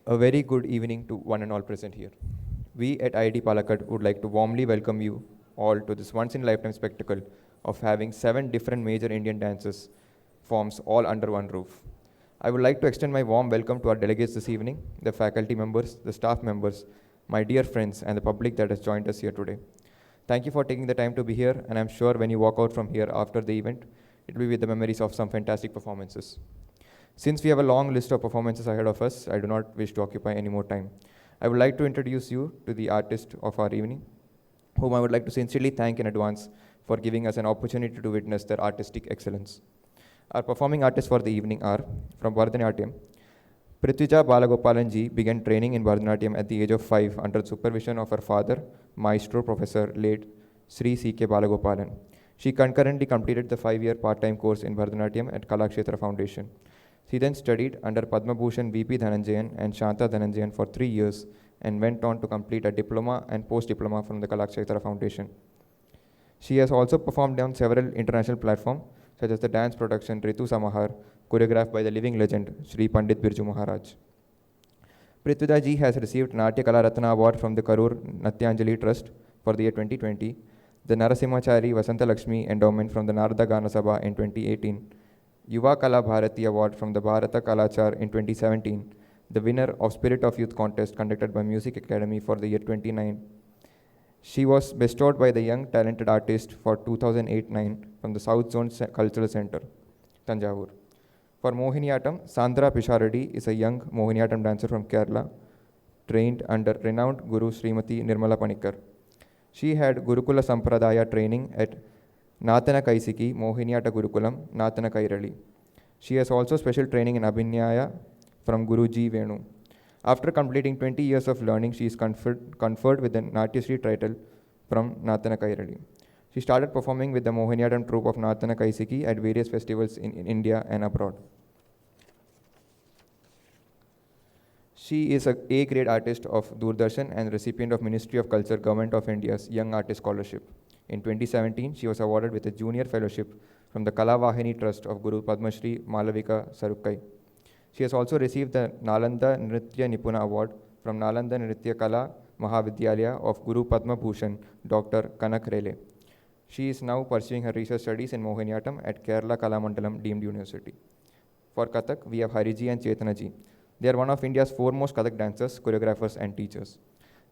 A very good evening to one and all present here. We at IIT Palakkad would like to warmly welcome you all to this once-in-a-lifetime spectacle of having 7 different major Indian dances forms all under one roof. I would like to extend my warm welcome to our delegates this evening, the faculty members, the staff members, my dear friends, and the public that has joined us here today. Thank you for taking the time to be here, and I'm sure when you walk out from here after the event, it will be with the memories of some fantastic performances. Since we have a long list of performances ahead of us, I do not wish to occupy any more time. I would like to introduce you to the artist of our evening, whom I would like to sincerely thank in advance for giving us an opportunity to witness their artistic excellence. Our performing artists for the evening are from Bharatanatyam. Prithvija Balagopalan ji began training in Bharatanatyam at the age of 5 under the supervision of her father, Maestro Professor late Sri C.K. Balagopalan. She concurrently completed the 5-year part-time course in Bharatanatyam at Kalakshetra Foundation. She then studied under Padma Bhushan V.P. Dhananjayan and Shanta Dhananjayan for 3 years and went on to complete a diploma and post-diploma from the Kalakshetra Foundation. She has also performed on several international platforms, such as the dance production Ritu Samahar, choreographed by the living legend Sri Pandit Birju Maharaj. Prithvija ji has received Natya Kala Ratna Award from the Karur Natyanjali Trust for the year 2020, the Narasimhachari Vasanta Lakshmi Endowment from the Narada Gana Sabha in 2018, Yuva Kala Bharati Award from the Bharata Kalachar in 2017, the winner of Spirit of Youth contest conducted by Music Academy for the year 2009. She was bestowed by the Young Talented Artist for 2008-9 from the South Zone Cultural Center, Tanjavur. For Mohiniyattam, Sandra Pisharody is a young Mohiniyattam dancer from Kerala, trained under renowned Guru Srimati Nirmala Panikkar. She had Gurukula Sampradaya training at Nathana Kaisiki, Mohiniyata Gurukulam, Nathana Kairali. She has also special training in Abhinyaya from Guru G. Venu. After completing 20 years of learning, she is conferred with the Natyasri title from Nathana Kairali. She started performing with the Mohiniyattam troupe of Nathana Kaisiki at various festivals in India and abroad. She is a A-grade artist of Doordarshan and recipient of Ministry of Culture, Government of India's Young Artist Scholarship. In 2017, she was awarded with a junior fellowship from the Kalavahini Trust of Guru Padma Shri Malavika Sarukkai. She has also received the Nalanda Nritya Nipuna Award from Nalanda Nritya Kala Mahavidyalaya of Guru Padma Bhushan Dr. Kanak Rele. She is now pursuing her research studies in Mohiniyattam at Kerala Kalamandalam Deemed University. For Kathak, we have Hariji and Chethana Ji. They are one of India's foremost Kathak dancers, choreographers, and teachers.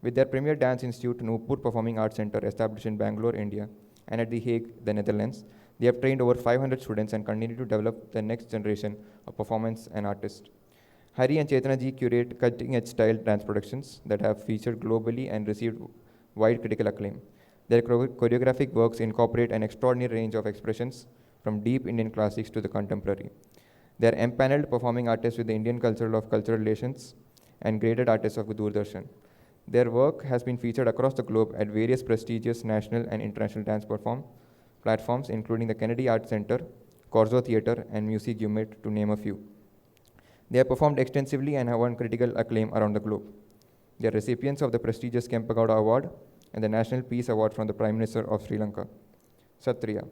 With their premier dance institute, Nupur Performing Arts Center, established in Bangalore, India, and at The Hague, the Netherlands, they have trained over 500 students and continue to develop the next generation of performance and artists. Hari and Chethana Ji curate cutting-edge style dance productions that have featured globally and received wide critical acclaim. Their choreographic works incorporate an extraordinary range of expressions, from deep Indian classics to the contemporary. They are empaneled performing artists with the Indian Cultural of Cultural Relations and graded artists of Doordarshan. Their work has been featured across the globe at various prestigious national and international dance platforms, including the Kennedy Arts Center, Corso Theatre, and Music Unit, to name a few. They have performed extensively and have won critical acclaim around the globe. They are recipients of the prestigious Kempegowda Award and the National Peace Award from the Prime Minister of Sri Lanka. Sattriya.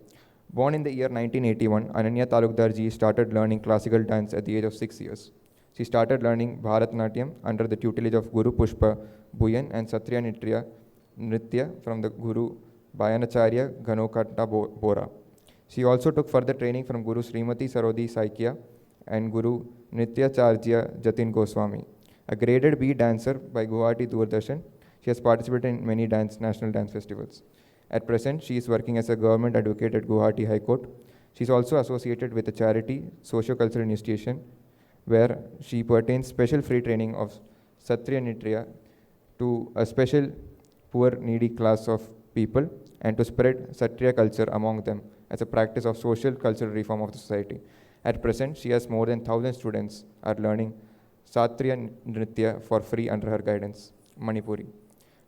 Born in the year 1981, Ananya Talukdar ji started learning classical dance at the age of 6 years. She started learning Bharatanatyam under the tutelage of Guru Pushpa Bhuyan and Sattriya Nritya from the Guru Bayanacharya Ghanokata Bora. She also took further training from Guru Srimati Sarodi Saikya and Guru Nityacharya Jatin Goswami. A graded B dancer by Guwahati Doordarshan, she has participated in many national dance festivals. At present, she is working as a government advocate at Guwahati High Court. She is also associated with a charity, Socio-Cultural Institution, where she pertains special free training of Sattriya Nritya to a special poor needy class of people and to spread Sattriya culture among them as a practice of social cultural reform of the society. At present, she has more than 1,000 students are learning Sattriya Nritya for free under her guidance. Manipuri.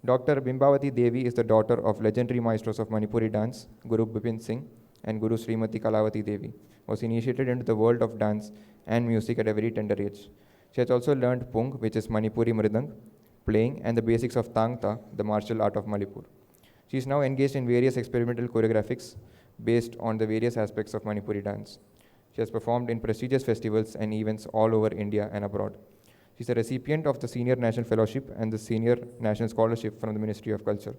Dr. Bimbavati Devi is the daughter of legendary maestros of Manipuri dance, Guru Bipin Singh and Guru Srimati Kalavati Devi. Was initiated into the world of dance and music at a very tender age. She has also learned Pung, which is Manipuri Mridang, playing, and the basics of Tangta, the martial art of Manipur. She is now engaged in various experimental choreographics based on the various aspects of Manipuri dance. She has performed in prestigious festivals and events all over India and abroad. She's a recipient of the Senior National Fellowship and the Senior National Scholarship from the Ministry of Culture.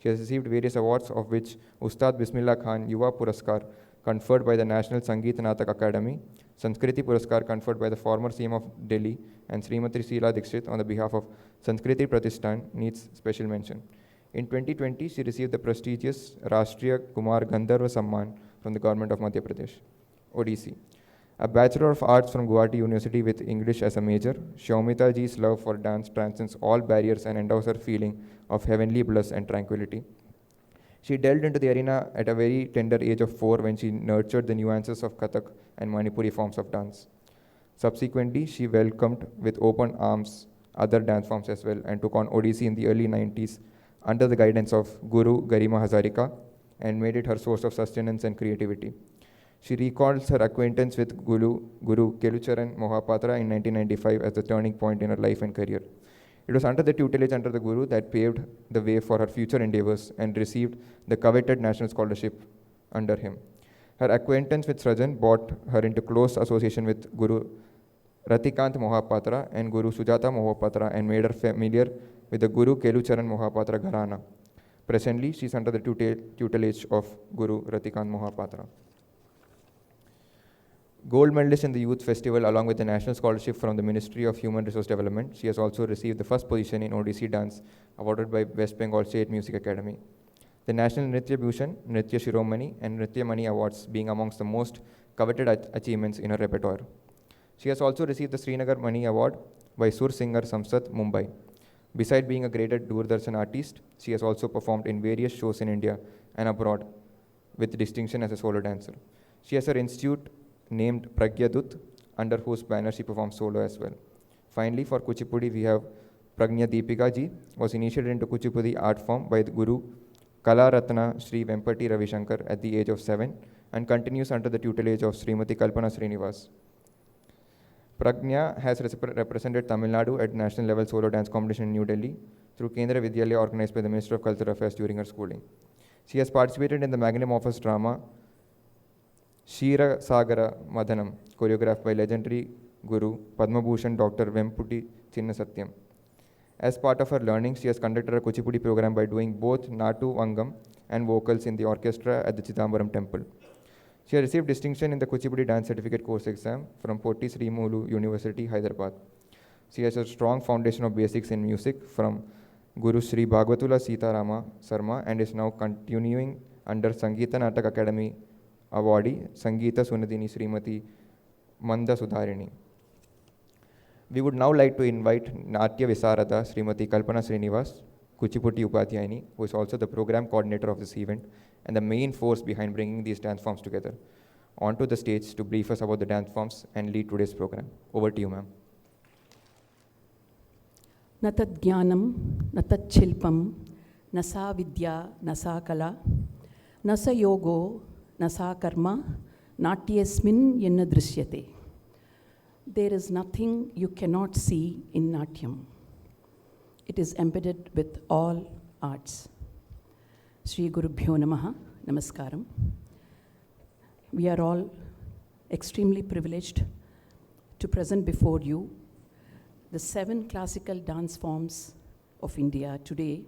She has received various awards, of which Ustad Bismillah Khan Yuva Puraskar, conferred by the National Sangeet Natak Academy, Sanskriti Puraskar, conferred by the former CM of Delhi, and Srimati Sheila Dikshit on the behalf of Sanskriti Pratishthan, needs special mention. In 2020, she received the prestigious Rashtriya Kumar Gandharva Samman from the government of Madhya Pradesh. Odissi. A Bachelor of Arts from Guwahati University with English as a major, Shayomita ji's love for dance transcends all barriers and endows her feeling of heavenly bliss and tranquility. She delved into the arena at a very tender age of 4 when she nurtured the nuances of Kathak and Manipuri forms of dance. Subsequently, she welcomed with open arms other dance forms as well and took on Odissi in the early 90s under the guidance of Guru Garima Hazarika and made it her source of sustenance and creativity. She recalls her acquaintance with Guru Kelucharan Mohapatra in 1995 as the turning point in her life and career. It was under the tutelage under the Guru that paved the way for her future endeavors and received the coveted national scholarship under him. Her acquaintance with Srajan brought her into close association with Guru Ratikant Mohapatra and Guru Sujata Mohapatra and made her familiar with the Guru Kelucharan Mohapatra Gharana. Presently, she is under the tutelage of Guru Ratikant Mohapatra. Gold medalist in the Youth Festival along with the National Scholarship from the Ministry of Human Resource Development, she has also received the first position in Odissi dance awarded by West Bengal State Music Academy. The National Nritya Bhushan, Nritya Shiromani and Nritya Mani awards being amongst the most coveted achievements in her repertoire. She has also received the Srinagar Mani Award by Sur Singer Samsat, Mumbai. Beside being a graded Doordarshan artist, she has also performed in various shows in India and abroad with distinction as a solo dancer. She has her institute named Pragya Dut, under whose banner she performs solo as well. Finally, for Kuchipudi, we have Prajnana Dipika ji, was initiated into Kuchipudi art form by the Guru Kala Ratna Sri Vempati Ravi Shankar at the age of 7 and continues under the tutelage of Srimati Kalpana Sreenivas. Pragnya has represented Tamil Nadu at national level solo dance competition in New Delhi through Kendra Vidyalaya organized by the Minister of Cultural Affairs during her schooling. She has participated in the magnum opus drama Shira Sagara Madanam, choreographed by legendary Guru Padma Bhushan Dr. Vemputi Chinna Satyam. As part of her learning, she has conducted a Kuchipudi program by doing both Natu Vangam and vocals in the orchestra at the Chidambaram temple. She has received distinction in the Kuchipudi dance certificate course exam from Potti Srimulu University, Hyderabad. She has a strong foundation of basics in music from Guru Sri Bhagavatula Sita Rama Sarma and is now continuing under Sangeeta Natak Academy awardee Sangeeta Sunadini Srimati Manda Sudharini. We would now like to invite Natyavisarada Srimati Kalpana Sreenivas, Kuchipudi Upadhyayani, who is also the program coordinator of this event and the main force behind bringing these dance forms together, onto the stage to brief us about the dance forms and lead today's program. Over to you, ma'am. Natat Jnanam, Natat Chilpam, Nasa Vidya, Nasa Kala, Nasa Yogo, Nasa Karma, Natyasmin Yenna Drishyate. There is nothing you cannot see in Natyam. It is embedded with all arts. Sri Gurubhyo Namaha, Namaskaram. We are all extremely privileged to present before you the 7 classical dance forms of India today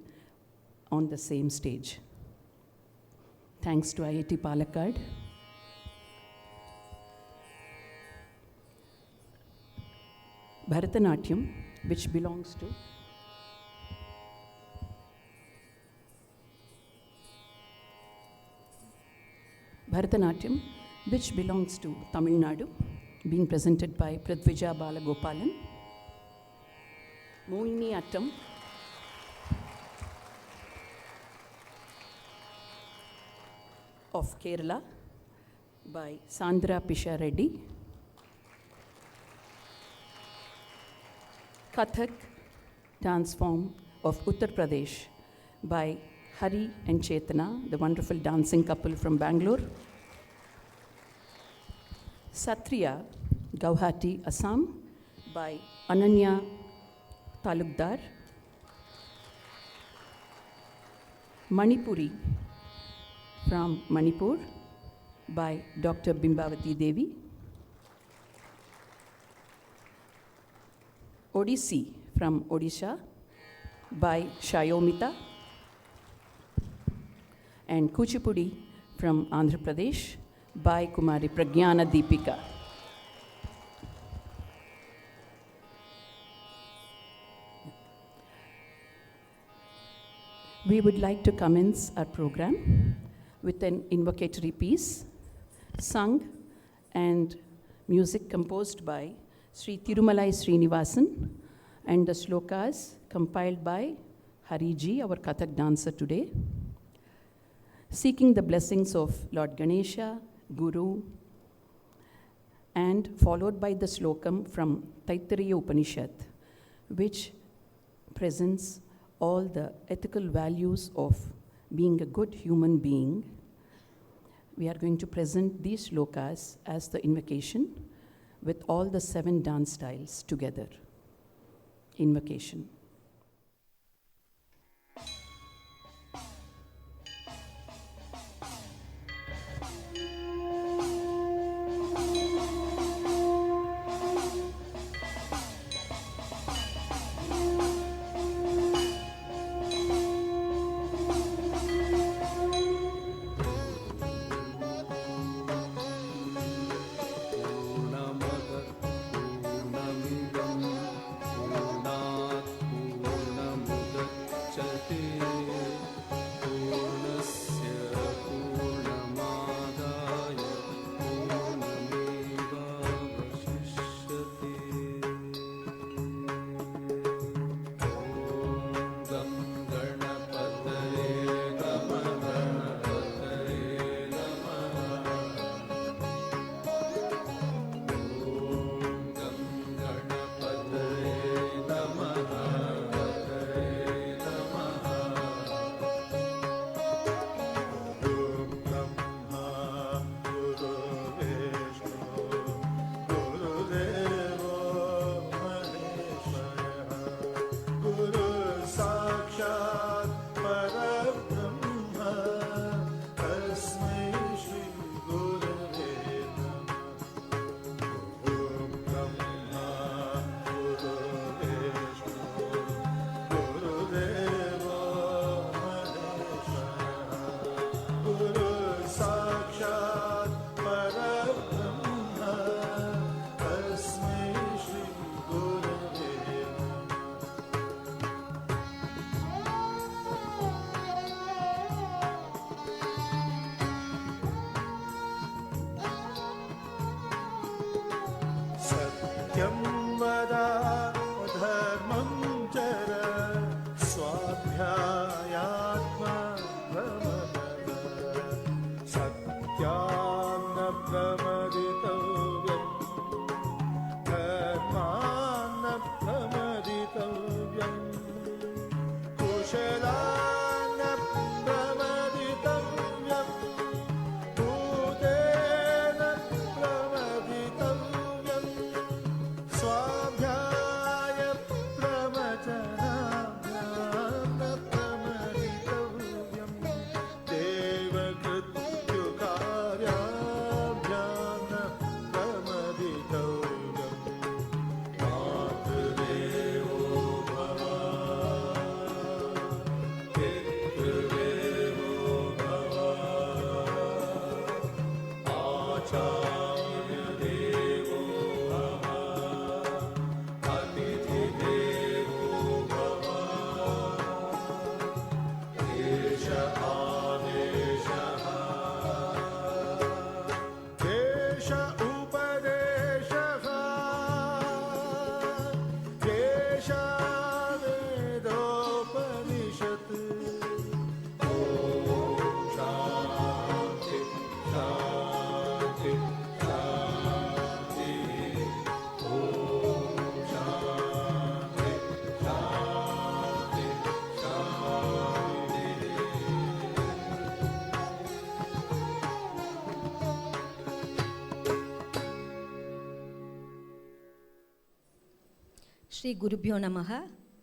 on the same stage. Thanks to IIT Palakkad. Bharatanatyam, which belongs to Tamil Nadu, being presented by Prithvija Balagopalan. Mohiniyattam, of Kerala, by Sandra Pisharody. Kathak, dance form of Uttar Pradesh, by Hari and Chethana, the wonderful dancing couple from Bangalore. Sattriya, Guwahati, Assam, by Ananya Talukdar. Manipuri, from Manipur, by Dr. Bimbavati Devi. Odissi from Odisha by Shayomita, and Kuchipudi from Andhra Pradesh by Kumari Prajnana Dipika. We would like to commence our program with an invocatory piece sung and music composed by Sri Thirumalai Srinivasan, and the slokas compiled by Hariji, our Kathak dancer today, seeking the blessings of Lord Ganesha, Guru, and followed by the slokam from Taittiriya Upanishad, which presents all the ethical values of being a good human being. We are going to present these slokas as the invocation with all the 7 dance styles together. Invocation. Shri Gurubhyo Namaha,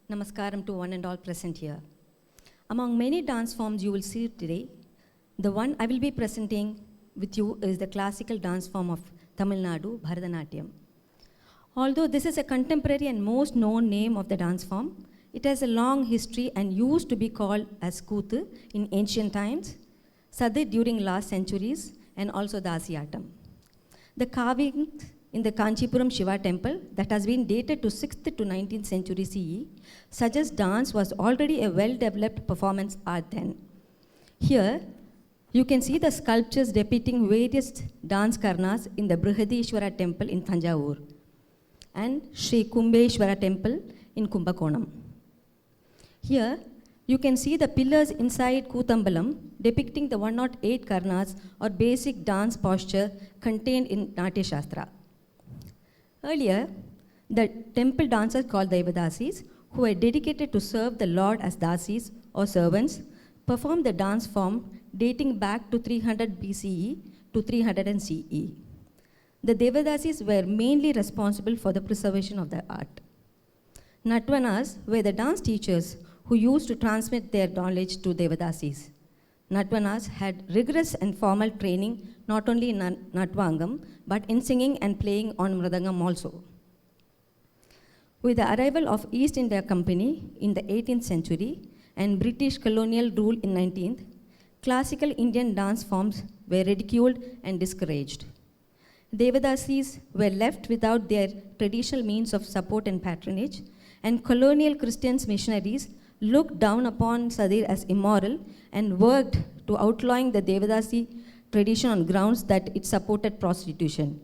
Namaskaram to one and all present here. Among many dance forms you will see today, the one I will be presenting with you is the classical dance form of Tamil Nadu, Bharatanatyam. Although this is a contemporary and most known name of the dance form, it has a long history and used to be called as Kuthu in ancient times, Sadir during last centuries, and also Dasiyattam. The carvings in the Kanchipuram Shiva temple that has been dated to 6th to 19th century CE suggests dance was already a well-developed performance art then. Here, you can see the sculptures depicting various dance karnas in the Brihadishwara temple in Thanjavur and Sri Kumbeshwara temple in Kumbakonam. Here, you can see the pillars inside Kootambalam depicting the 108 karnas or basic dance posture contained in Natya Shastra. Earlier, the temple dancers called Devadasis, who were dedicated to serve the Lord as dasis or servants, performed the dance form dating back to 300 BCE to 300 CE. The Devadasis were mainly responsible for the preservation of the art. Natvanas were the dance teachers who used to transmit their knowledge to Devadasis. Natvanas had rigorous and formal training not only in Natvangam, but in singing and playing on Mridangam also. With the arrival of East India Company in the 18th century and British colonial rule in 19th, classical Indian dance forms were ridiculed and discouraged. Devadasis were left without their traditional means of support and patronage, and colonial Christian missionaries looked down upon Sadir as immoral and worked to outlawing the Devadasi tradition on grounds that it supported prostitution.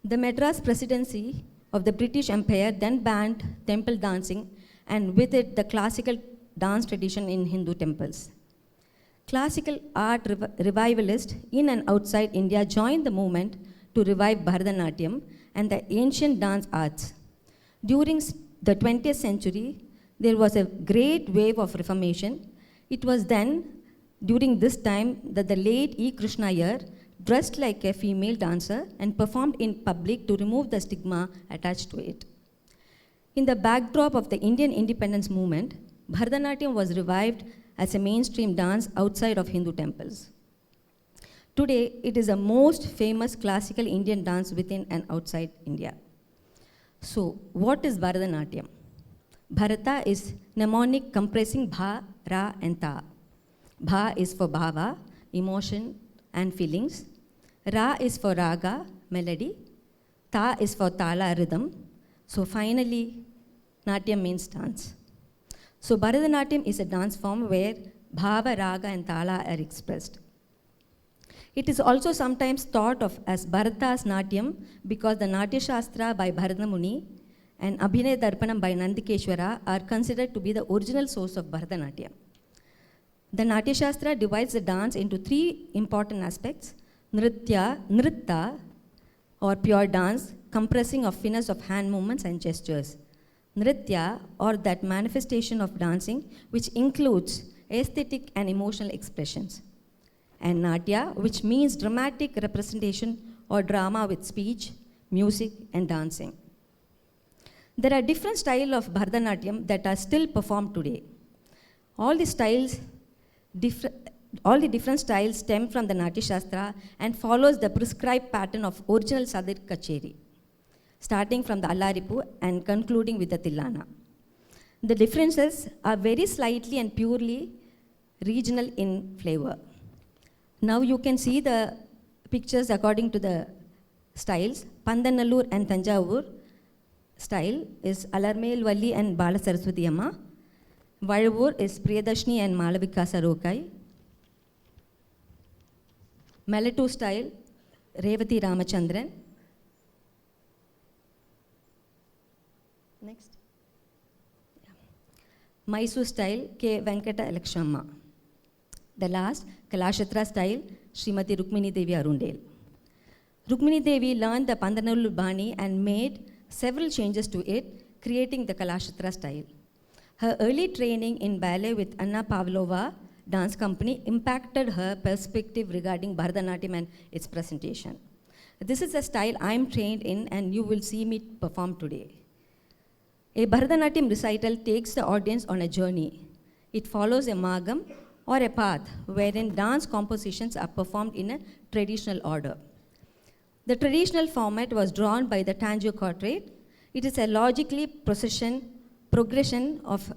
The Madras Presidency of the British Empire then banned temple dancing and with it the classical dance tradition in Hindu temples. Classical art revivalists in and outside India joined the movement to revive Bharatanatyam and the ancient dance arts. During the 20th century, there was a great wave of reformation. It was then, during this time, that the late E. Krishna Iyer dressed like a female dancer and performed in public to remove the stigma attached to it. In the backdrop of the Indian independence movement, Bharatanatyam was revived as a mainstream dance outside of Hindu temples. Today, it is the most famous classical Indian dance within and outside India. So, what is Bharatanatyam? Bharata is mnemonic compressing Bha, Ra, and Ta. Bha is for bhava, emotion and feelings. Ra is for raga, melody. Ta is for tala, rhythm. So finally, Natyam means dance. So Bharatanatyam is a dance form where bhava, raga, and tala are expressed. It is also sometimes thought of as Bharata's Natyam because the Natya Shastra by Bharata Muni and Abhinay Darpanam by Nandikeshwara are considered to be the original source of Bharatanatyam. The Natya Shastra divides the dance into three important aspects: Nritta, or pure dance, compressing of finesse of hand movements and gestures. Nritya, or that manifestation of dancing, which includes aesthetic and emotional expressions. And Natya, which means dramatic representation or drama with speech, music, and dancing. There are different styles of Bharatanatyam that are still performed today. All the different styles stem from the Natya Shastra and follows the prescribed pattern of original Sadir Kacheri, starting from the Allaripu and concluding with the Tillana. The differences are very slightly and purely regional in flavor. Now you can see the pictures according to the styles. Pandanallur and Thanjavur style is Alarmel Valli and Bala Saraswati Amma. Vazhavur is Priyadashni and Malavika Sarokai. Melatu style, Revati Ramachandran. Next. Mysore style, K. Venkata Lakshamma. The last, Kalashatra style, Srimati Rukmini Devi Arundel. Rukmini Devi learned the Pandanallur Bani and made several changes to it, creating the Kalashatra style. Her early training in ballet with Anna Pavlova dance company impacted her perspective regarding Bharatanatyam and its presentation. This is a style I am trained in and you will see me perform today. A Bharatanatyam recital takes the audience on a journey. It follows a magam or a path wherein dance compositions are performed in a traditional order. The traditional format was drawn by the Tanjore quatrain. It is a logically progression of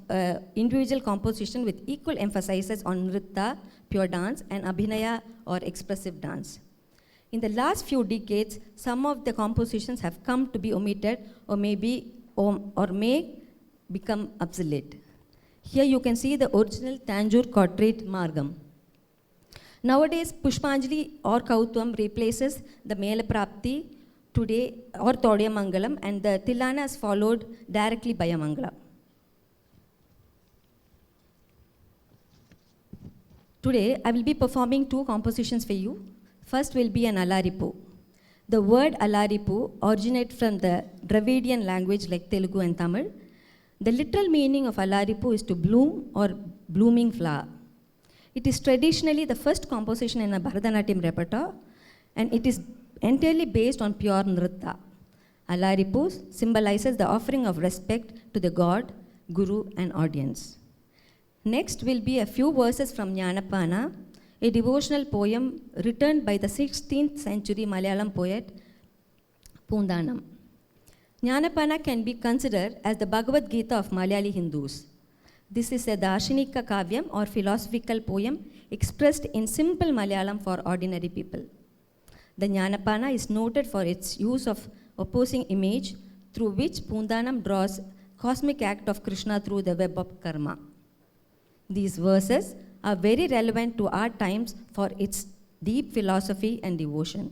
individual composition with equal emphasis on nritta, pure dance, and abhinaya or expressive dance. In the last few decades, some of the compositions have come to be omitted or may become obsolete. Here you can see the original Tanjore quatrain Margam. Nowadays, Pushpanjali or Kautvam replaces the Melaprapti today or Todya Mangalam, and the Tilana is followed directly by a Mangala. Today, I will be performing two compositions for you. First will be an Alaripu. The word Alaripu originates from the Dravidian language like Telugu and Tamil. The literal meaning of Alaripu is to bloom or blooming flower. It is traditionally the first composition in a Bharatanatyam repertoire, and it is entirely based on pure nritta. Alaripu symbolizes the offering of respect to the god, guru, and audience. Next will be a few verses from Jnanapana, a devotional poem written by the 16th century Malayalam poet Poondanam. Jnanapana can be considered as the Bhagavad Gita of Malayali Hindus. This is a Darshanika Kavyam or philosophical poem expressed in simple Malayalam for ordinary people. The Jnanapana is noted for its use of opposing image through which Poondanam draws cosmic act of Krishna through the web of karma. These verses are very relevant to our times for its deep philosophy and devotion.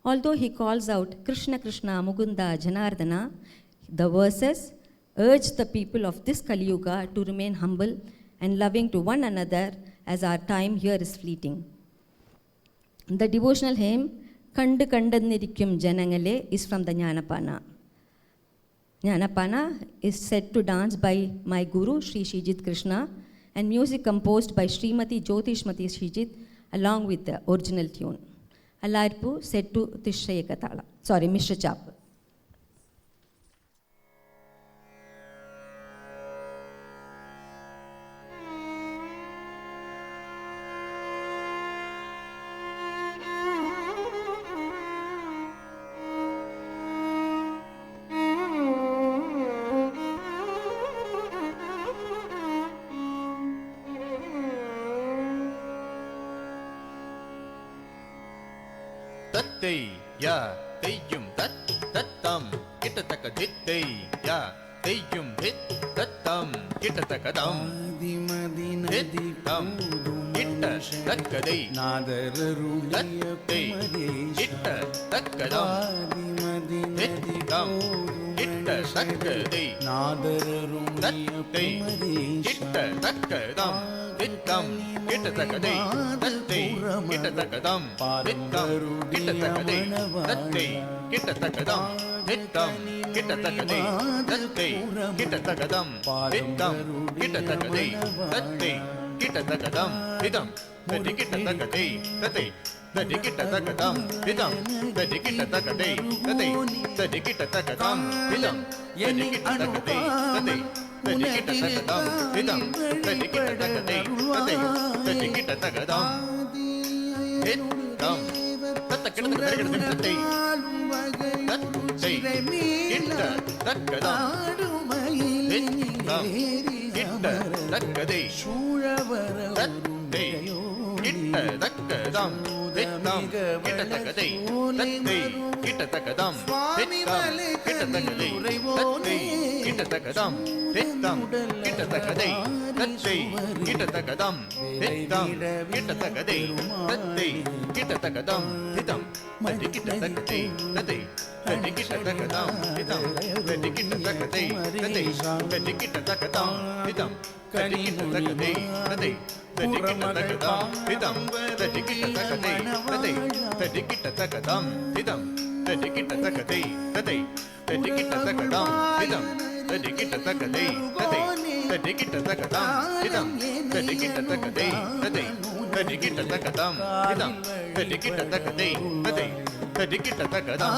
Although he calls out Krishna Krishna Mukunda Janardana, the verses urge the people of this Kali Yuga to remain humble and loving to one another as our time here is fleeting. The devotional hymn Kandu Kandanirikkum Janangale is from the Jnanapana. Jnanapana is said to dance by my guru Sri Shrijit Krishna, and music composed by Srimati Jyotishmati Shrijit along with the original tune. Alaripu set to Tishrayakatala. Sorry, Mr. Chap. Tattei ya teyyum tat tattam kittataka dittei ya teyyum dit tattam kittataka dam dittam itta takkadei tattei itta takkadam dittam itta takkadei tattei itta takkadam dittam kittataka tattei kittataka dam dittam kittataka tattei kittataka dam dittam kittataka tattei kittataka dam dittam kittataka tattei kittataka dam idam tadi kittataka tattei tadi kittataka dam idam tadi kittataka tattei tadi kittataka dam idam tadi kittataka tattei tadi kittataka dam idam tadi kittataka tattei tadi kittataka dam idam tatta kittataka tattei tattei kittataka dam idam kittataka tattei kittataka dam dittam kittataka tattei kittataka dam dittam kittataka tattei kittataka dam dittam kittataka tattei kittataka dam dittam kittataka tattei kittataka dam dittam tadi kittataka tattei tadi kittataka dam dittam tadi kittataka tattei tadi kittataka dam dittam tadi kittataka tattei tadi kittataka dam dittam tadi kittataka tattei tadi kittataka dam dittam tadi kittataka tattei tadi kittataka dam dittam tadi kittataka tattei tadi kittataka dam dittam tadi kittataka tattei tadi kittataka dam dittam tadi kittataka tattei tadi kittataka dam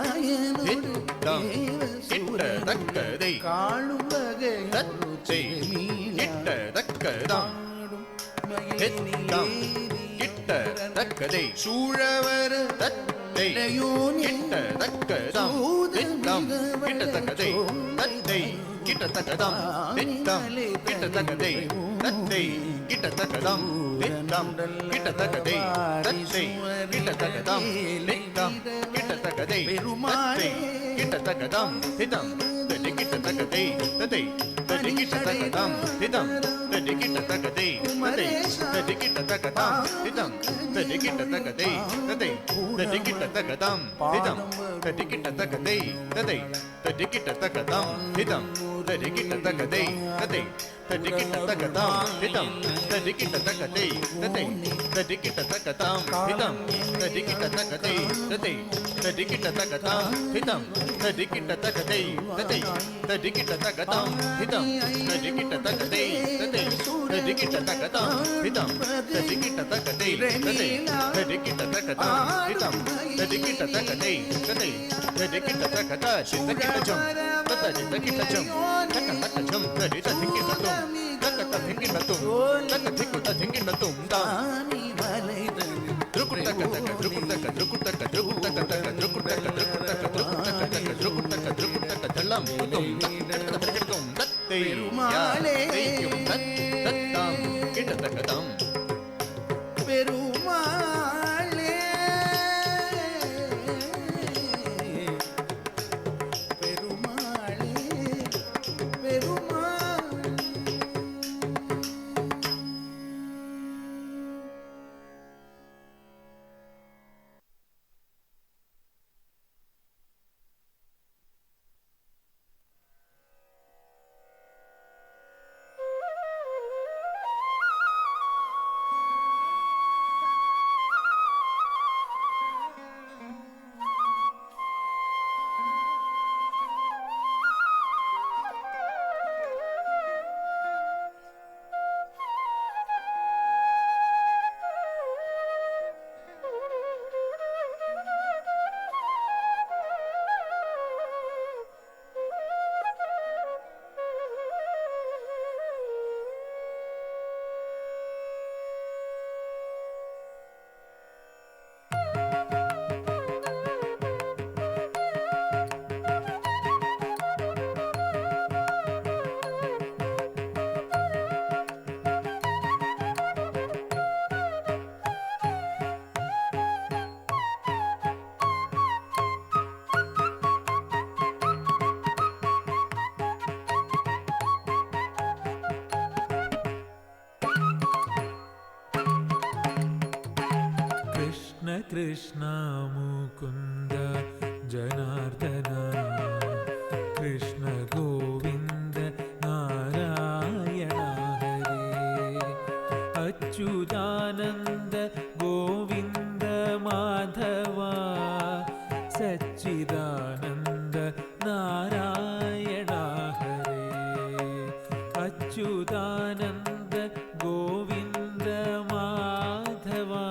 dittam kittataka tattei kittataka dam dittam kittataka சூழவர் தத்தை கிட்ட தக்கதம் தித்தம் கிட்ட தக்கதை தத்தை கிட்ட தக்கதம் தித்தம் கிட்ட தக்கதை தத்தை கிட்ட தக்கதம் தித்தம் கிட்ட தக்கதை தத்தை கிட்ட தக்கதம் தித்தம் கிட்ட தக்கதை தத்தை கிட்ட தக்கதம் தித்தம் கிட்ட தக்கதை தத்தை கிட்ட தக்கதம் தித்தம் கிட்ட தக்கதை தத்தை கிட்ட தக்கதம் தித்தம் கிட்ட தக்கதை தத்தை கிட்ட தக்கதம் தித்தம் கிட்ட தக்கதை தத்தை கிட்ட தக்கதம் தித்தம் கிட்ட தக்கதை தத்தை கிட்ட தக்கதம் தித்தம் கிட்ட தக்கதை தத்தை கிட்ட தக்கதம் தித்தம் கிட்ட தக்கதை தத்தை கிட்ட தக்கதம் தித்தம் கிட்ட தக்கதை தத்தை கிட்ட தக்கதம் தித்தம் கிட்ட தக்கதை தத்தை கிட்ட தக்கதம் தித்தம் கிட்ட தக்கதை தத்தை கிட்ட தக்கதம் தித்தம் கிட்ட தக்கதை தத்தை கிட்ட தக்கதா சித்தகிட்டஜம் தத்தகிட்டஜம் தக்கதம் தரிதகிட்டதும் தக்கதகிட்டதும் தக்கதிக்குதகிட்டதும் தானி வலைதல் த்ருகுட்டகதக த்ருகுட்டக த்ருகுட்டக த்ருகுட்டக த்ருகுட்டக த்ருகுட்டக த்ருகுட்டக த்ருகுட்டக தலம் தும் தக்கதகிட்டதும் தத்தை பெருமாளே தத்தம் கிட்டதகதம் பெருமாளே कृष्ण मुकुंद जनार्दन कृष्ण गोविंद नारायण हरे अच्युतानंद गोविंद माधवा सच्चिदानंद नारायण हरे अच्युतानंद गोविंद माधवा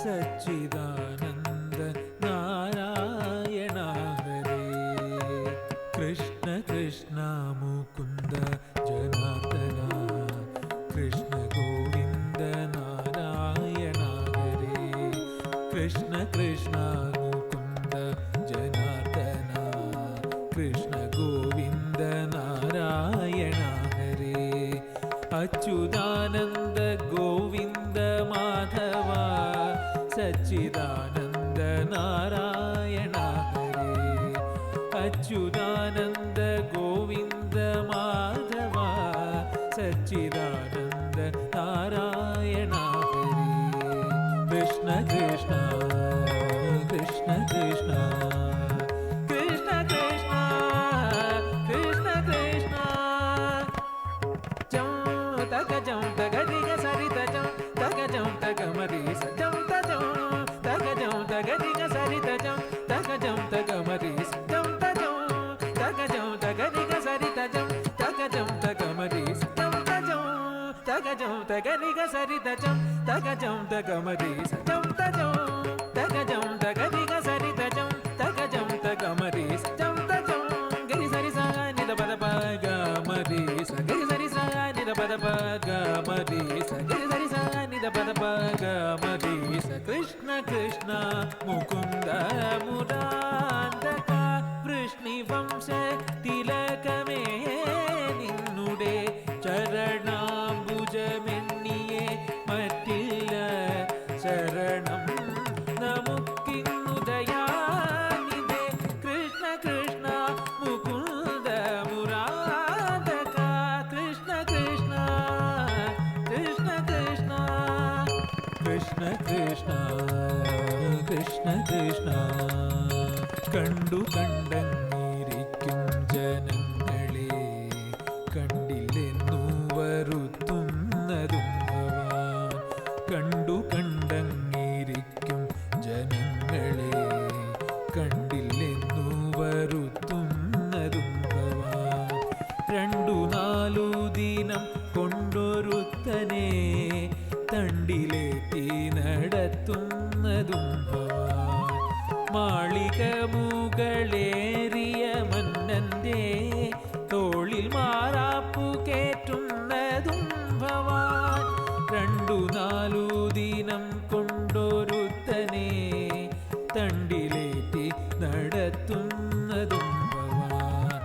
सच्चिदानंद नारायण हरे कृष्ण कृष्ण मुकुंद जनार्दन कृष्ण गोविंद नारायण हरे कृष्ण कृष्ण मुकुंद जनार्दन कृष्ण गोविंद नारायण हरे अच्युतानंद गोविंद माधवा सच्चिदानंद नारायण हरे अच्युतानंद गोविंद माधवा सच्चिदानंद नारायण हरे कृष्ण कृष्ण कृष्ण कृष्ण कृष्ण कृष्ण कृष्ण कृष्ण जं तग दिग सरित जं तग मरि सजं तजं तग दिग सरित जं तग मरि सजं तजं तग दिग सरित जं तग मरि सजं तजं तग दिग सरित जं तग मरि सजं तजं तग दिग सरित जं तग मरि सजं तजं गिरि सरि सा नि द पद प ग मरि स गिरि सरि सा नि द पद प ग मरि स गिरि सरि सा नि द पद प ग मरि स कृष्ण कृष्ण मुकुंद കൃഷ്ണ കൃഷ്ണ. കണ്ടു കണ്ടങ്ങിരിക്കും ജനങ്ങളെ കണ്ടില്ലെന്നു വരുത്തുന്നതും ഭവാൻ. കണ്ടു കണ്ടങ്ങിരിക്കും ജനങ്ങളെ കണ്ടില്ലെന്നു വരുത്തുന്നതും ഭവാൻ. 2-4 ദിനം കൊണ്ടൊരുത്തനെ തണ്ടിലേറ്റി നടത്തുന്നതും ഭവാൻ. മാളിക മുകളേറിയ മന്നന്റെ തോളിൽ മാറാപ്പു കേറ്റുന്നതും ഭവാൻ. 2-4 ദിനം കൊണ്ടൊരുത്തനെ തണ്ടിലേറ്റി നടത്തുന്നതും ഭവാൻ.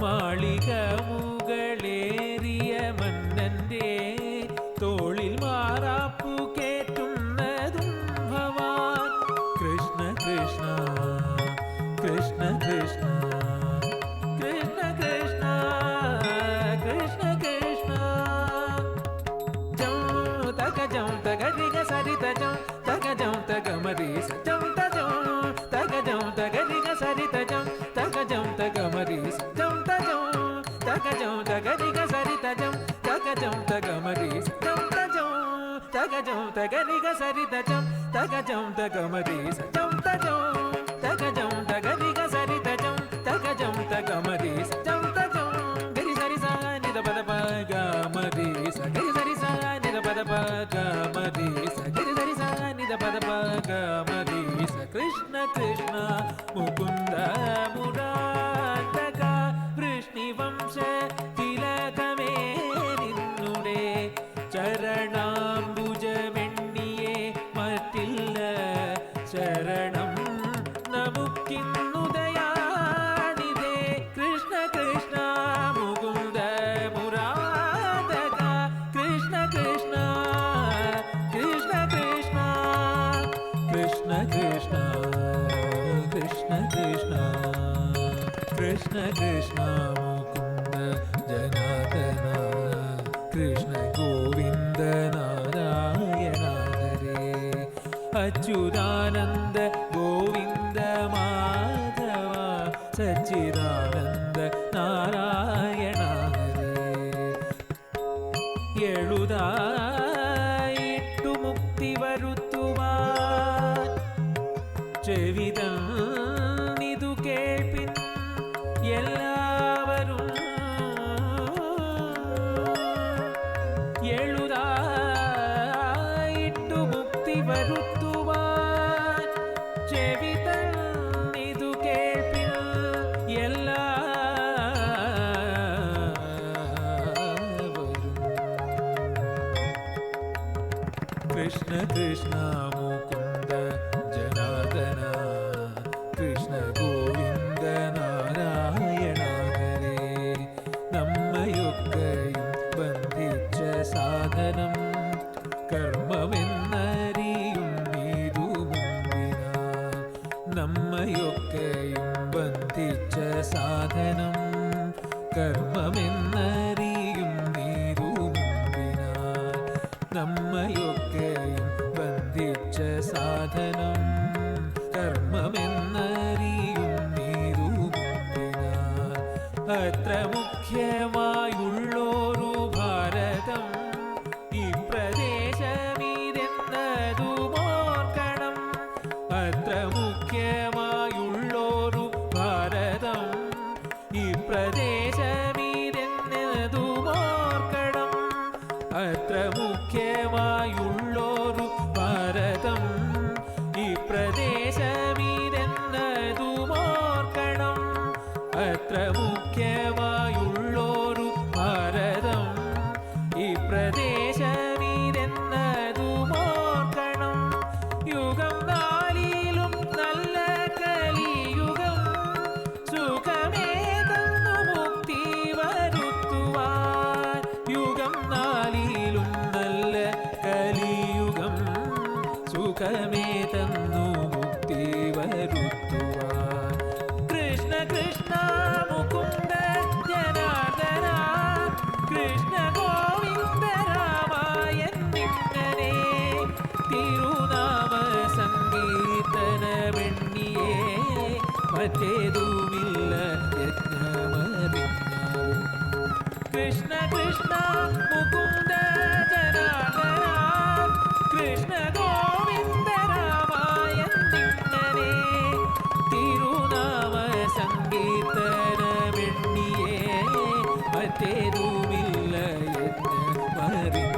മാളിക മുകളേറിയ മന്നന്റെ തോളിൽ മാറാപ്പു കേറ്റുന്നതും ഭവാൻ. കൃഷ്ണ കൃഷ്ണ കൃഷ്ണ കൃഷ്ണ കൃഷ്ണ കൃഷ്ണ കൃഷ്ണ കൃഷ്ണ. ജം തക ജം തക രിഗ സരിത ജം തക ജം തക മരി സജം തജം തക ജം തക രിഗ സരിത ജം തക ജം തക മരി സജം തജം തക ജം തക രിഗ സരിത ജം തക ജം തക മരി സജം തജം തക ജം തക രിഗ സരിത ജം തക ജം തക മരി സജം തജം തക ജം തക രിഗ സരിത ജം തക ജം തക മരി സജം തജം. ഗരി സരി സ നിധ പദ പ ഗ മരി സ ഗരി സരി സ നിധ പദ പ ഗ മരി സ ഗരി സരി സ നിധ പദ പ ഗ മരി സ. കൃഷ്ണ കൃഷ്ണ മുകുന്ദ മുരാന്തക വൃഷ്ണിവംശ തിലകമേ നിന്നുടെ ചരണാംബുജമെണ്ണിയെ മറ്റില്ല ശരണം നമുക്കിന്നുദയാണിതേ. കൃഷ്ണ കൃഷ്ണ മുകുന്ദ മുരാന്തക കൃഷ്ണ കൃഷ്ണ കൃഷ്ണ കൃഷ്ണ കൃഷ്ണ കൃഷ്ണ കൃഷ്ണ കൃഷ്ണ കൃഷ്ണ കൃഷ്ണ മുകുന്ദ ജനാർദ്ദന കൃഷ്ണ ഗോവിന്ദ നാരായണ ഹരേ. അച്യുതാനന്ദ ഗോവിന്ദ മാധവ സച്ചിദാനന്ദ നാരായണ ഹരേ. എഴുതായിട്ടു മുക്തി വരുത്തുവാൻ ചെവിതന്നിതു കേൾപ്പിൻ എല്ലാവരും. എഴുതായിട്ടു മുക്തി വരുത്തുവാൻ ചെവിതന്നിതു കേൾപ്പിൻ എല്ലാവരും. കൃഷ്ണ കൃഷ്ണ മുകുന്ദ ജനാർദ്ദന കൃഷ്ണ ഗോവിന്ദ നാരായണ ഹരേ. നമ്മയൊക്കെയും ബന്ധിച്ച സാധനം കർമ്മമെന്നറിയും നീതു മുമ്പിനാൽ. നമ്മയൊക്കെയും ബന്ധിച്ച സാധനം കർമ്മമെന്നറിയും നീതു മുമ്പിനാൽ. നമ്മയൊക്കെയും ബന്ധിച്ച സാധനം കർമ്മമെന്നറിയും നീതു മുമ്പിനാൽ. അത്ര മുഖ്യമായുള്ളൊരു ഭാരതം ഈ പ്രദേശമിതെന്നതുമോർക്കണം. അത്ര മുഖ്യമായുള്ളൊരു ഭാരതം ഈ പ്രദേശമിതെന്നതുമോർക്കണം. അത്ര മുഖ്യമായുള്ളൊരു ഭാരതം ഈ പ്രദേശമിതെന്നതുമോർക്കണം. അത്ര മുഖ്യമായുള്ളൊരു ഭാരതം ഈ പ്രദേശമിതെന്നതുമോർക്കണം. യുഗം നാലിലും നല്ല കലിയുഗം സുഖമേതന്നു മുക്തി വരുത്തുവാൻ. യുഗം നാലിലും നല്ല കലിയുഗം സുഖമേതന്നു മുക്തി വരുത്തുവാൻ. കൃഷ്ണ കൃഷ്ണ മുകുന്ദ ജനാർദ്ദന കൃഷ്ണ ഗോവിന്ദ രാമായൻ നിങ്ങനെ തിരുനാമ സങ്കീർത്തന മറ്റേതുമില്ല യജ്ഞമറിഞ്ഞാലും. കൃഷ്ണ കൃഷ്ണ മുകുന്ദ ജനാർദ്ദന കൃഷ്ണ ഗോവിന്ദ രാമായന്നിങ്ങനെ തിരുനാമ സങ്കീർത്തനമെണ്ണിയേ മറ്റേതുമില്ല യജ്ഞമറിഞ്ഞാലും.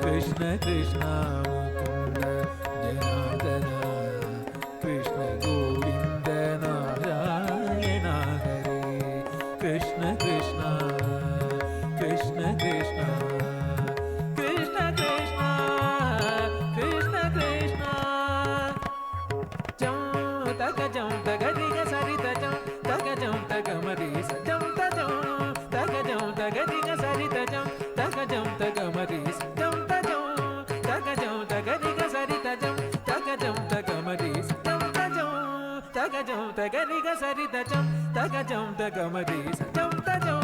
കൃഷ്ണ കൃഷ്ണ മുകുന്ദ ജനാർദ്ദന കൃഷ്ണ ഗോവിന്ദ നാരായണ ഹരേ. കൃഷ്ണ കൃഷ്ണ കൃഷ്ണ കൃഷ്ണ കൃഷ്ണ കൃഷ്ണ കൃഷ്ണ കൃഷ്ണ. ജം തക ജം തക ദിഗ സരിത ജം തക ജം തക മരി സ ജം തജം തക ജം തക ദിഗ സരിത ജം തക ജം തക മരി സ ജം തജം തക ജം തക ദിഗ സരിത ജം തക ജം തക മരി സ ജം തജം തക ജം തക ദിഗ സരിത ജം തക ജം തക മരി സ ജം തജം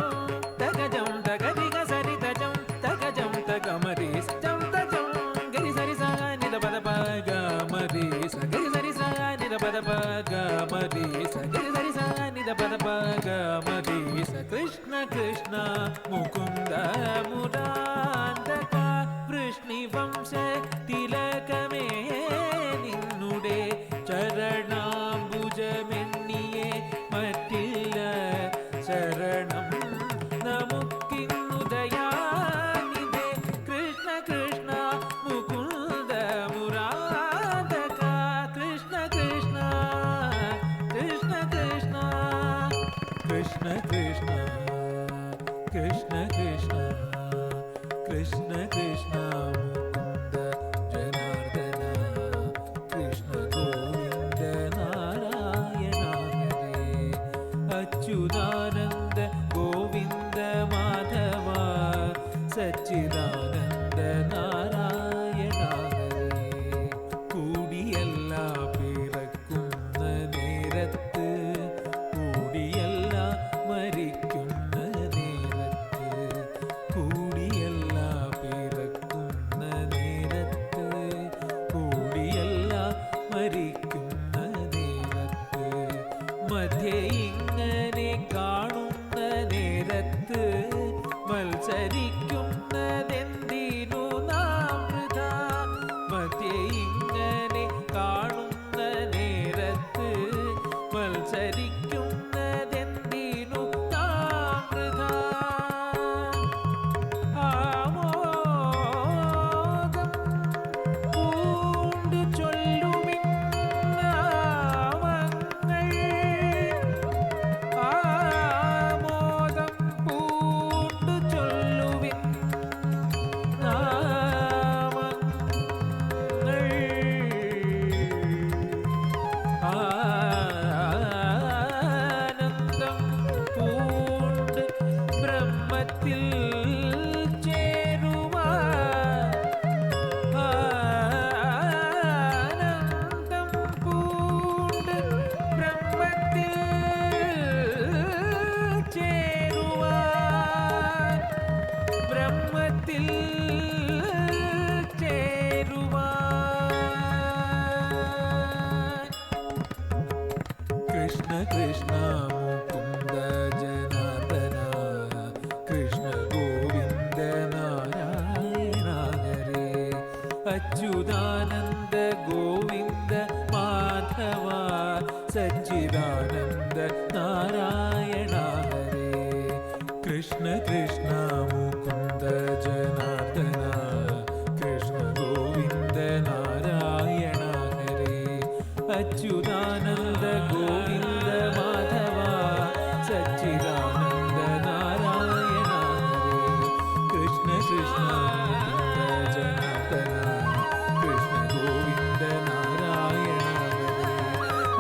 തക ജം തക ദിഗ സരിത ജം തക ജം തക മരി സ ജം തജം. ഗരി സരി സ നി ద పద ప గ మరి స గరి సరి స ని ద పద ప గ మరి స గరి సరి స ని ద పద ప గ మరి స. కృష్ణ కృష్ణ ముకుంద మురాంతక వృష్ణివంశ తిలకమే നിന്നുടെ ചരണാംബുജമെണ്ണിയെ മറ്റില്ല ശരണം നമുക്കിന്നു ദയാനിധേ. കൃഷ്ണ കൃഷ്ണ മുകുന്ദ മുരാന്തക കൃഷ്ണ കൃഷ്ണ കൃഷ്ണ കൃഷ്ണ കൃഷ്ണ കൃഷ്ണ കൃഷ്ണ കൃഷ്ണ കൃഷ്ണ കൃഷ്ണ മുകുന്ദ ജനാർദ്ദന കൃഷ്ണ ഗോവിന്ദ നാരായണ ഹരേ. അച്യുതാനന്ദ ഗോവിന്ദ മാധവ സച്ചിദാനന്ദ നാരായണ ഹരേ. കൂടിയല്ല പിറക്കുന്ന നേരത്ത് കൂടിയല്ല മരിക്കുന്ന നേരത്ത് കൂടിയല്ല പിറക്കുന്ന നേരത്ത് കൂടിയല്ല മരിക്കുന്ന നേരത്ത് മധ്യേ ഇങ്ങനെ കാണുന്ന നേരത്ത് മത്സരിക്കുന്നതെന്തിനു നാം വൃഥാ. മധ്യേ ഇങ്ങനെ കാണുന്ന നേരത്ത് മത്സരിക്കുന്നതെന്തിനു നാം വൃഥാ. ആമോദം പൂണ്ടു ചൊല്ലുമിൻ നാമങ്ങൾ ആമോദം പൂണ്ടു ചൊല്ലുവിൻ നാമങ്ങൾ ആനന്ദം പൂണ്ട് ബ്രഹ്മത്തിൽ ചേരുവാൻ ആനന്ദം പൂണ്ട് ബ്രഹ്മത്തിൽ ചേരുവാൻ ബ്രഹ്മത്തിൽ ചേരുവാൻ. കൃഷ്ണ കൃഷ്ണ മുകുന്ദ ജനാർദ്ദന കൃഷ്ണ ഗോവിന്ദ നാരായണ ഹരേ. അച്യുതാനന്ദ ഗോവിന്ദ മാധവ സച്ചിദാനന്ദ നാരായണ ഹരേ. കൃഷ്ണ കൃഷ്ണ മുകുന്ദ ജനാർദ്ദന കൃഷ്ണ ഗോവിന്ദ നാരായണ ഹരേ. അച്യുതാനന്ദ ഗോവിന്ദ മാധവ സച്ചിദാനന്ദ നാരായണ ഹരേ. കൃഷ്ണ കൃഷ്ണ മുകുന്ദ ജനാർദ്ദന കൃഷ്ണ ഗോവിന്ദ നാരായണ ഹരേ.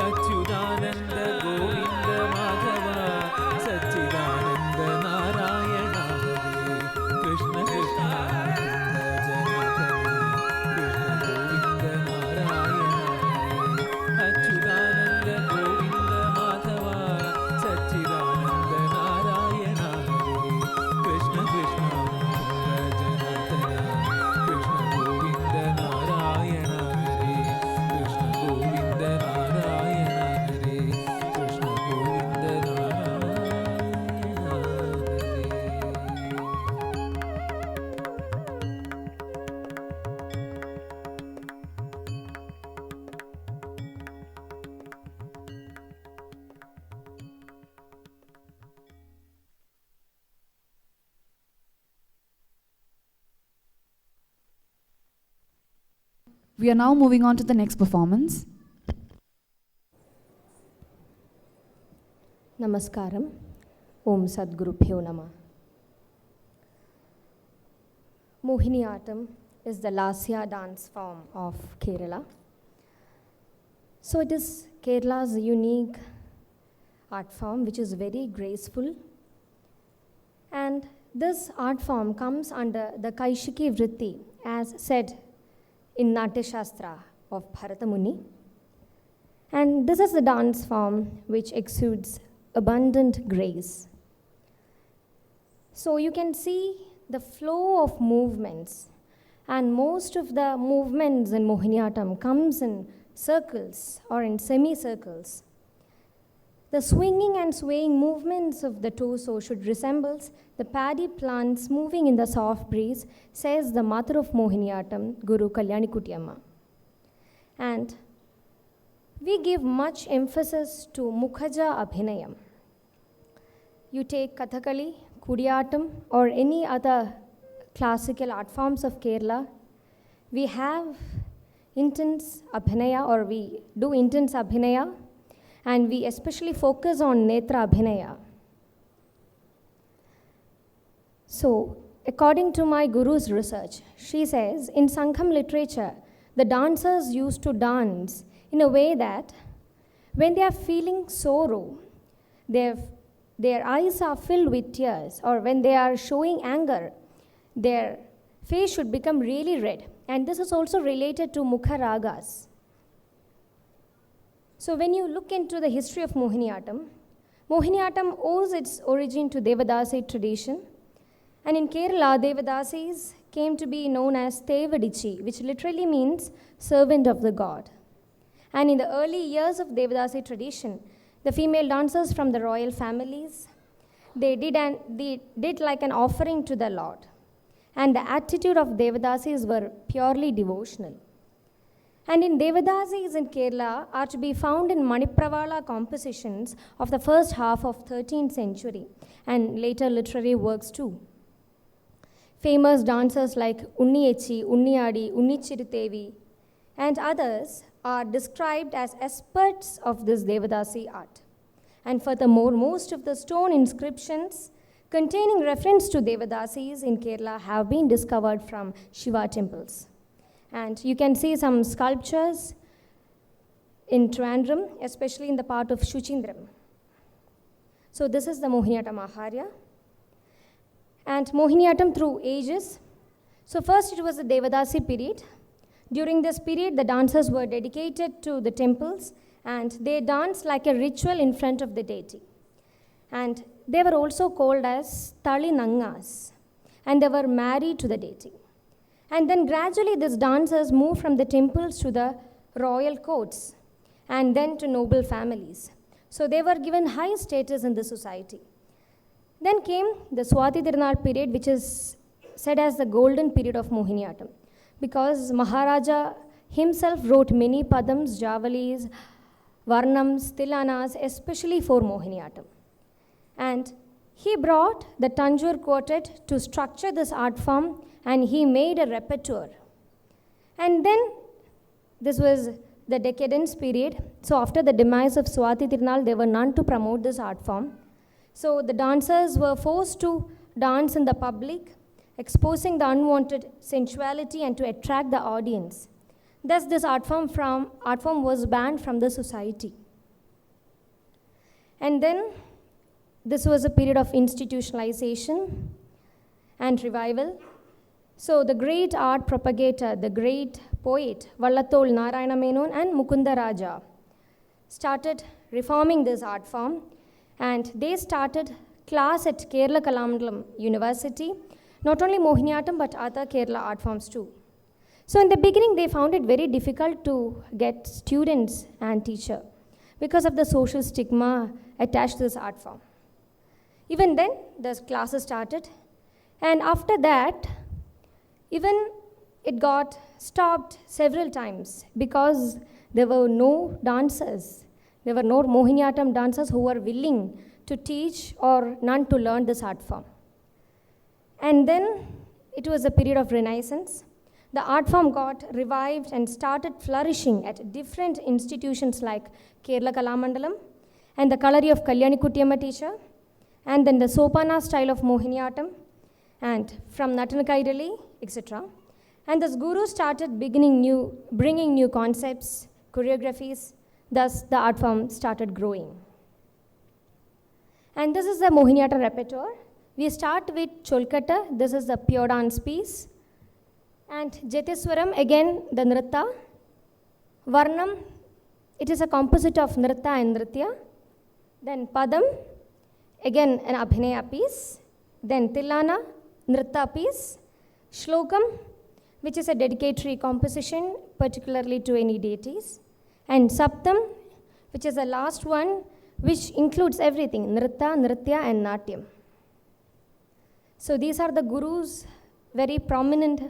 അച്യുതാനന്ദ ഗോവിന്ദ മാധവ സച്ചിദാനന്ദ നാരായണ ഹരേ. കൃഷ്ണ കൃഷ്ണ മുകുന്ദ ജനാർദ്ദന കൃഷ്ണ ഗോവിന്ദ നാരായണ ഹരേ. അച്യുതാനന്ദ ഗോവിന്ദ മാധവ സച്ചിദാനന്ദ നാരായണ ഹരേ. കൃഷ്ണ കൃഷ്ണ മുകുന്ദ ജനാർദ്ദന കൃഷ്ണ ഗോവിന്ദ നാരായണ ഹരേ. കൃഷ്ണ ഗോവിന്ദ നാരായണ ഹരേ. We are now moving on to the next performance. Namaskaram. Om Sadgurubhyo Namah. Mohiniyattam is the Lasya dance form of Kerala. So it is Kerala's unique art form which is very graceful. And this art form comes under the Kaishiki Vritti as said in Natya Shastra of Bharatamuni. And this is the dance form which exudes abundant grace. So you can see the flow of movements, and most of the movements in Mohiniyattam comes in circles or in semicircles. The swinging and swaying movements of the torso should resemble the paddy plants moving in the soft breeze, says the mother of Mohiniyattam, Guru Kalyani Kuttiyamma. And we give much emphasis to Mukhaja Abhinayam. You take Kathakali, Kudiyattam, or any other classical art forms of Kerala, we have intense abhinaya, or we do intense abhinaya, and we especially focus on netra abhinaya. So, according to my guru's research, she says in Sangham literature, the dancers used to dance in a way that when they are feeling sorrow, their eyes are filled with tears, or when they are showing anger, their face should become really red. And this is also related to Mukha Ragas. So when you look into the history of Mohiniyattam, Mohiniyattam owes its origin to Devadasi tradition. And in Kerala, Devadasis came to be known as Thevadichi, which literally means servant of the god. And in the early years of Devadasi tradition, the female dancers from the royal families, they did like an offering to the Lord. And the attitude of Devadasis were purely devotional. And in Devadasis in Kerala are to be found in Manipravala compositions of the first half of 13th century and later literary works too. Famous dancers like Unniyechi, Unniyadi, Unnichiritevi, and others are described as experts of this Devadasi art. And furthermore, most of the stone inscriptions containing reference to Devadasis in Kerala have been discovered from Shiva temples. And you can see some sculptures in Trivandrum, especially in the part of Shuchindram. So this is the Mohiniyattam Aharya. And Mohiniyattam through ages. So first it was the Devadasi period. During this period, the dancers were dedicated to the temples and they danced like a ritual in front of the deity. And they were also called as Tali Nangas, and they were married to the deity. And then gradually these dancers moved from the temples to the royal courts and then to noble families. So they were given high status in the society. Then came the Swati Tirunal period, which is said as the golden period of Mohiniyattam, because Maharaja himself wrote many padams, javalis, varnams, tilanas, especially for Mohiniyattam. And he brought the Tanjore quartet to structure this art form, and he made a repertoire. And then this was the decadence period. So after the demise of Swati Tirunal, there were none to promote this art form. So the dancers were forced to dance in the public, exposing the unwanted sensuality and to attract the audience. Thus this art form was banned from the society. And then this was a period of institutionalization and revival. So the great art propagator, the great poet, Vallathol Narayana Menon and Mukunda Raja started reforming this art form, and they started class at Kerala Kalamandalam University, not only Mohiniyattam but other Kerala art forms too. So in the beginning they found it very difficult to get students and teacher because of the social stigma attached to this art form. Even then the classes started, and after that even it got stopped several times because there were no dancers. There were no Mohiniyattam dancers who were willing to teach or none to learn this art form. And then it was a period of renaissance. the art form got revived and started flourishing at different institutions like Kerala Kalamandalam and the Kalari of Kalyani Kuttiyamma teacher, and then the Sopana style of Mohiniyattam, and from Natanakaidali, etc. And this guru started bringing new concepts, choreographies, thus the art form started growing. And this is the Mohiniyattam repertoire. We start with Cholkata, this is the pure dance piece. And Jatiswaram, again the Nritta. Varnam, it is a composite of Nritta and Nritya. Then Padam, again an Abhinaya piece. Then Tilana, Nritta piece. Shlokam, which is a dedicatory composition, particularly to any deities. And Saptam, which is the last one, which includes everything, Nritta, Nritya and Natyam. So these are the gurus, very prominent,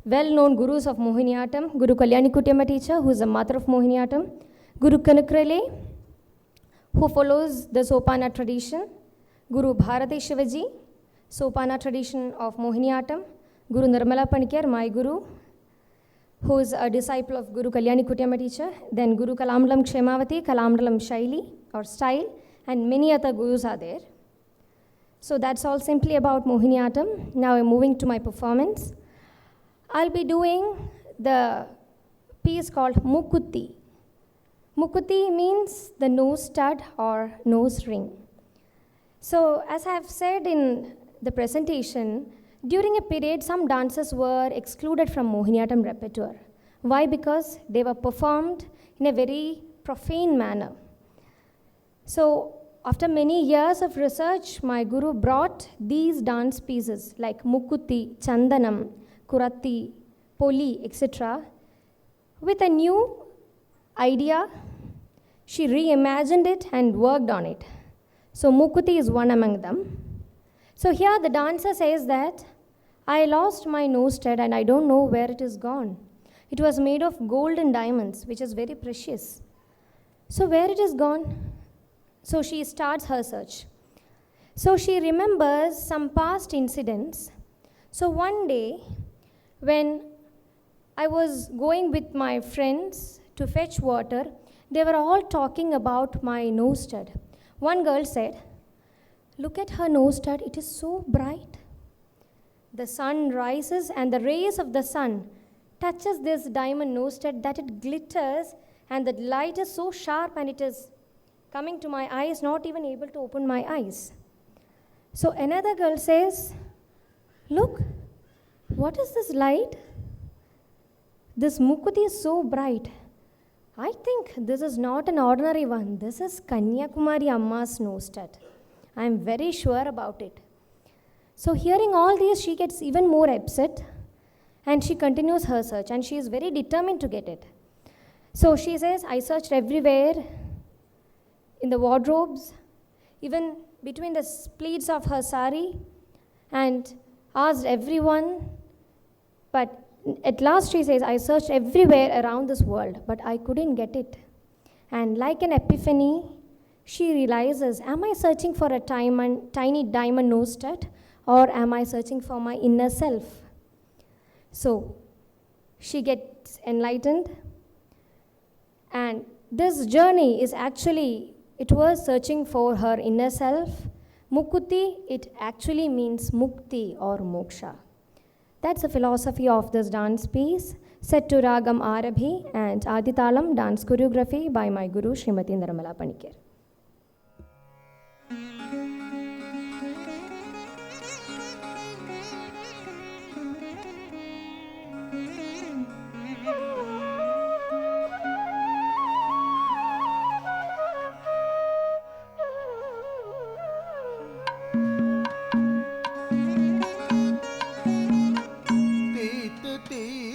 well-known gurus of Mohiniyattam. Guru Kalyani Kuttiyamma teacher, who is the mother of Mohiniyattam. Guru Kanakrele, who follows the Sopana tradition. Guru Bharati Shivaji, Sopana tradition of Mohiniyattam. Guru Nirmala Panikar, my guru, who is a disciple of Guru Kalyani Kuttiyamma teacher. Then Guru Kalamdalam Kshemavati, Kalamdalam Shaili or style, and many other gurus are there. So that's all simply about Mohiniyattam. Now I'm moving to my performance. I'll be doing the piece called Mukutti. Mukutti means the nose stud or nose ring. So as I have said in the presentation, during a period, some dances were excluded from Mohiniyattam repertoire. Why? Because they were performed in a very profane manner. So after many years of research, my guru brought these dance pieces like Mukutti, Chandanam, Kuratti, Poli, etc. with a new idea. She reimagined it and worked on it. So Mukutti is one among them. So here the dancer says that, I lost my nose stud and I don't know where it is gone. It was made of gold and diamonds, which is very precious. So where it is gone? So she starts her search. So she remembers some past incidents. So one day, when I was going with my friends to fetch water, they were all talking about my nose stud. One girl said, look at her nose stud, it is so bright. The sun rises and the rays of the sun touches this diamond nose stud that it glitters, and the light is so sharp and it is coming to my eyes, not even able to open my eyes. So another girl says, look, what is this light? This Mukutti is so bright. I think this is not an ordinary one. This is Kanyakumari Amma's nose stud. I am very sure about it. So hearing all these, she gets even more upset and she continues her search, and she is very determined to get it. So she says, I searched everywhere, in the wardrobes, even between the pleats of her sari, and asked everyone. But at last she says, I searched everywhere around this world, but I couldn't get it. And like an epiphany, she realizes, am I searching for a tiny diamond nose stud, or am I searching for my inner self? So she gets enlightened, and this journey is actually, it was searching for her inner self. Mukutti, it actually means mukti or moksha. That's the philosophy of this dance piece, set to Ragam Arabhi and Aditalam dance choreography by my guru Srimati Nirmala Panikar. Te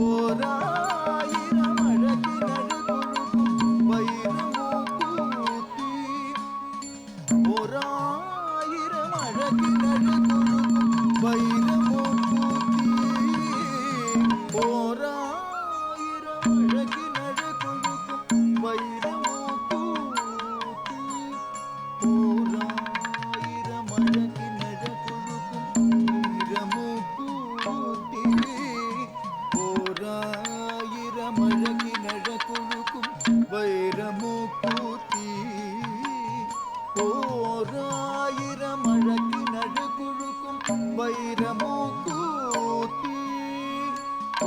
Ora വൈരമൂക്കൂത്തി ഓരായിരം അഴകിനഴകുഴുക്കും വൈരമൂക്കൂത്തി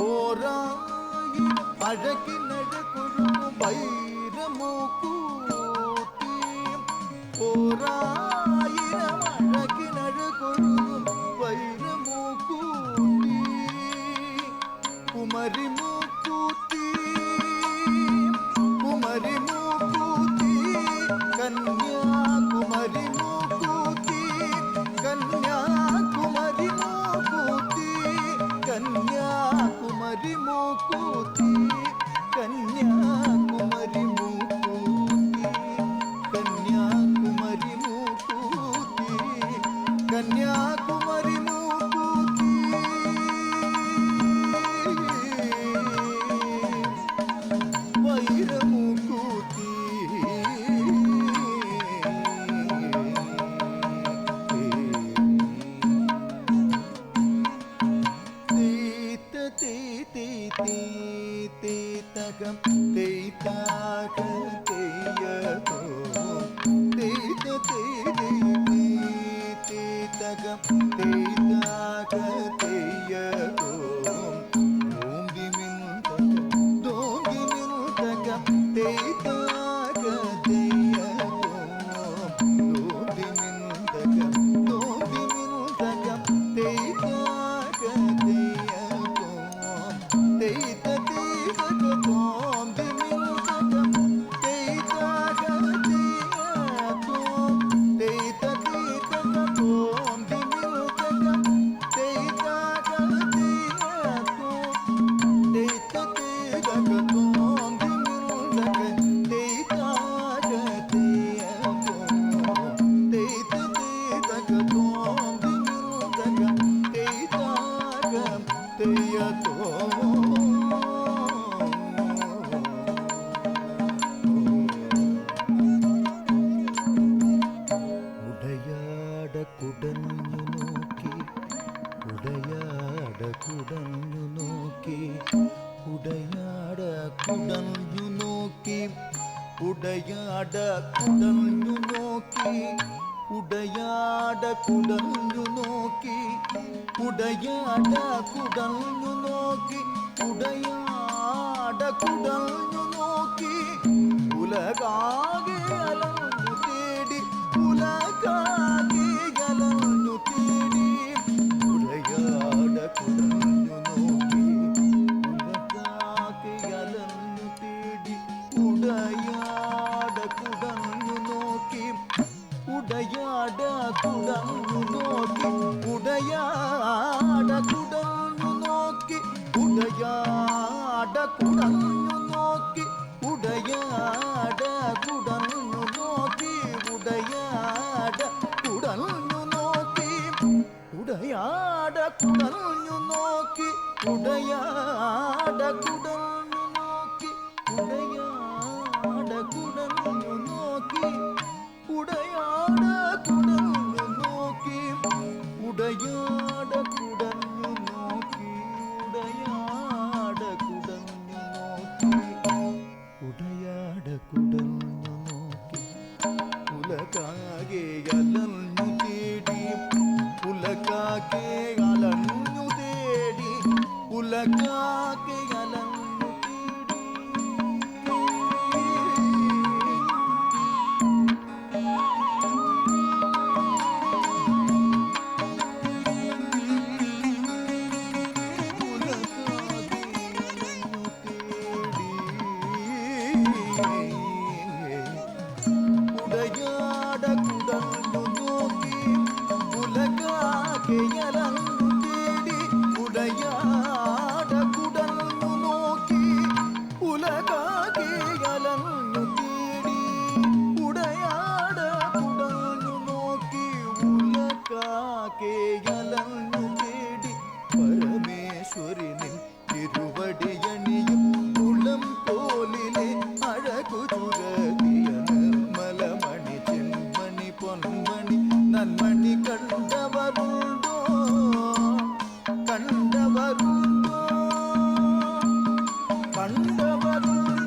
ഓരായിരം അഴകിനഴകുഴുക്കും വൈരമൂക്കൂത്തി ഓരായിരം അഴകിനഴകുഴുക്കും വൈരമൂക്കൂത്തി കുമരിമൂക്കൂത്തി കുമരിമൂക്കൂത്തി കന്യാകുമരിമൂക്കൂത്തി കന്യാകുമരിമൂക്കൂത്തി കന്യാകുമരിമൂക്കൂത്തി കന്യാകുമരിമൂക്കൂത്തി കന്യാകുമരിമൂക്കൂത്തി വൈരമൂക്കൂത്തി തീതകം തീതാക തീയതോ തീതകം തീതാക തീയതോ ദോംബിമിന്തകം തീതാക തീയതോ ദോംബിമിന്തകം തീതാക തീയതോ ഉടയാട കുടഞ്ഞു നോക്കി ഉടയാട കുടഞ്ഞു നോക്കി ഉടയാട കുടഞ്ഞു നോക്കി ഉടയാട കുടഞ്ഞു നോക്കി ഉലകാകെ അലഞ്ഞു തേടി ഉലകാകെ അലഞ്ഞു തേടി ഉടയാട കുടഞ്ഞു നോക്കി ഉലകാകെ അലഞ്ഞു തേടി ഉടയാട കുടഞ്ഞു നോക്കി ഉടയാട കുടഞ്ഞു നോക്കി ഉടയാട കുടഞ്ഞു നോക്കി ഉടയാട കുടഞ്ഞു നോക്കി ഉടയാട കുടഞ്ഞു നോക്കി ഉടയാട കുടഞ്ഞു നോക്കി ഉടയാട കുടഞ്ഞു നോക്കി ഉടയാട കുടഞ്ഞു നോക്കി ഉടയാട കുടഞ്ഞു നോക്കി ഉടയാട കുടഞ്ഞു നോക്കി ഉടയാട കുടഞ്ഞു നോക്കി ഉടയാട കുടഞ്ഞു നോക്കി ഉടയാട കുടഞ്ഞു നോക്കി ഉലകാകെ അലഞ്ഞു തേടി ഉലകാകെ അലഞ്ഞു തേടി ഉലകാകെ അലഞ്ഞു ഉടയാട കുടഞ്ഞു നോക്കി ഉലകാകെ അലഞ്ഞു തേടി ഉടയാട കുടഞ്ഞു നോക്കി ഉലകാകെ അലഞ്ഞു തേടി ഉടയാട കുടഞ്ഞു നോക്കി ഉലകാകെ അലഞ്ഞു തേടി പരമേശ്വരനിൻ തിരുവടിയണിയും കുളം പോലിലെ അഴകു ചുരതിയ നിർമ്മലമണി Chammany പൊന്മണി Nanmani കണ്ടവരുണ്ടോ കണ്ടവരുണ്ടോ കണ്ടവരുണ്ടോ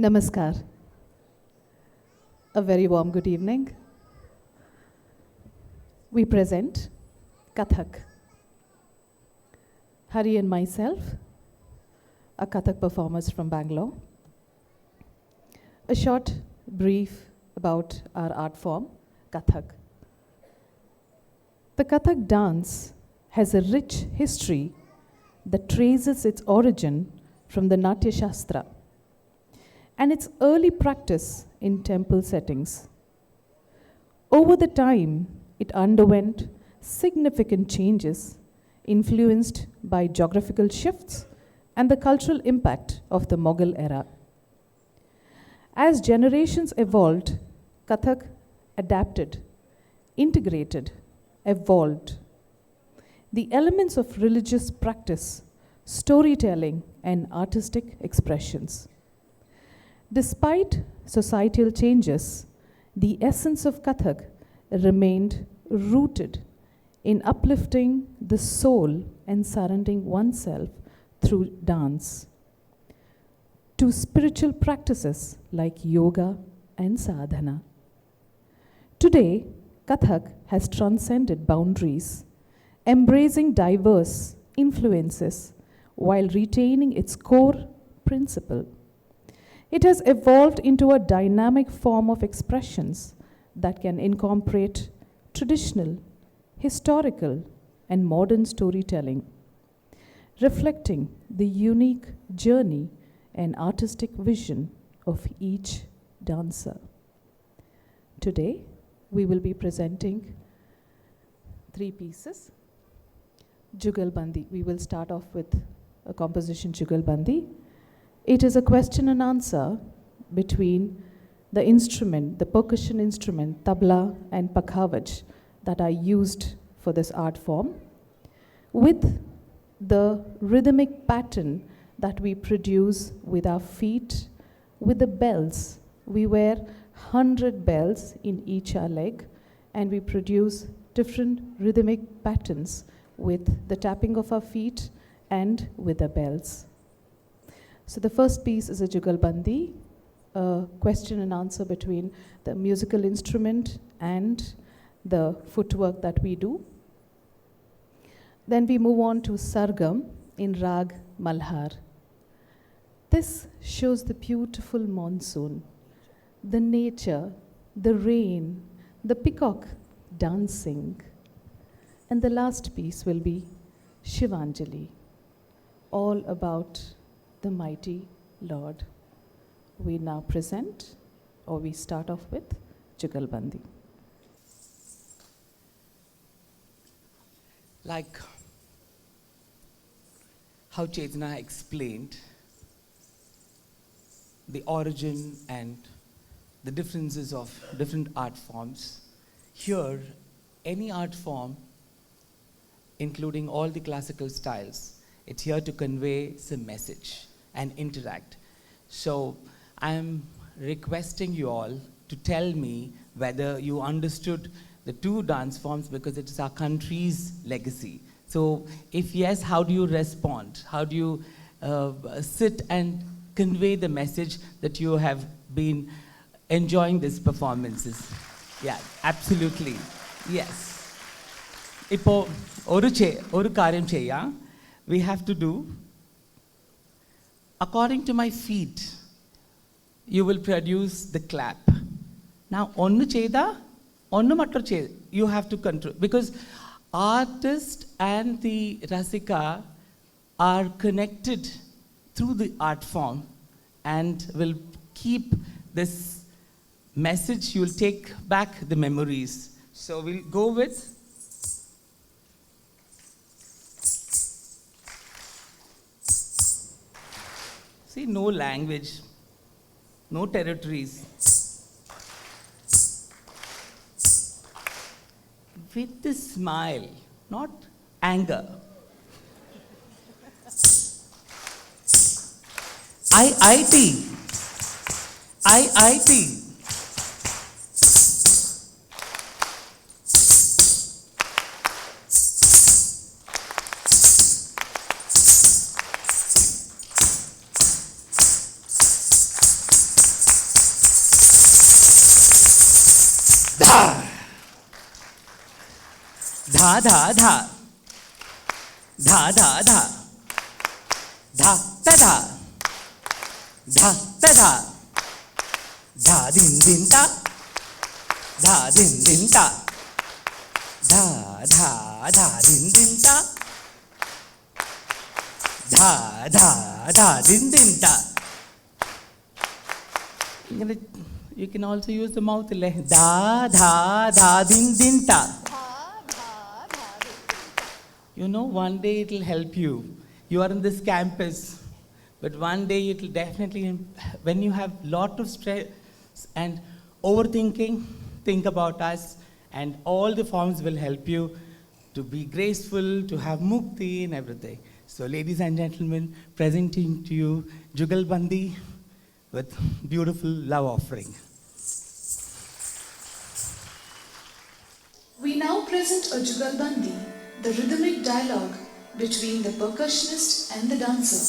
Namaskar. A very warm good evening. We present Kathak. Hari and myself are Kathak performers from Bangalore. A short brief about our art form, Kathak. The Kathak dance has a rich history that traces its origin from the Natya Shastra and its early practice in temple settings. Over the time, it underwent significant changes influenced by geographical shifts and the cultural impact of the Mughal era. As generations evolved, Kathak adapted, integrated, evolved. The elements of religious practice, storytelling, and artistic expressions. Despite societal changes, the essence of Kathak remained rooted in uplifting the soul and surrendering oneself through dance to spiritual practices like yoga and sadhana. Today, Kathak has transcended boundaries, embracing diverse influences while retaining its core principle. It has evolved into a dynamic form of expressions that can incorporate traditional, historical, and modern storytelling, reflecting the unique journey and artistic vision of each dancer. Today, we will be presenting 3 pieces. Jugalbandi. We will start off with a composition, Jugalbandi. It is a question and answer between the instrument, the percussion instrument, tabla and pakhavaj, that are used for this art form, with the rhythmic pattern that we produce with our feet, with the bells. We wear 100 bells in each our leg, and we produce different rhythmic patterns with the tapping of our feet and with the bells. So the first piece is a Jugalbandi, a question and answer between the musical instrument and the footwork that we do. Then we move on to Sargam in Rag Malhar. This shows the beautiful monsoon, the nature, the rain, the peacock dancing. And the last piece will be Shivanjali, all about the mighty Lord. We now present, or we start off with, Jugalbandi. Like how Chethana explained the origin and the differences of different art forms, here any art form, including all the classical styles, it's here to convey some message and interact. So I'm requesting you all to tell me whether you understood the 2 dance forms, because it is our country's legacy. So if yes, how do you respond? How do you sit and convey the message that you have been enjoying these performances? Yeah, absolutely. Yes. Ipo oru karyam cheya. We have to do, according to my feet, you will produce the clap. Now, onnu cheda, onnu matru cheda. You have to control, because artist and the rasika are connected through the art form and will keep this message. You'll take back the memories. So we'll go with see, no language, no territories. With the smile, not anger. IIT. dha dha dha, dha dha dha, dha ta dha, dha ta dha, dha din din ta, dha din din ta, dha dha dha din din ta, dha dha dha din din ta. You can also use the mouth. Da dha dha din din ta. You know, one day it will help you. You are in this campus, but one day it will definitely, when you have lot of stress and overthinking, think about us, and all the forms will help you to be graceful, to have mukti and everything. So ladies and gentlemen, presenting to you Jugalbandi with beautiful love offering. We now present a Jugalbandi, the rhythmic dialogue between the percussionist and the dancer.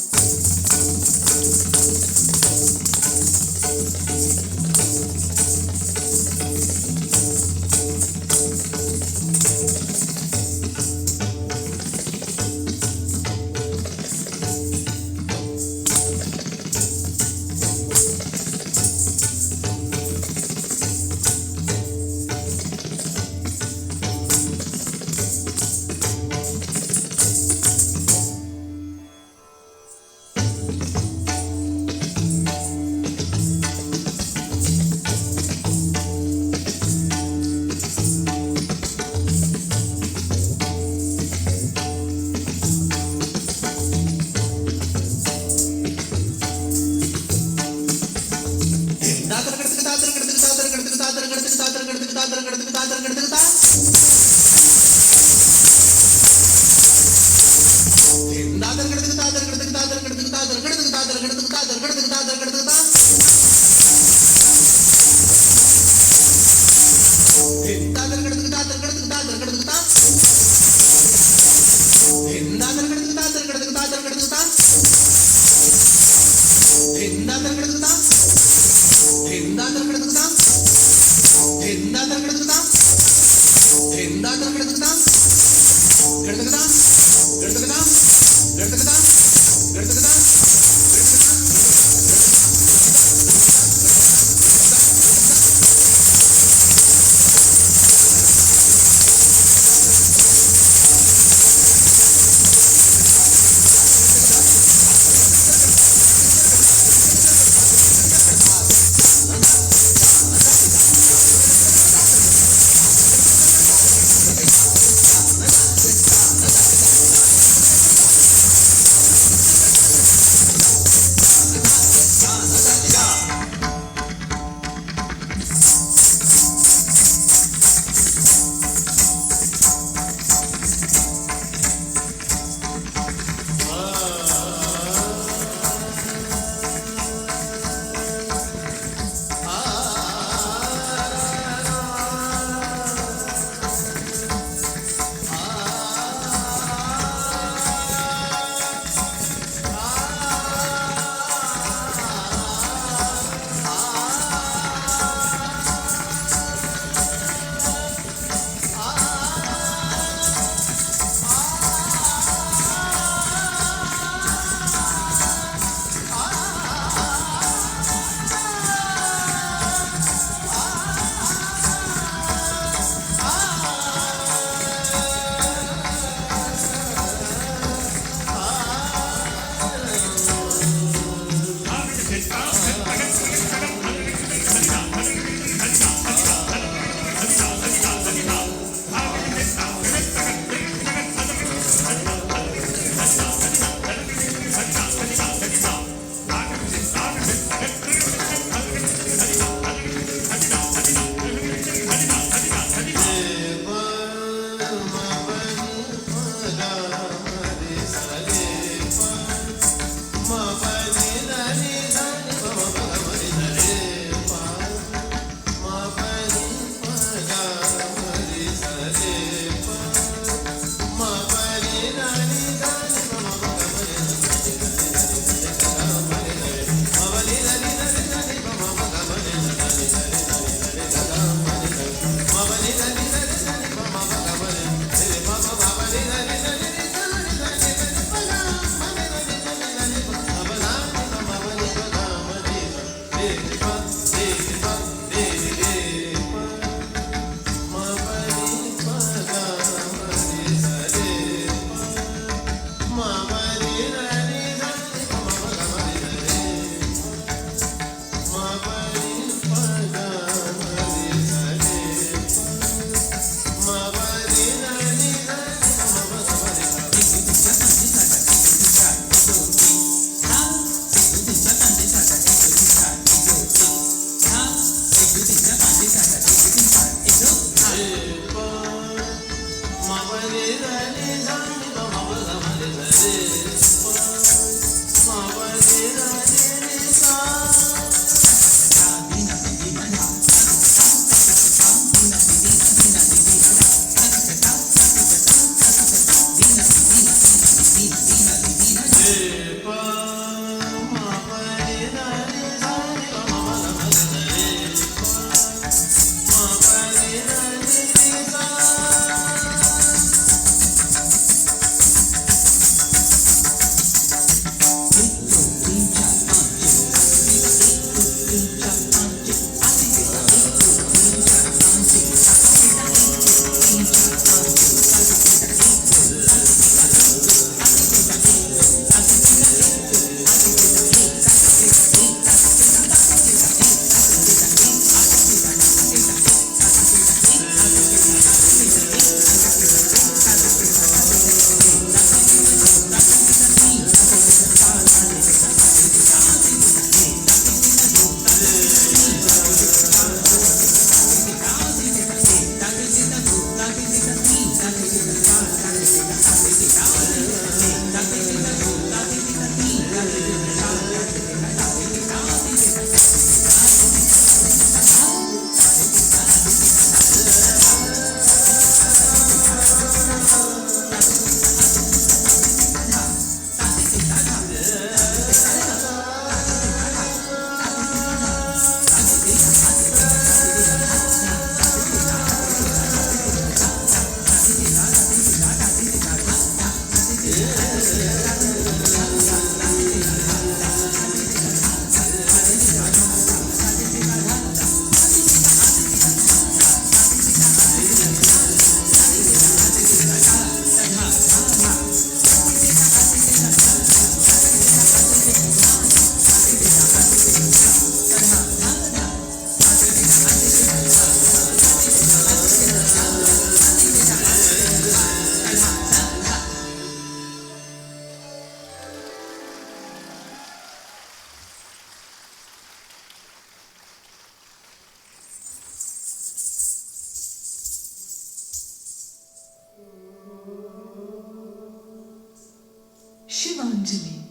Shivanjali.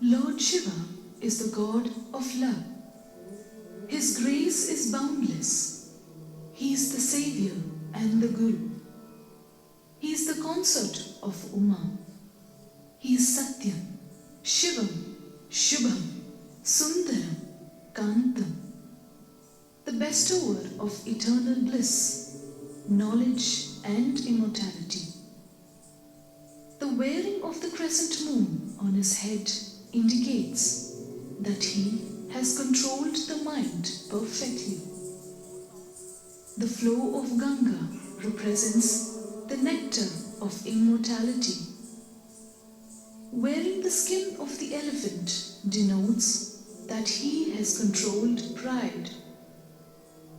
Lord Shiva is the god of love. His grace is boundless. He is the savior and the guru. He is the consort of Uma. He is Satyam, Shivam, Shubham, Sundaram, Kantam, the bestower of eternal bliss, knowledge and immortality. The wearing of the crescent moon on his head indicates that he has controlled the mind perfectly. The flow of Ganga represents the nectar of immortality. Wearing the skin of the elephant denotes that he has controlled pride.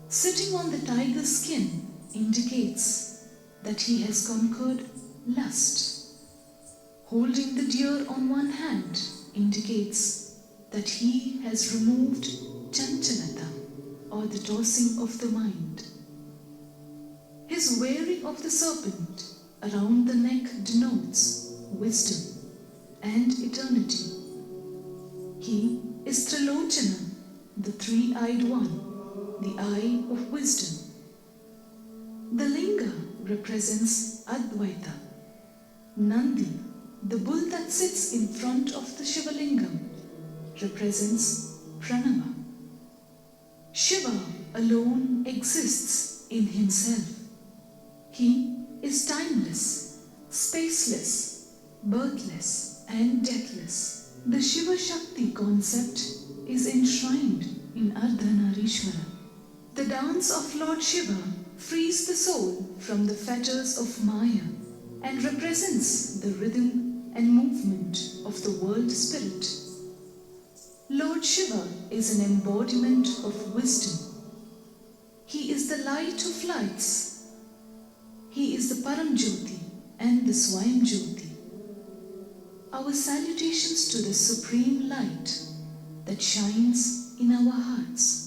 Sitting on the tiger's skin indicates that he has conquered lust. Holding the deer on one hand indicates that he has removed chanchalata, or the tossing of the mind. His wearing of the serpent around the neck denotes wisdom and eternity. He is Trilochana, the three-eyed one, the eye of wisdom. The linga represents Advaita. Nandi, the bull that sits in front of the Shiva lingam, represents Pranava. Shiva alone exists in himself. He is timeless, spaceless, birthless and deathless. The Shiva Shakti concept is enshrined in Ardhanarishvara. The dance of Lord Shiva frees the soul from the fetters of Maya and represents the rhythm and movement of the world spirit. Lord Shiva is an embodiment of wisdom. He is the light of lights. He is the Paramjyoti and the Swayamjyoti. Our salutations to the supreme light that shines in our hearts.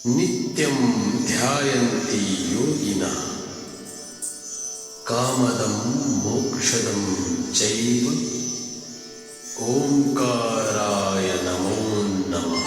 नित्यं ध्यायन्ति योगिनः कामदं मोक्षदं चैव ओंकाराय नमो नमः।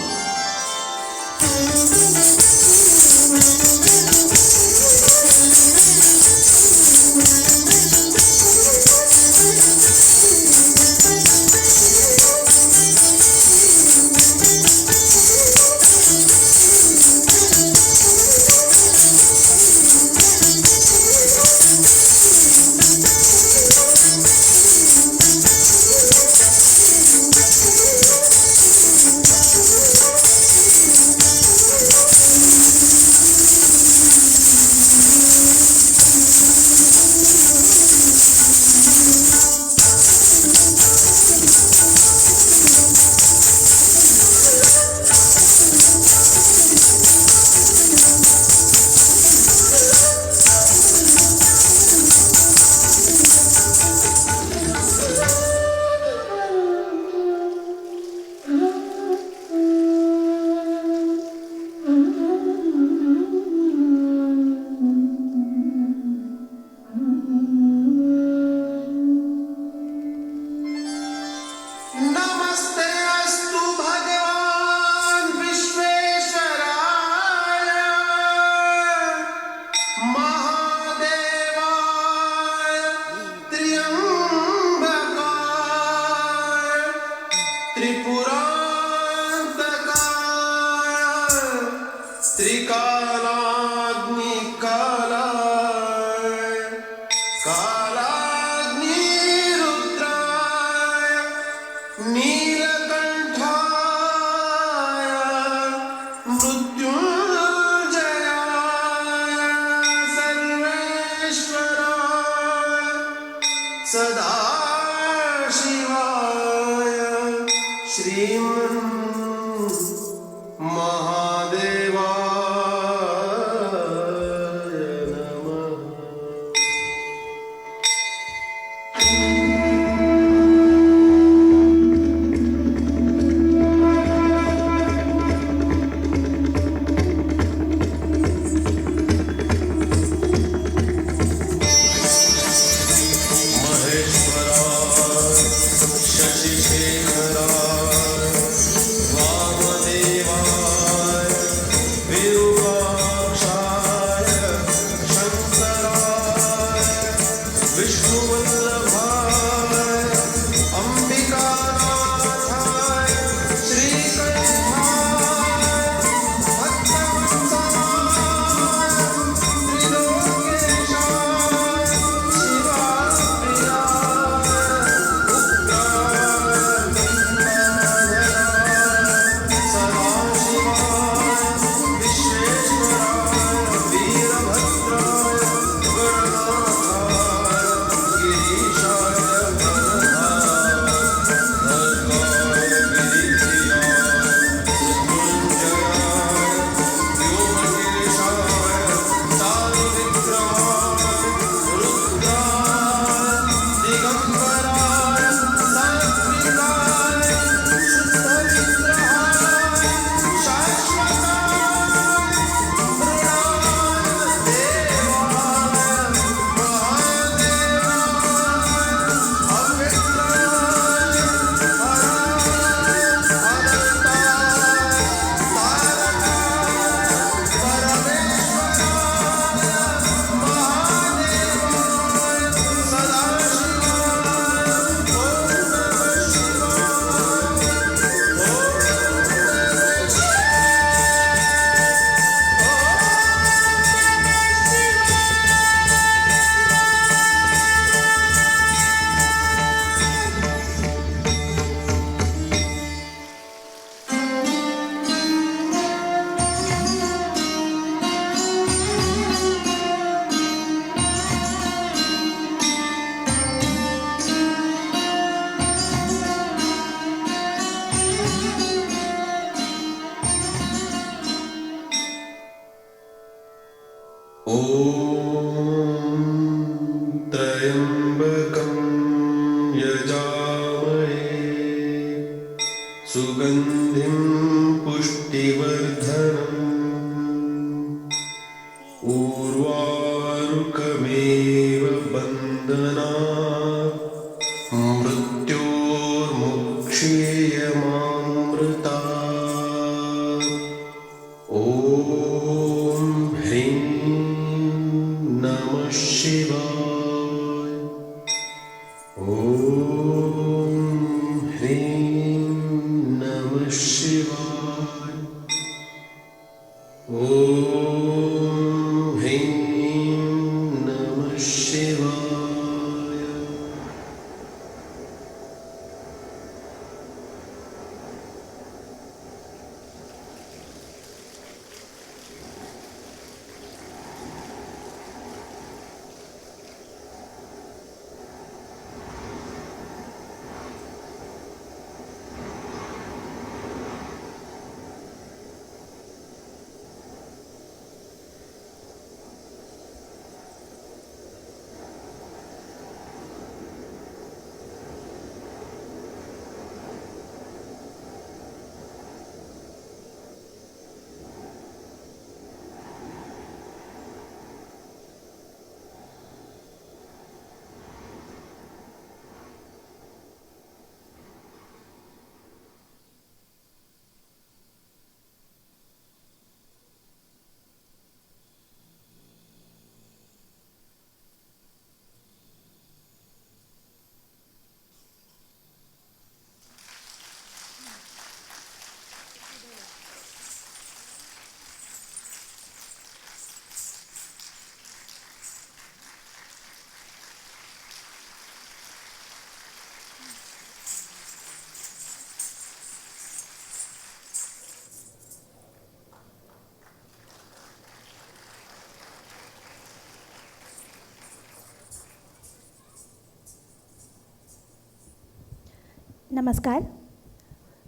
Namaskar.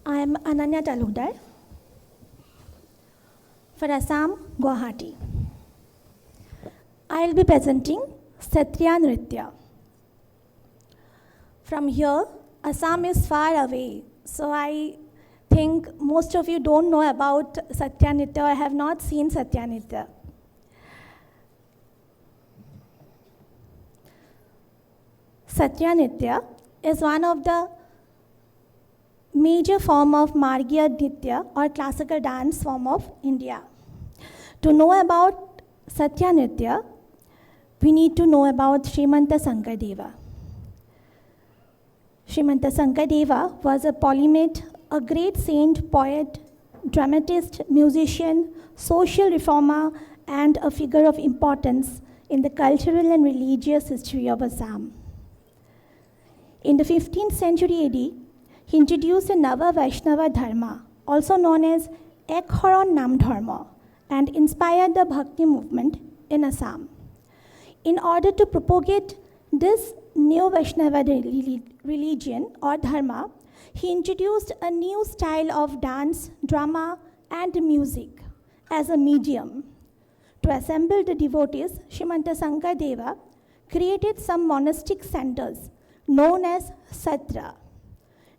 I am Ananya Talukdar for Assam, Guwahati. I will be presenting Sattriya Nritya. From here, Assam is far away, so I think most of you don't know about Sattriya Nritya or have not seen Sattriya Nritya. Sattriya Nritya is one of the major form of Margiya Nritya or classical dance form of India. To know about Sattriya Nritya, we need to know about Srimanta Sankardeva. Srimanta Sankardeva was a polymath, a great saint, poet, dramatist, musician, social reformer, and a figure of importance in the cultural and religious history of Assam. In the 15th century AD, he introduced a Nava Vaishnava Dharma, also known as Ekhoron Nam Dharma, and inspired the Bhakti movement in Assam. In order to propagate this new Vaishnava religion or Dharma, he introduced a new style of dance, drama, and music as a medium. To assemble the devotees, Srimanta Sankardeva created some monastic centers known as Satra.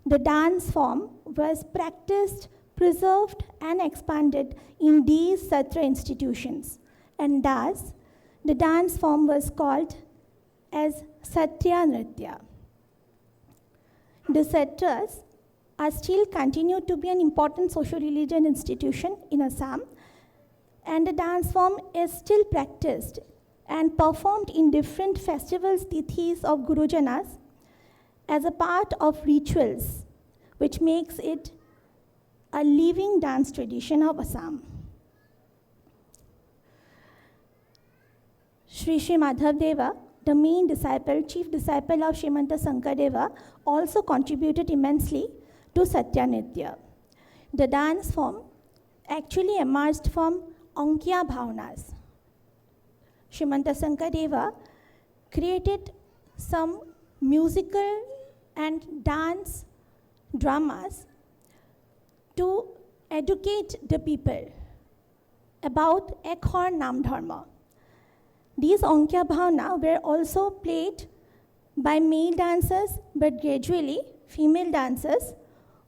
The dance form was practiced, preserved, and expanded in these Satra institutions, and thus the dance form was called as Sattriya Nritya. The Satras are still continued to be an important social religion institution in Assam, and the dance form is still practiced and performed in different festivals, tithis of Gurujanas as a part of rituals, which makes it a living dance tradition of Assam. Sri Madhavdeva, the main disciple, chief disciple of Srimanta Sankardeva, also contributed immensely to Sattriya Nritya. The dance form actually emerged from Ankya Bhavanas. Srimanta Sankardeva created some musical and dance dramas to educate the people about Ekhor Nam Dharma. These Ankya Bhavana were also played by male dancers, but gradually female dancers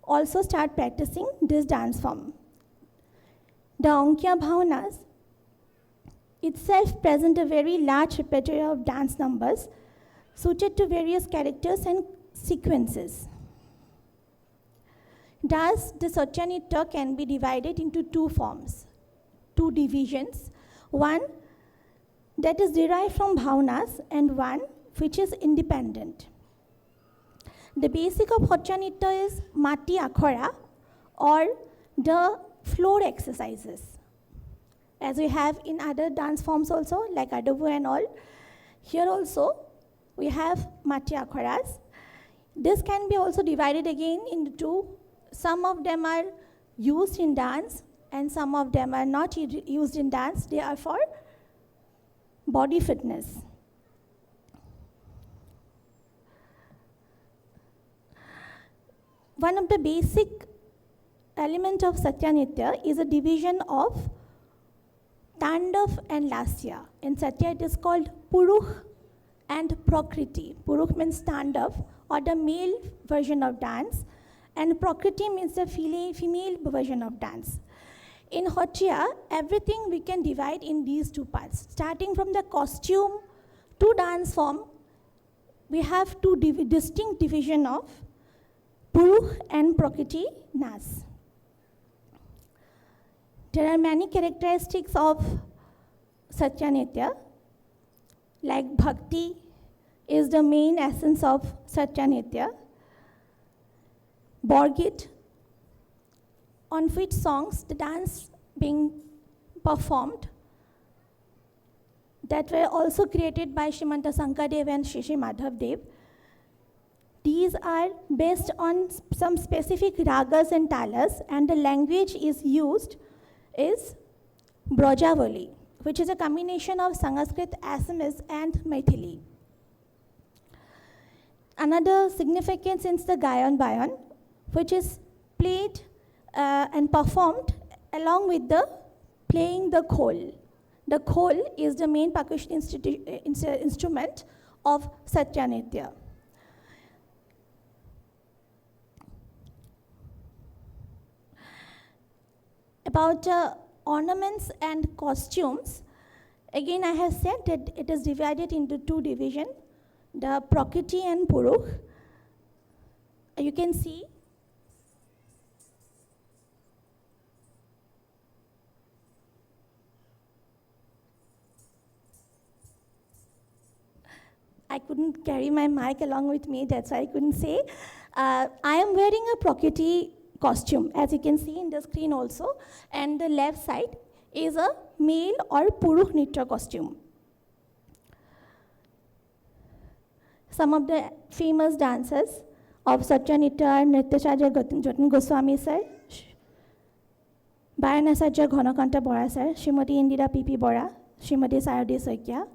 also start practicing this dance form. The Ankya Bhavanas itself present a very large repertoire of dance numbers suited to various characters and sequences. Thus, the Sattriya Nritya can be divided into two forms, two divisions. One that is derived from bhavanas and one which is independent. The basic of Sattriya Nritya is Mati Akhara or the floor exercises, as we have in other dance forms also like Adavu and all. Here also we have Mati Akharas. This can be also divided again into two. Some of them are used in dance and some of them are not used in dance. They are for body fitness. One of the basic elements of Sattriya Nritya is a division of Tandav and Lasya. In Sattriya it is called Purukh and Prakriti. Purukh means Tandav or the male version of dance, and Prakriti means the female version of dance. In Sattriya, everything we can divide in these two parts. Starting from the costume to dance form, we have two distinct divisions of Purukh and Prakriti Nas. There are many characteristics of Sattriya Nritya, like Bhakti is the main essence of Sattriya Nritya. Borgit, on which songs the dance being performed, that were also created by Srimanta Sankardeva and Sri Madhavdev. These are based on some specific ragas and talas, and the language is used is Brajavali, which is a combination of Sanskrit, Assamese, and Maithili. Another significance is the Gayan Bayan, which is played and performed along with the playing the khol. The khol is the main percussion instrument of Sattriya Nritya. About ornaments and costumes, again I have said that it is divided into two divisions, the Prakriti and Purukh. You can see I couldn't carry my mic along with me, that's why I couldn't say. I am wearing a Prakriti costume, as you can see in the screen also, and the left side is a male or Purukh Nritya costume. Some of the famous dancers of Sattriya Nritya are Natyotsavam Jatin Goswami sir, Bharatanatyam Ghanakanta Bora sir, Srimati Indira P.P. Bora, Srimati Sayodi Soikya.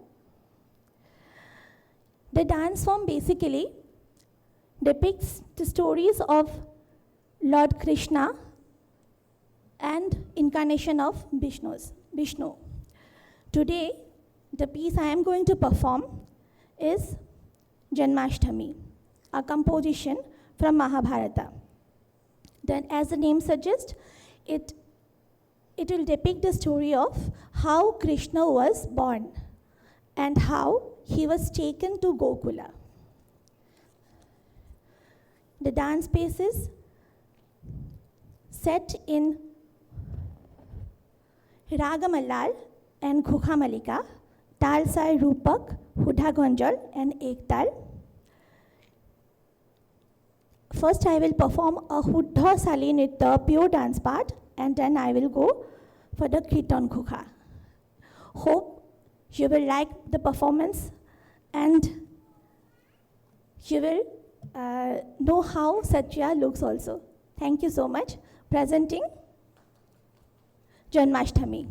The dance form basically depicts the stories of Lord Krishna and incarnation of Vishnu. Today, the piece I am going to perform is Janmashtami, a composition from Mahabharata. Then, as the name suggests, it will depict the story of how Krishna was born and how he was taken to Gokula. The dance piece is set in Ragamallal and Khukha Malika, Tal Sai Rupak, Hudha Gonjal, and Ektal. First, I will perform a Huddha Sali Nritya pure dance part, and then I will go for the Kirtan Khukha. Hope you will like the performance and you will know how Sattriya looks also. Thank you so much. Presenting Janmashtami.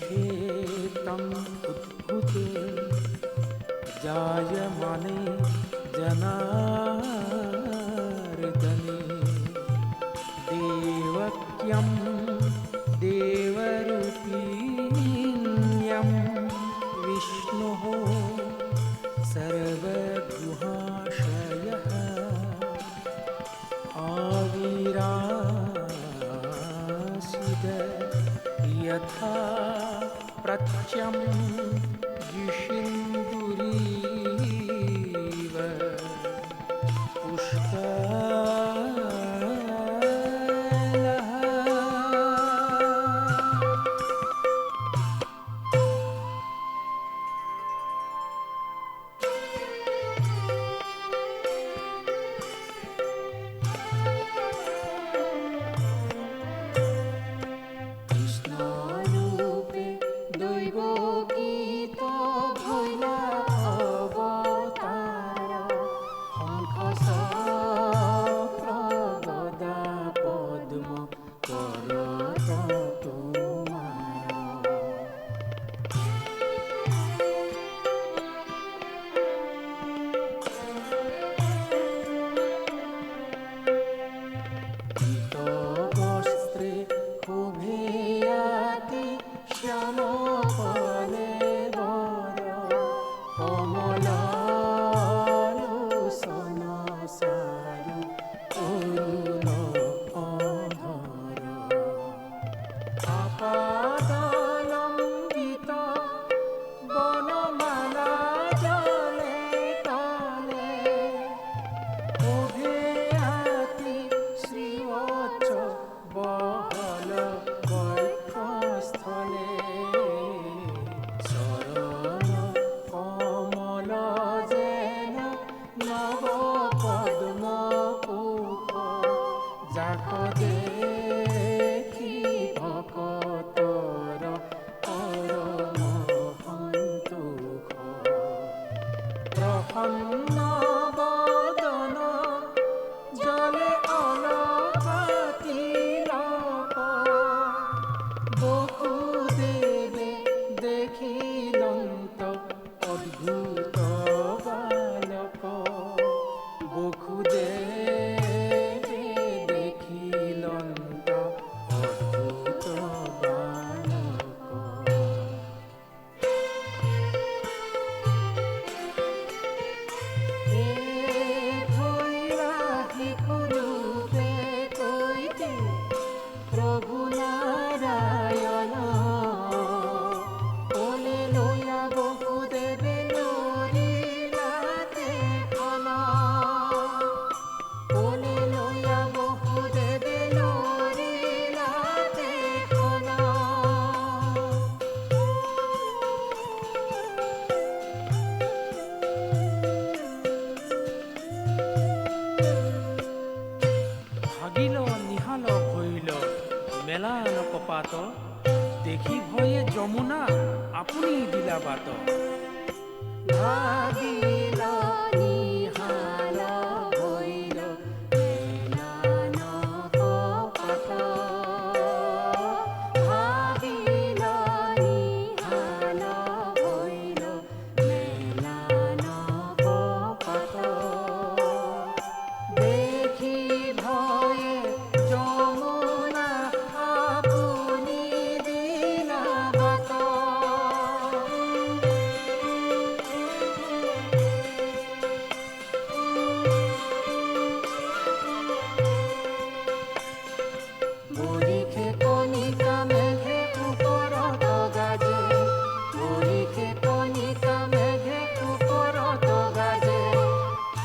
निषेधम् उद्भूते जायमाने जनार्दने देवक्यं देवरूपिण्यं विष्णुः सर्वगुहाशयः आविरासिद यथा प्रत्यं युषिन्दुरीव पुष्कलः কৃষ্ণরূপে দৈব গীত ভৈলা অবতার শঙ্খ চক্র গদা পদ্ম করত তোমার পীত বস্ত্রে শোভিয়াতি শ্যাম ফলে বর কমল লোচন চাৰু অৰুণ অধৰ আপাদলম্বিত বনমালা জলে তলে শোভিয়াতি শ্ৰীবৎস বহল বক্ষস্থলে চৰণ কমল যেন নৱ পদ্ম কোশ যাক দেখি ভকতৰ পৰম সন্তোষ প্ৰসন্ন বদন জলে অলকা তিলক বসুদেৱে দেখিলন্ত অদ্ভুত বালক বসুদেৱে দেখিলন্ত অদ্ভুত বালক ভৈৰা শিশুৰূপে কৈতে প্ৰভু নাৰায়ণ ওলে লৈয়া বসুদেৱে লৰিলাতে খন ওলে লৈয়া বসুদেৱে লৰিলাতে খন ভাগিল নিহাল ভৈল মেলা নকপাত দেখি ভয়ে যমুনা আপুনি দিলা বাট ভাগিল নিহাল ভৈল মেলা নকপাত ভাগিল নিহাল ভৈল মেলা নকপাত দেখি ভয়ে যমুনা আপুনি দিলা বাট বৰিষে কণিকা মেঘে ওপৰত গাজে বৰিষে কণিকা মেঘে ওপৰত গাজে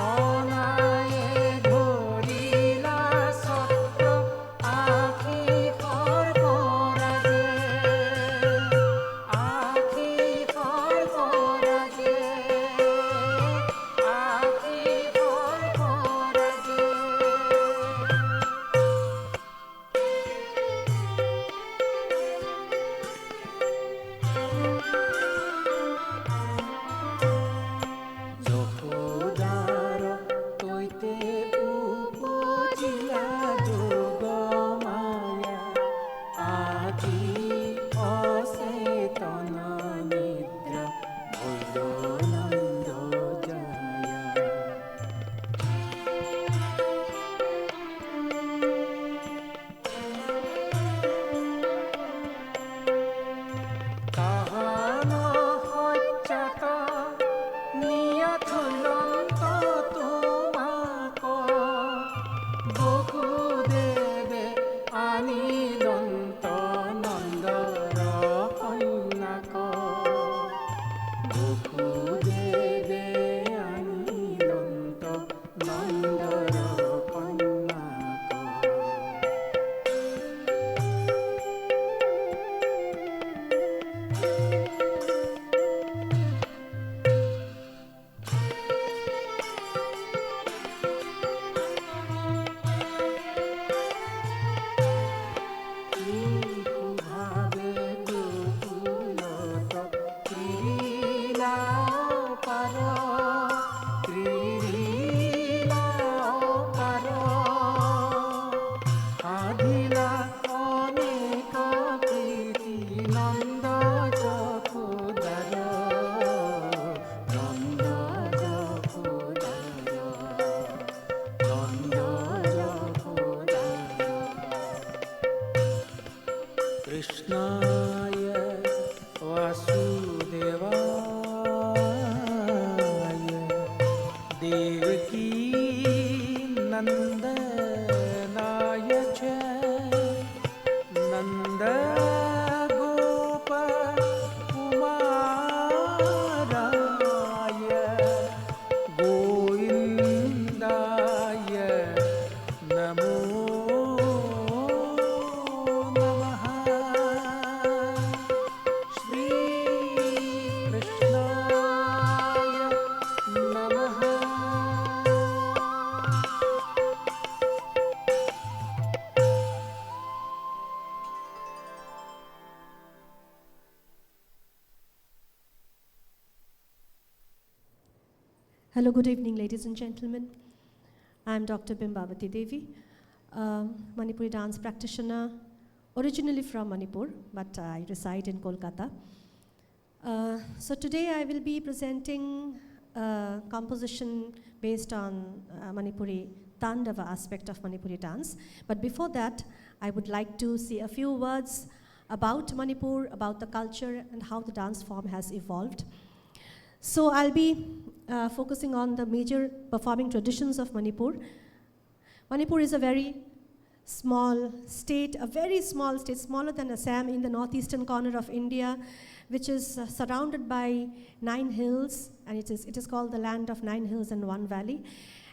অনায়ে ধৰিলা চক্ৰ আখি সৰ্পৰাজে আখি সৰ্পৰাজে আখি সৰ্পৰাজে যশোদাৰ তৈতে উপজিলা যোগ মায়া আদি অচেত Hello, good evening, ladies and gentlemen. I'm Dr. Bimbavati Devi, Manipuri dance practitioner, originally from Manipur, but I reside in Kolkata. So today I will be presenting a composition based on Manipuri Tandava aspect of Manipuri dance. But before that, I would like to say a few words about Manipur, about the culture, and how the dance form has evolved. So I'll be focusing on the major performing traditions of Manipur. Manipur is a very small state, smaller than Assam in the northeastern corner of India, which is surrounded by 9 hills, and it is called the land of 9 hills and 1 valley.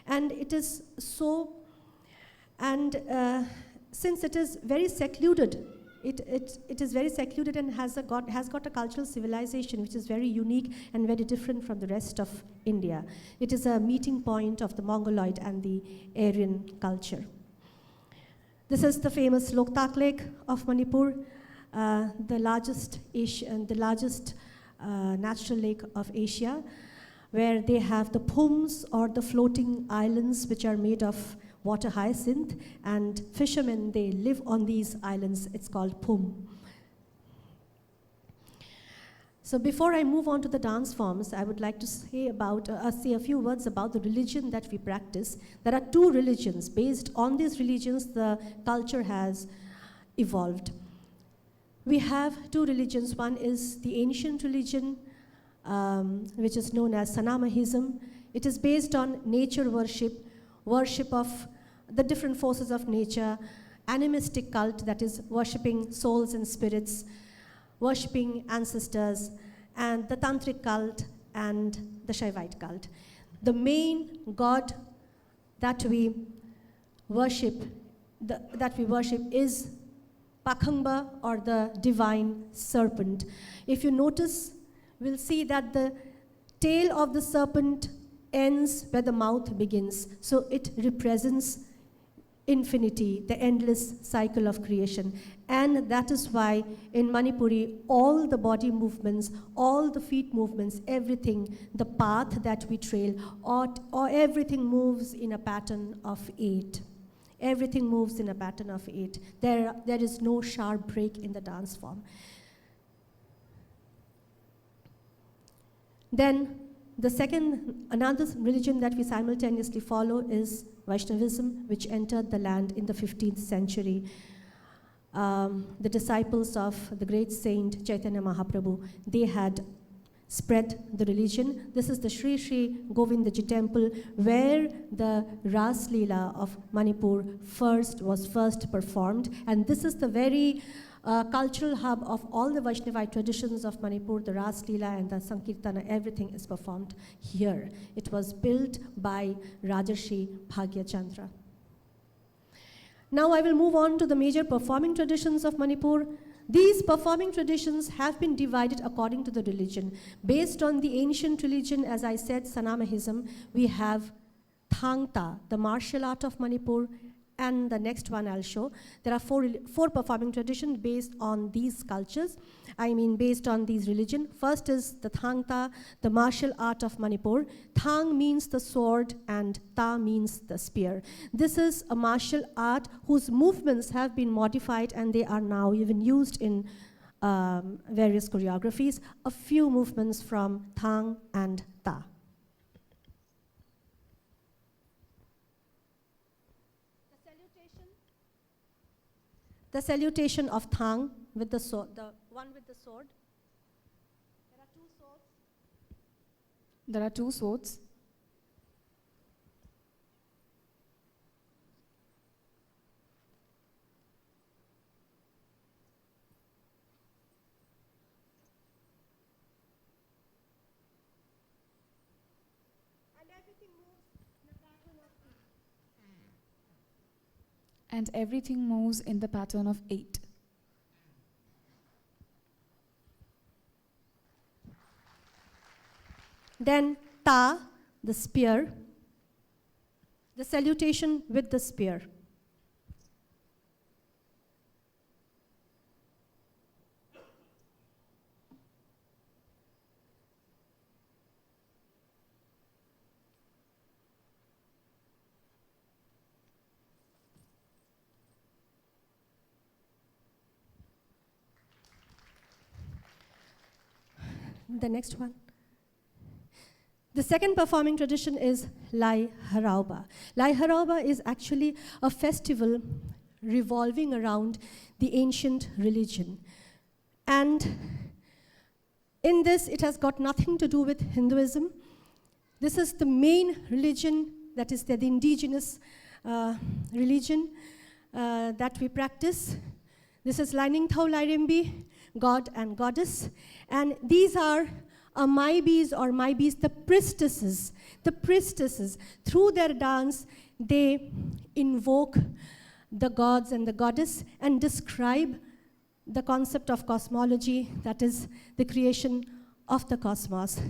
And it is so, and since it is very secluded, it is very secluded and has got a cultural civilization which is very unique and very different from the rest of India. It is a meeting point of the Mongoloid and the Aryan culture. This is the famous Loktak Lake of Manipur, the largest natural lake of Asia, where they have the pums, or the floating islands, which are made of water hyacinth, and fishermen, they live on these islands. It's called pum. So before I move on to the dance forms, I would like to say a few words about the religion that we practice. There are 2 religions. Based on these religions, the culture has evolved. We have 2 religions. One is the ancient religion, which is known as Sanamahism. It is based on nature worship of the different forces of nature, animistic cult, that is worshipping souls and spirits, worshipping ancestors, and the tantric cult and the Shaivite cult. The main god that we worship is Pakhangba, or the divine serpent. If you notice, we'll see that the tail of the serpent ends where the mouth begins. So it represents infinity, the endless cycle of creation. And that is why in Manipuri, all the body movements, all the feet movements, everything, the path that we trail, or everything moves in a pattern of 8. Everything moves in a pattern of 8. There is no sharp break in the dance form. Then another religion that we simultaneously follow is Vaishnavism, which entered the land in the 15th century. The disciples of the great saint Chaitanya Mahaprabhu, they had spread the religion. This is the Sri Sri Govindaji temple, where the Ras Leela of Manipur was first performed. And this is the very cultural hub of all the Vaishnavite traditions of Manipur. The Ras Leela and the Sankirtana, everything is performed here. It was built by Rajarshi Bhagya Chandra. Now I will move on to the major performing traditions of Manipur. these performing traditions have been divided according to the religion. Based on the ancient religion, as I said, Sanamahism, we have Thangta, the martial art of Manipur, and the next one I'll show. There are four performing traditions based on these cultures. Based on these religion. First is the Thangta, the martial art of Manipur. Thang means the sword and Ta means the spear. This is a martial art whose movements have been modified and they are now even used in various choreographies. A few movements from Thang and Ta. The salutation of Thang with the sword, the one with the sword. There are two swords. There are two swords. And everything moves in the pattern of 8. Then Ta, the spear, the salutation with the spear. The next one. The second performing tradition is Lai Harauba. Lai Harauba is actually a festival revolving around the ancient religion. And in this, it has got nothing to do with Hinduism. This is the main religion, that is the indigenous religion that we practice. This is Lining Thau Lairimbi, God and Goddess. And these are Maibis or Maibis, the priestesses. The priestesses, through their dance, they invoke the gods and the goddess and describe the concept of cosmology, that is the creation of the cosmos.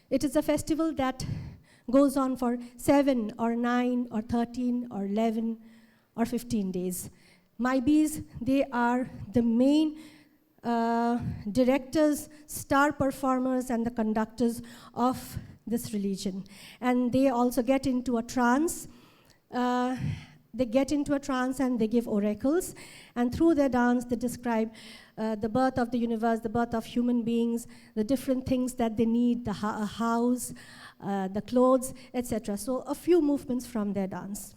It is a festival that goes on for 7 or 9 or 13 or 11 or 15 days. Maibis, they are the main directors, star performers, and the conductors of this religion. And they also get into a trance. They get into a trance and they give oracles. And through their dance, they describe the birth of the universe, the birth of human beings, the different things that they need, the house, the clothes, etc. So a few movements from their dance.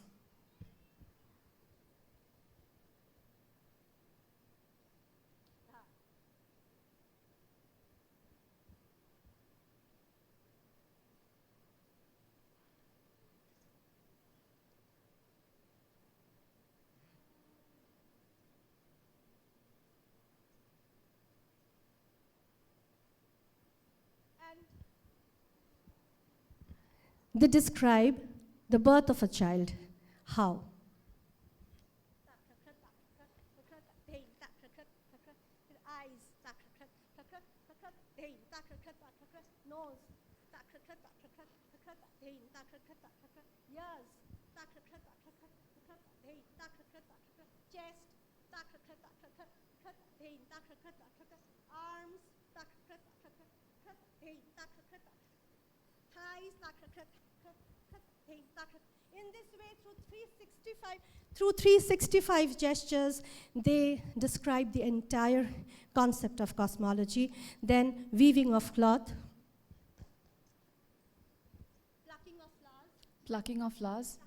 They describe the birth of a child. How? In this way, through 365 gestures, they describe the entire concept of cosmology. Then weaving of cloth, Plucking of flowers.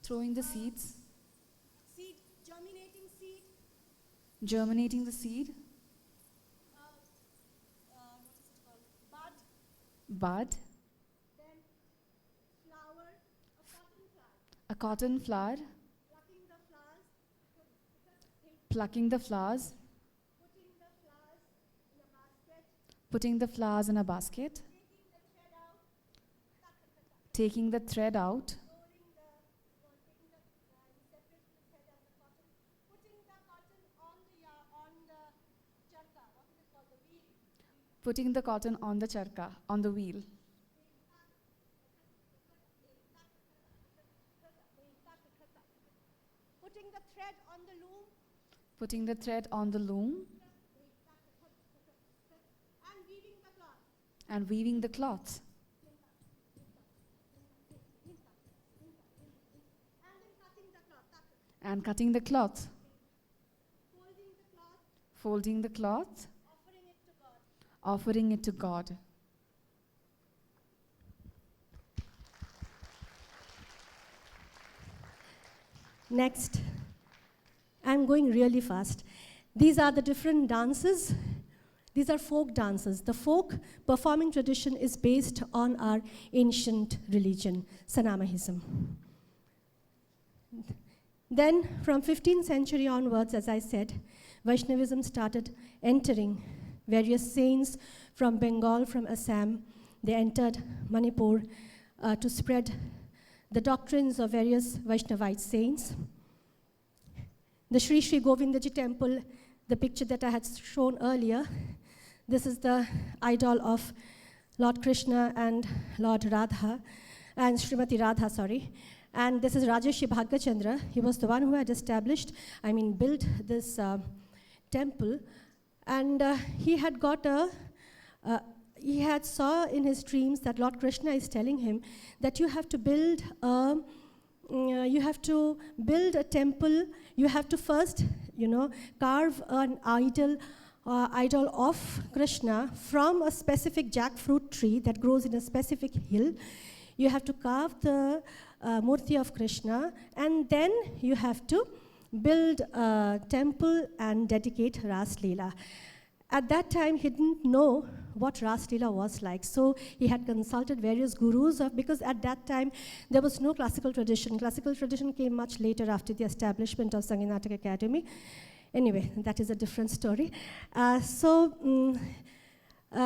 Throwing the seeds. Seed, germinating seed. Germinating the seed. What is it called? Bud. Bud. Then flower, a cotton flower. A cotton flower. Plucking the flowers. Plucking the flowers. Putting the flowers in a basket. Putting the flowers in a basket. Taking the thread out. Taking the thread out. Putting the cotton on the charka, on the wheel. Putting the thread on the loom. Putting the thread on the loom. And weaving the cloth. And weaving the cloth. And cutting the cloth. Folding the cloth. Folding the cloth. Offering it to God. Offering it to God. Next, I'm going really fast. These are the different dances. These are folk dances. The folk performing tradition is based on our ancient religion, Sanamahism. Then, from 15th century onwards, as I said, Vaishnavism started entering various saints from Bengal, from Assam. They entered Manipur to spread the doctrines of various Vaishnavite saints. The Sri Sri Govindaji temple, the picture that I had shown earlier, this is the idol of Lord Krishna and Lord Radha, and Srimati Radha, sorry. And this is Rajarshi Bhagyachandra. He was the one who had built this temple. And he had got he had saw in his dreams that Lord Krishna is telling him that you have to build a temple. You have to first, carve an idol of Krishna from a specific jackfruit tree that grows in a specific hill. You have to carve the murti of Krishna, and then you have to build a temple and dedicate Ras Leela. At that time, he didn't know what Ras Leela was like, so he had consulted various gurus, because at that time, there was no classical tradition. Classical tradition came much later after the establishment of Sangeet Academy. Anyway, that is a different story.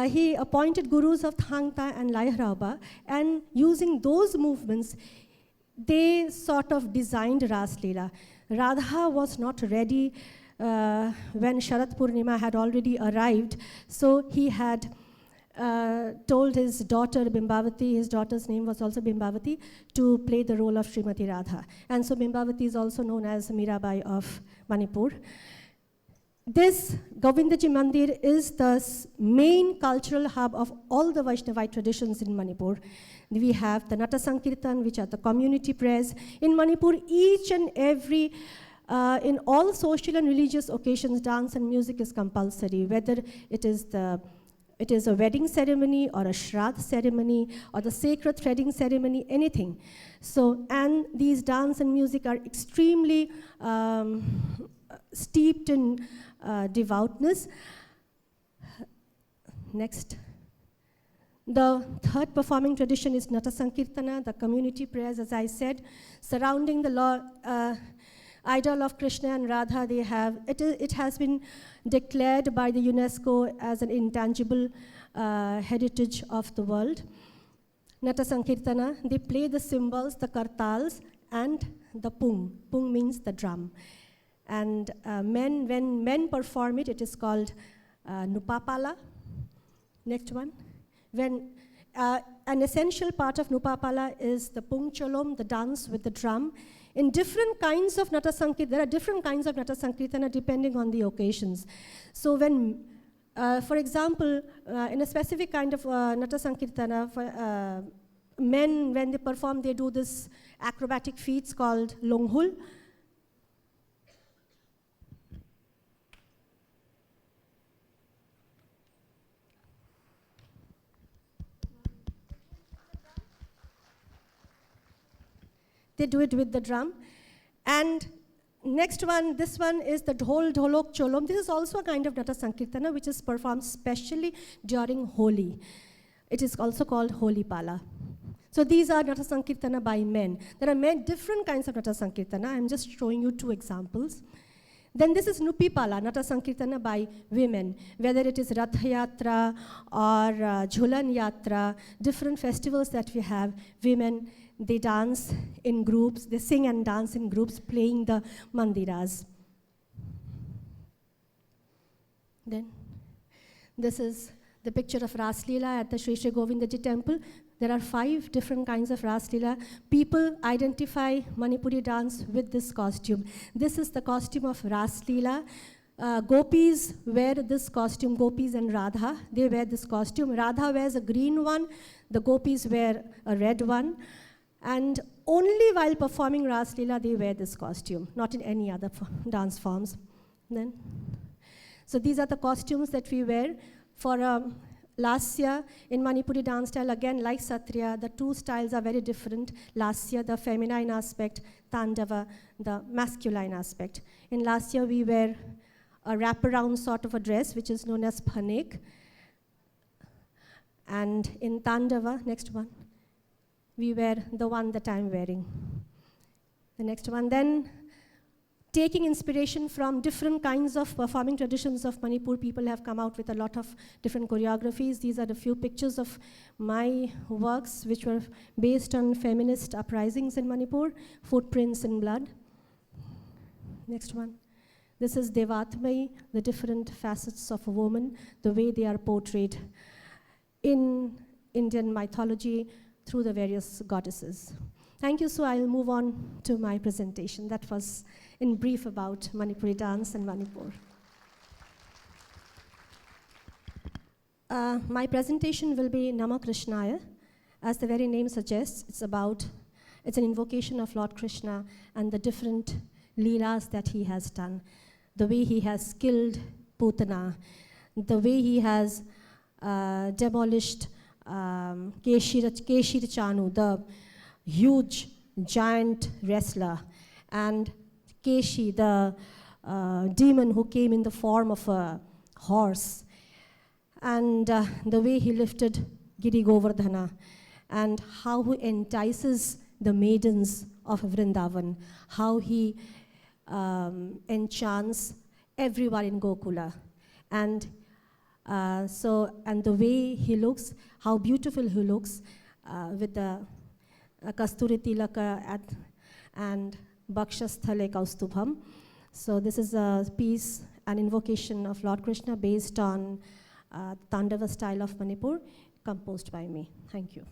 He appointed gurus of Thangta and Lairauba, and using those movements, they sort of designed Ras Leela. Radha was not ready when Sharat Purnima had already arrived, so he had told his daughter Bimbavati, his daughter's name was also Bimbavati, to play the role of Srimati Radha. And so Bimbavati is also known as Mirabai of Manipur. This Govindaji Mandir is the main cultural hub of all the Vaishnavite traditions in Manipur. We have the Nata Sankirtan, which are the community prayers. In Manipur, each and every, in all social and religious occasions, dance and music is compulsory, whether it is a wedding ceremony or a Shraddh ceremony or the sacred threading ceremony, anything. So, and these dance and music are extremely steeped in devoutness. Next. The third performing tradition is Nata Sankirtana, the community prayers, as I said, surrounding the idol of Krishna and Radha. It has been declared by the UNESCO as an intangible heritage of the world. Nata Sankirtana, they play the cymbals, the kartals, and the pung. Pung means the drum. And when men perform it, it is called Nupapala. Next one. When an essential part of Nupapala is the Pung Cholom, the dance with the drum. In different kinds of Nata Sankirtana, there are different kinds of Nata Sankirtana depending on the occasions. So when, for example, in a specific kind of Nata Sankirtana, men, when they perform, they do this acrobatic feats called Longhul. They do it with the drum. And next one, this one is the Dhol Dholok Cholom. This is also a kind of Nata Sankirtana which is performed specially during Holi. It is also called Holi Pala. So these are Nata Sankirtana by men. There are different kinds of Nata Sankirtana. I'm just showing you two examples. Then this is Nupi Pala, Nata Sankirtana by women, whether it is Rath Yatra or Jhulan Yatra, different festivals that we have, women, they dance in groups, they sing and dance in groups, playing the mandiras. Then, this is the picture of Ras Leela at the Sri Sri Govindaji temple. There are 5 different kinds of Ras Leela. People identify Manipuri dance with this costume. This is the costume of Ras Leela. Gopis wear this costume, Gopis and Radha, they wear this costume. Radha wears a green one, the Gopis wear a red one. And only while performing Ras Leela, they wear this costume, not in any other dance forms. Then, so these are the costumes that we wear for Lasya in Manipuri dance style. Again, like Sattriya, the 2 styles are very different. Lasya, the feminine aspect, Tandava, the masculine aspect. In Lasya, we wear a wraparound sort of a dress, which is known as panek. And in Tandava, next one, we wear the one that I'm wearing. The next one. Then, taking inspiration from different kinds of performing traditions of Manipur, people have come out with a lot of different choreographies. These are the few pictures of my works, which were based on feminist uprisings in Manipur, footprints in blood. Next one. This is Devatmai, the different facets of a woman, the way they are portrayed in Indian mythology through the various goddesses. Thank you, so I'll move on to my presentation. That was in brief about Manipuri dance and Manipur. My presentation will be Nama Krishnaya. As the very name suggests, it's an invocation of Lord Krishna and the different leelas that he has done. The way he has killed Putana, the way he has demolished Keshir Chanu, the huge giant wrestler, and Keshi, the demon who came in the form of a horse, and the way he lifted Giri Govardhana, and how he entices the maidens of Vrindavan, how he enchants everyone in Gokula, and the way he looks, how beautiful he looks with the Kasturi Tilaka and Bhakshasthale Kaustubham. So this is a piece, an invocation of Lord Krishna based on Tandava style of Manipur, composed by me. Thank you.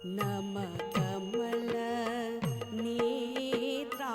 Nama Kamala Netra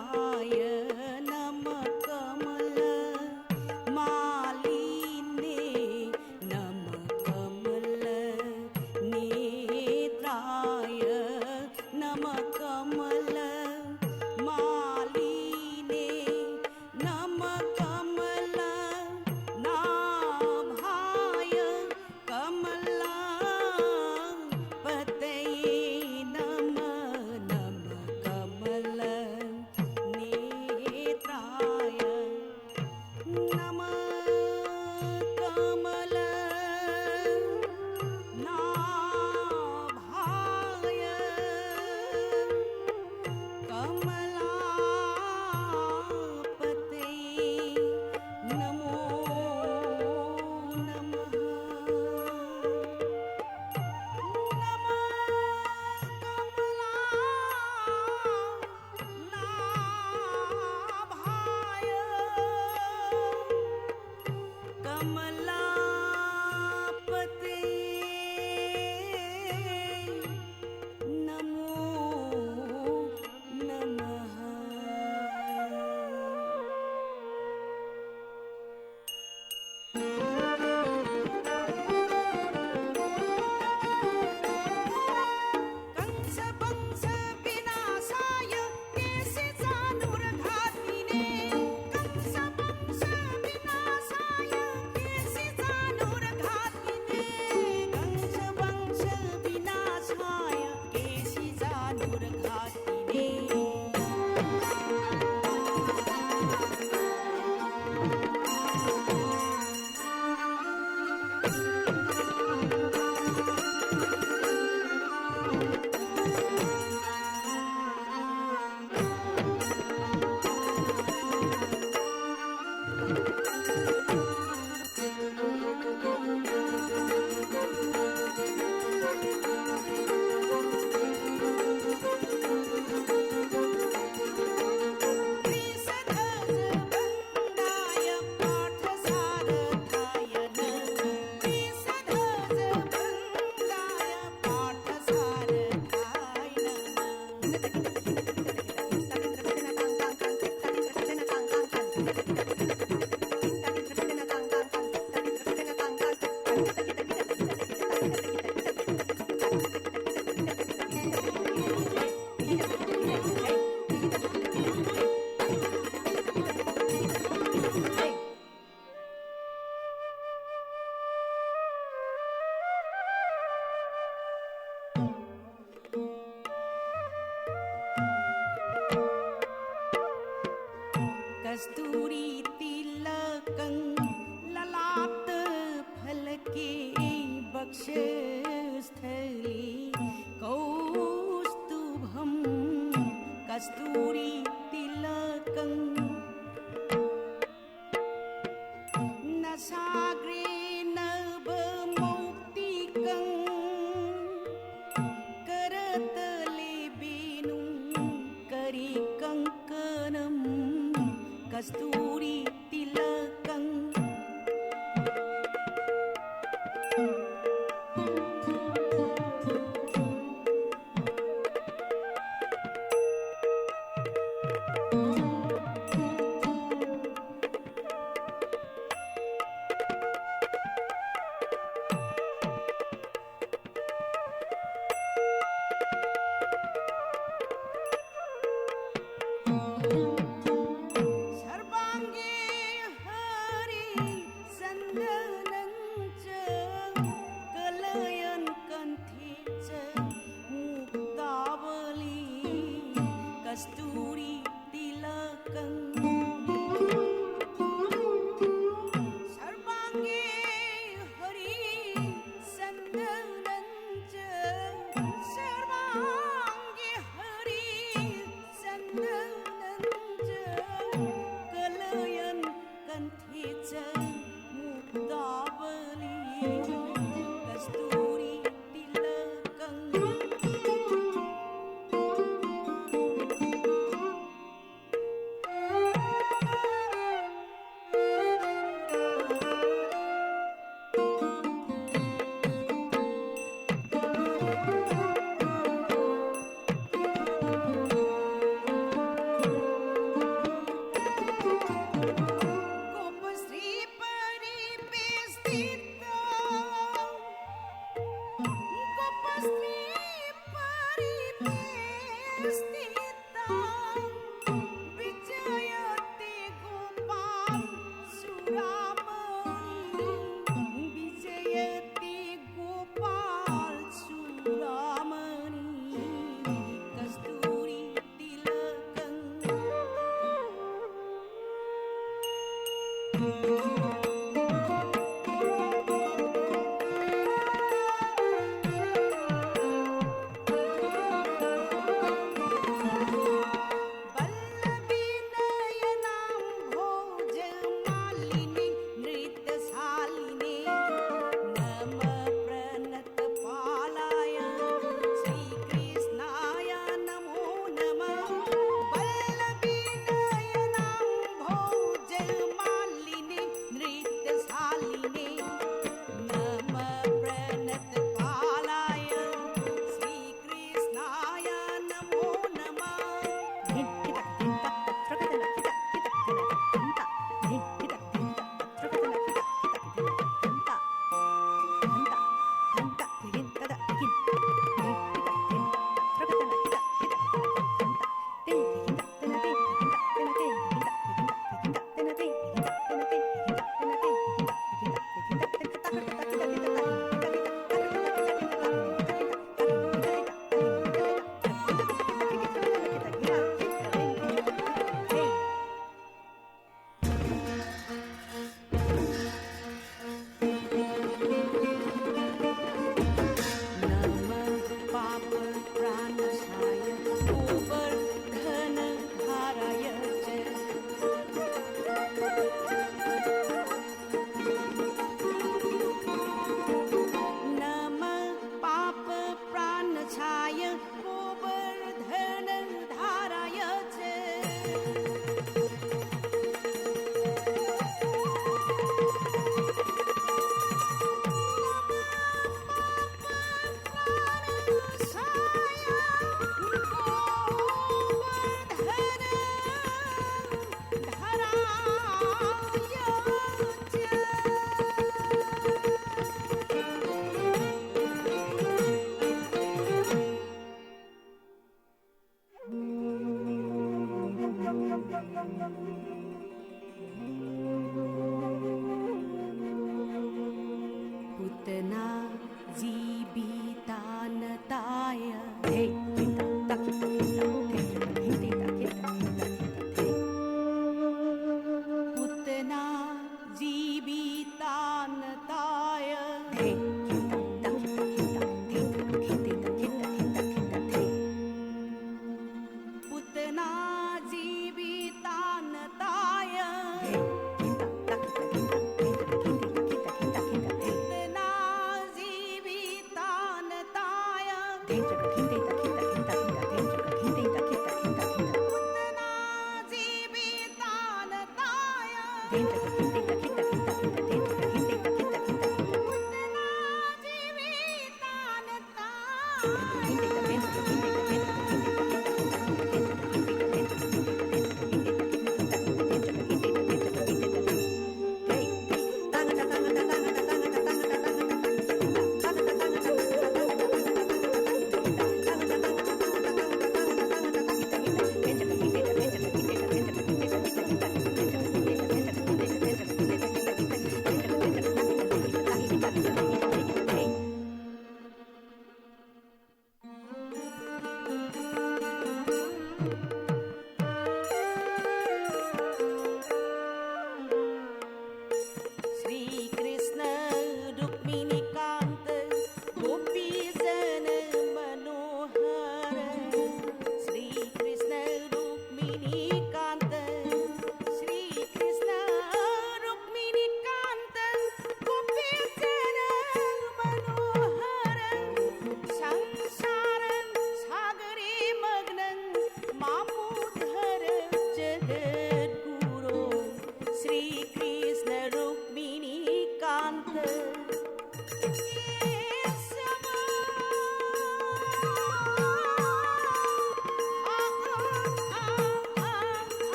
कस्तूरी तिलकं ललाट फलके वक्षस्थले कौस्तुभं कस्तूरी तिलकं नसाग्रे नभमौक्तिकं करतले वेणुं करिकङ्कणं कस्तूरी तिलकं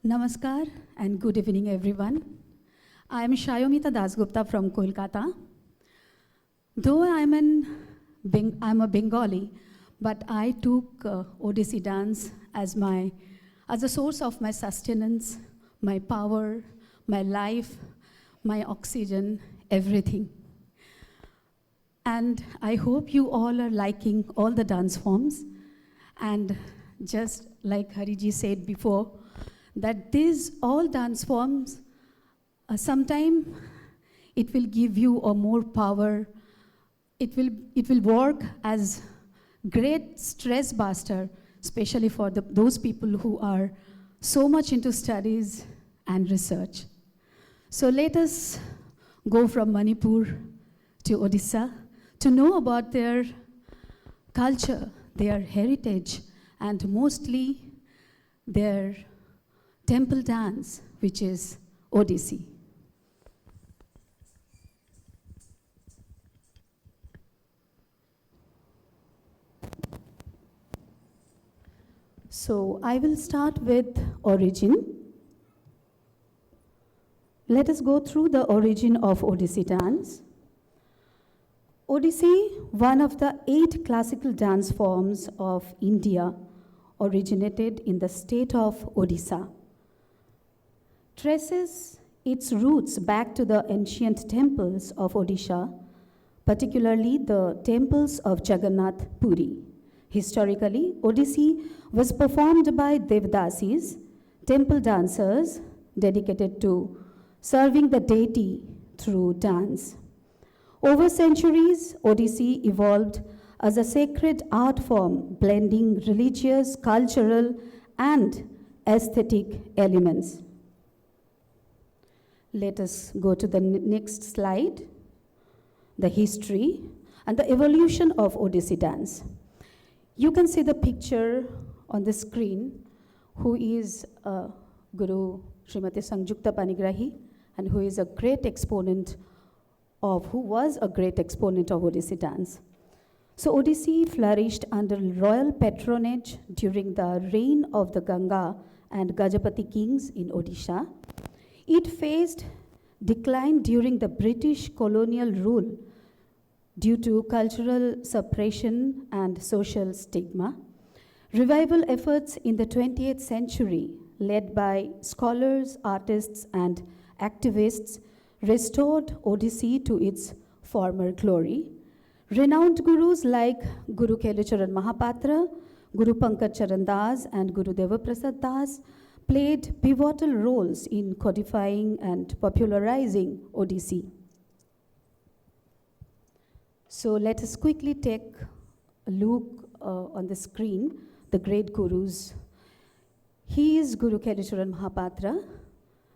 Namaskar and good evening, everyone. I am Shayomita Dasgupta from Kolkata. Though I'm a Bengali, but I took Odissi dance as a source of my sustenance, my power, my life, my oxygen, everything. And I hope you all are liking all the dance forms. And just like Hariji said before, that these all dance forms, sometime it will give you a more power. It will work as great stress buster, especially for those people who are so much into studies and research. So let us go from Manipur to Odisha to know about their culture, their heritage, and mostly their temple dance, which is Odissi. So I will start with origin. Let us go through the origin of Odissi dance. Odissi, one of the 8 classical dance forms of India, originated in the state of Odisha. Traces its roots back to the ancient temples of Odisha, particularly the temples of Jagannath Puri. Historically, Odissi was performed by Devadasis, temple dancers dedicated to serving the deity through dance. Over centuries, Odissi evolved as a sacred art form blending religious, cultural, and aesthetic elements. Let us go to the next slide, the history and the evolution of Odissi dance. You can see the picture on the screen, who is Guru Srimati Sanjukta Panigrahi, and who was a great exponent of Odissi dance. So Odissi flourished under royal patronage during the reign of the Ganga and Gajapati kings in Odisha. It faced decline during the British colonial rule due to cultural suppression and social stigma. Revival efforts in the 20th century, led by scholars, artists, and activists, restored Odissi to its former glory. Renowned gurus like Guru Kelucharan Mahapatra, Guru Pankaj Charan Das, and Guru Devaprasad Das played pivotal roles in codifying and popularizing Odissi. So let us quickly take a look on the screen, the great gurus. He is Guru Kelucharan Mahapatra.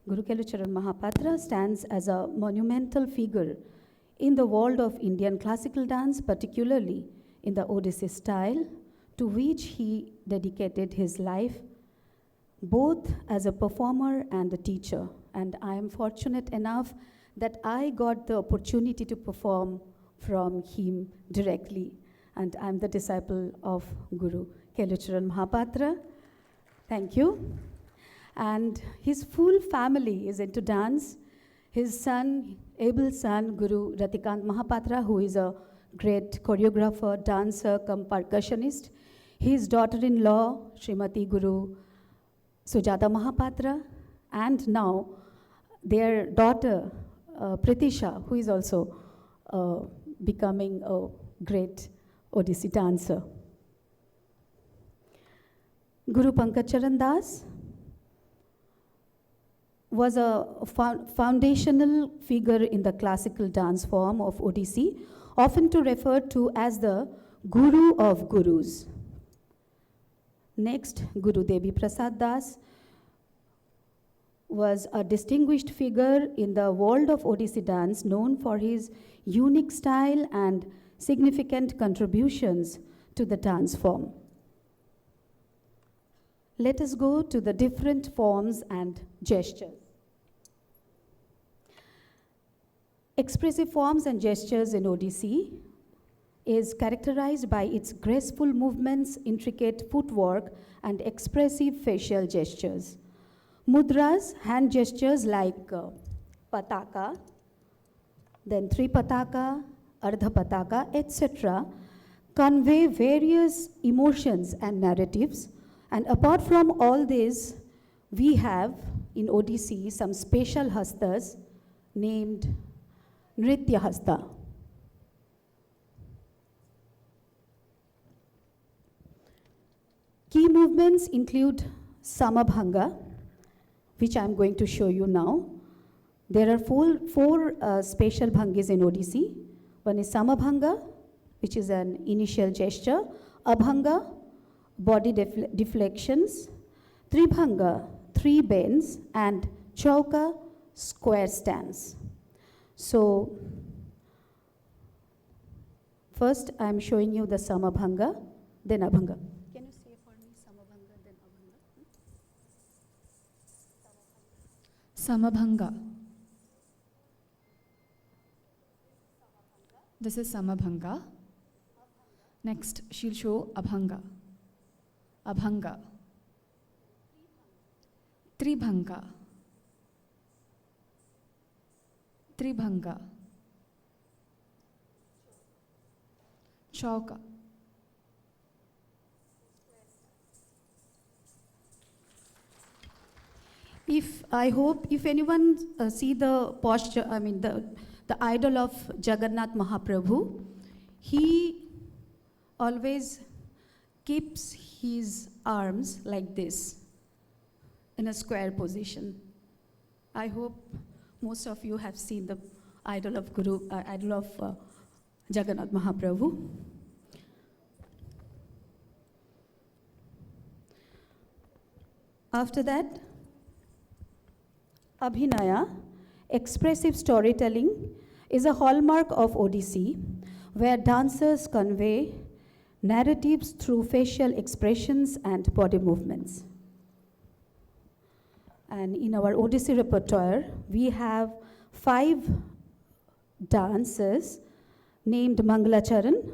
Guru Kelucharan Mahapatra stands as a monumental figure in the world of Indian classical dance, particularly in the Odissi style, to which he dedicated his life, both as a performer and a teacher. And I am fortunate enough that I got the opportunity to perform from him directly. And I'm the disciple of Guru Kelucharan Mahapatra. Thank you. And his full family is into dance. His son, able son, Guru Ratikant Mahapatra, who is a great choreographer, dancer, cum percussionist. His daughter-in-law, Srimati Guru Sujata Mahapatra, and now their daughter, Prithvija, who is also becoming a great Odissi dancer. Guru Pankaj Charan Das was a foundational figure in the classical dance form of Odissi, often referred to as the Guru of Gurus. Next, Guru Devi Prasad Das was a distinguished figure in the world of Odissi dance, known for his unique style and significant contributions to the dance form. Let us go to the different forms and gestures. Expressive forms and gestures in Odissi is characterized by its graceful movements, intricate footwork, and expressive facial gestures. Mudras, hand gestures like pataka, then tripataka, ardha pataka, etc., convey various emotions and narratives. And apart from all this, we have in Odissi some special hastas named Nritya Hasta. Key movements include Samabhanga, which I'm going to show you now. There are four special bhangis in Odissi. One is Samabhanga, which is an initial gesture, Abhanga, body deflections, Tribhanga, three bends, and Chauka, square stance. So, first I'm showing you the Samabhanga, then Abhanga. Can you say for me Samabhanga, then Abhanga? Samabhanga. This is Samabhanga. Next, she'll show Abhanga. Abhanga. Tribhanga. Tribhanga. Chauka. If anyone see the posture, the idol of Jagannath Mahaprabhu, he always keeps his arms like this in a square position. I hope most of you have seen the idol of Jagannath Mahaprabhu. After that, Abhinaya, expressive storytelling, is a hallmark of Odissi, where dancers convey narratives through facial expressions and body movements. And in our Odissi repertoire, we have 5 dances named Mangalacharan,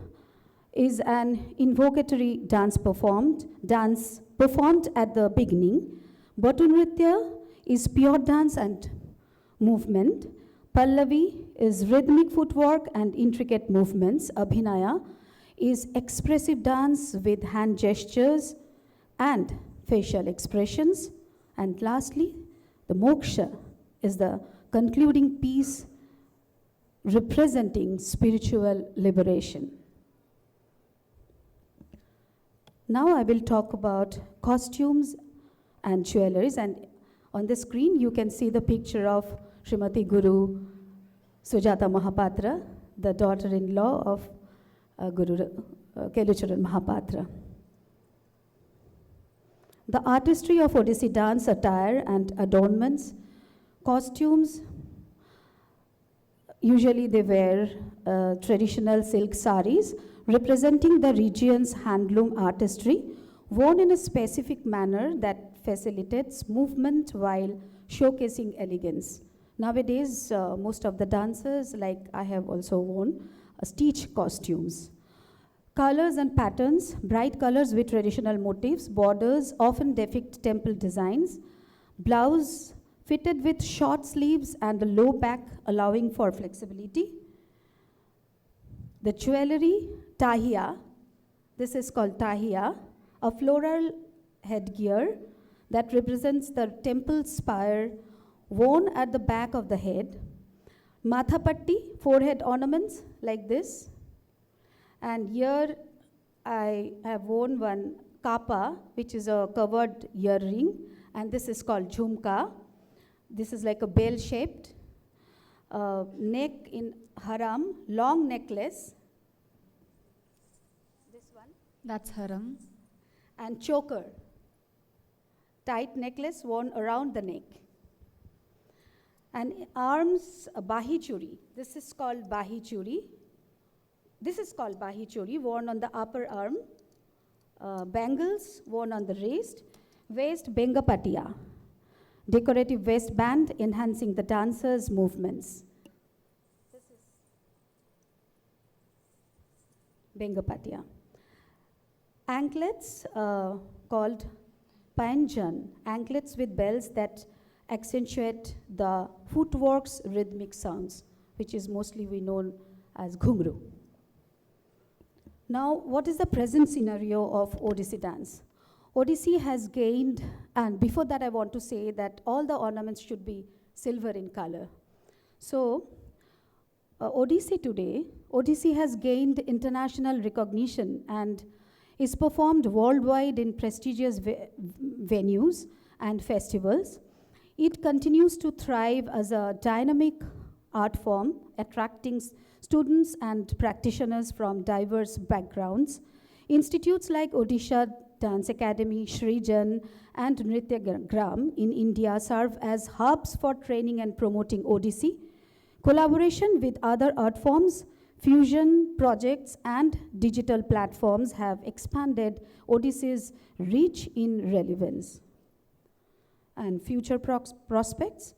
is an invocatory dance performed at the beginning. Bhattu is pure dance and movement. Pallavi is rhythmic footwork and intricate movements. Abhinaya is expressive dance with hand gestures and facial expressions. And lastly, the moksha is the concluding piece representing spiritual liberation. Now I will talk about costumes and jewelries, and on the screen you can see the picture of Srimati Guru Sujata Mahapatra, the daughter-in-law of Guru Kelucharan Mahapatra. The artistry of Odissi dance attire and adornments, costumes, usually they wear traditional silk saris representing the region's handloom artistry, worn in a specific manner that facilitates movement while showcasing elegance. Nowadays, most of the dancers, like I have also worn, stitch costumes. Colors and patterns, bright colors with traditional motifs, borders often depict temple designs, blouse fitted with short sleeves and a low back allowing for flexibility. The jewelry, tahiya, this is called tahiya, a floral headgear that represents the temple spire worn at the back of the head. Mathapatti, forehead ornaments like this. And here I have worn one kapa, which is a covered earring, and this is called jhumka. This is like a bell-shaped neck in haram, long necklace. This one. That's haram. And choker, tight necklace worn around the neck. And arms, bahi churi. This is called bahi churi. This is called bahi churi, worn on the upper arm. Bangles worn on the wrist. Waist, bengapatiya. Decorative waistband enhancing the dancer's movements. This is bengapatiya. Anklets called panjan, anklets with bells that accentuate the footwork's rhythmic sounds, which is mostly we know as ghungru. Now, what is the present scenario of Odissi dance? Odissi has gained, and before that I want to say that all the ornaments should be silver in color. So, Odissi today, Odissi has gained international recognition and is performed worldwide in prestigious venues and festivals. It continues to thrive as a dynamic art form, attracting students and practitioners from diverse backgrounds. Institutes like Odisha Dance Academy, Srijan, and Nrityagram in India serve as hubs for training and promoting Odissi. Collaboration with other art forms, fusion projects, and digital platforms have expanded Odissi's reach in relevance. And future prospects.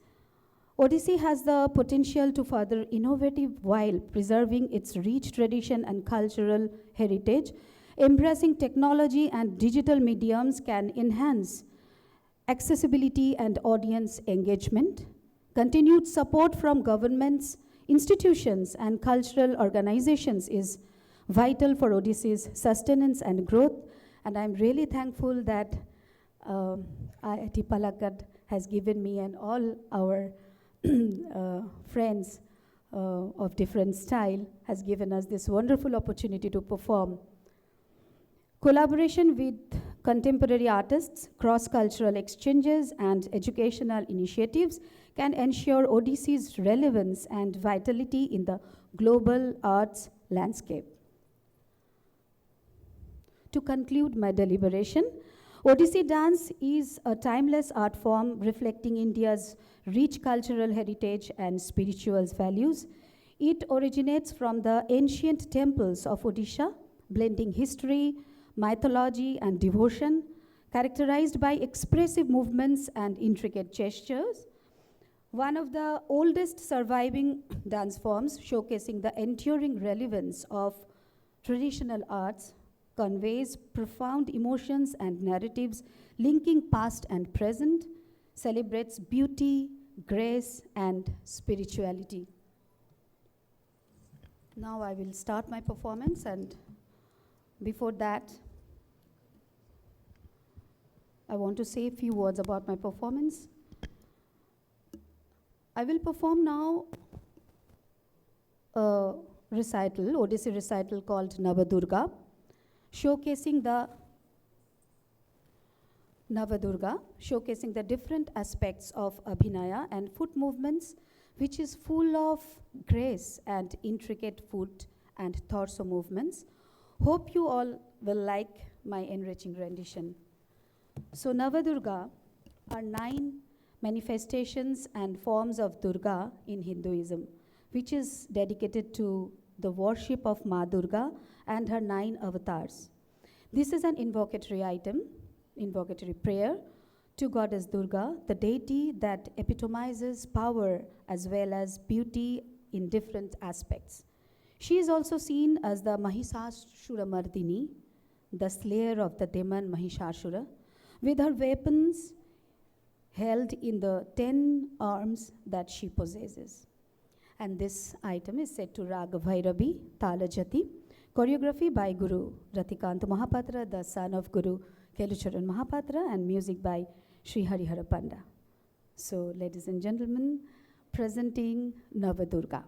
Odissi has the potential to further innovative while preserving its rich tradition and cultural heritage. Embracing technology and digital mediums can enhance accessibility and audience engagement. Continued support from governments, institutions, and cultural organizations is vital for Odissi's sustenance and growth. And I'm really thankful that IIT Palakkad has given me and all our friends of different style has given us this wonderful opportunity to perform. Collaboration with contemporary artists, cross-cultural exchanges, and educational initiatives can ensure Odissi's relevance and vitality in the global arts landscape. To conclude my deliberation, Odissi dance is a timeless art form reflecting India's rich cultural heritage and spiritual values. It originates from the ancient temples of Odisha, blending history, mythology, and devotion, characterized by expressive movements and intricate gestures. One of the oldest surviving dance forms, showcasing the enduring relevance of traditional arts, conveys profound emotions and narratives linking past and present, celebrates beauty, grace, and spirituality. Now I will start my performance, and before that, I want to say a few words about my performance. I will perform now a recital, Odissi recital called Navadurga, showcasing the different aspects of Abhinaya and foot movements, which is full of grace and intricate foot and torso movements. Hope you all will like my enriching rendition. So Navadurga are 9 manifestations and forms of Durga in Hinduism, which is dedicated to the worship of Ma Durga and her 9 avatars. This is an invocatory prayer to Goddess Durga, the deity that epitomizes power as well as beauty in different aspects. She is also seen as the Mahishashura Mardini, the slayer of the demon Mahishashura, with her weapons held in the 10 arms that she possesses. And this item is set to Raga Bhairavi, Talajati, choreography by Guru Ratikant Mahapatra, the son of Guru Kelucharan Mahapatra, and music by Sri Harihara Panda. So, ladies and gentlemen, presenting Navadurga.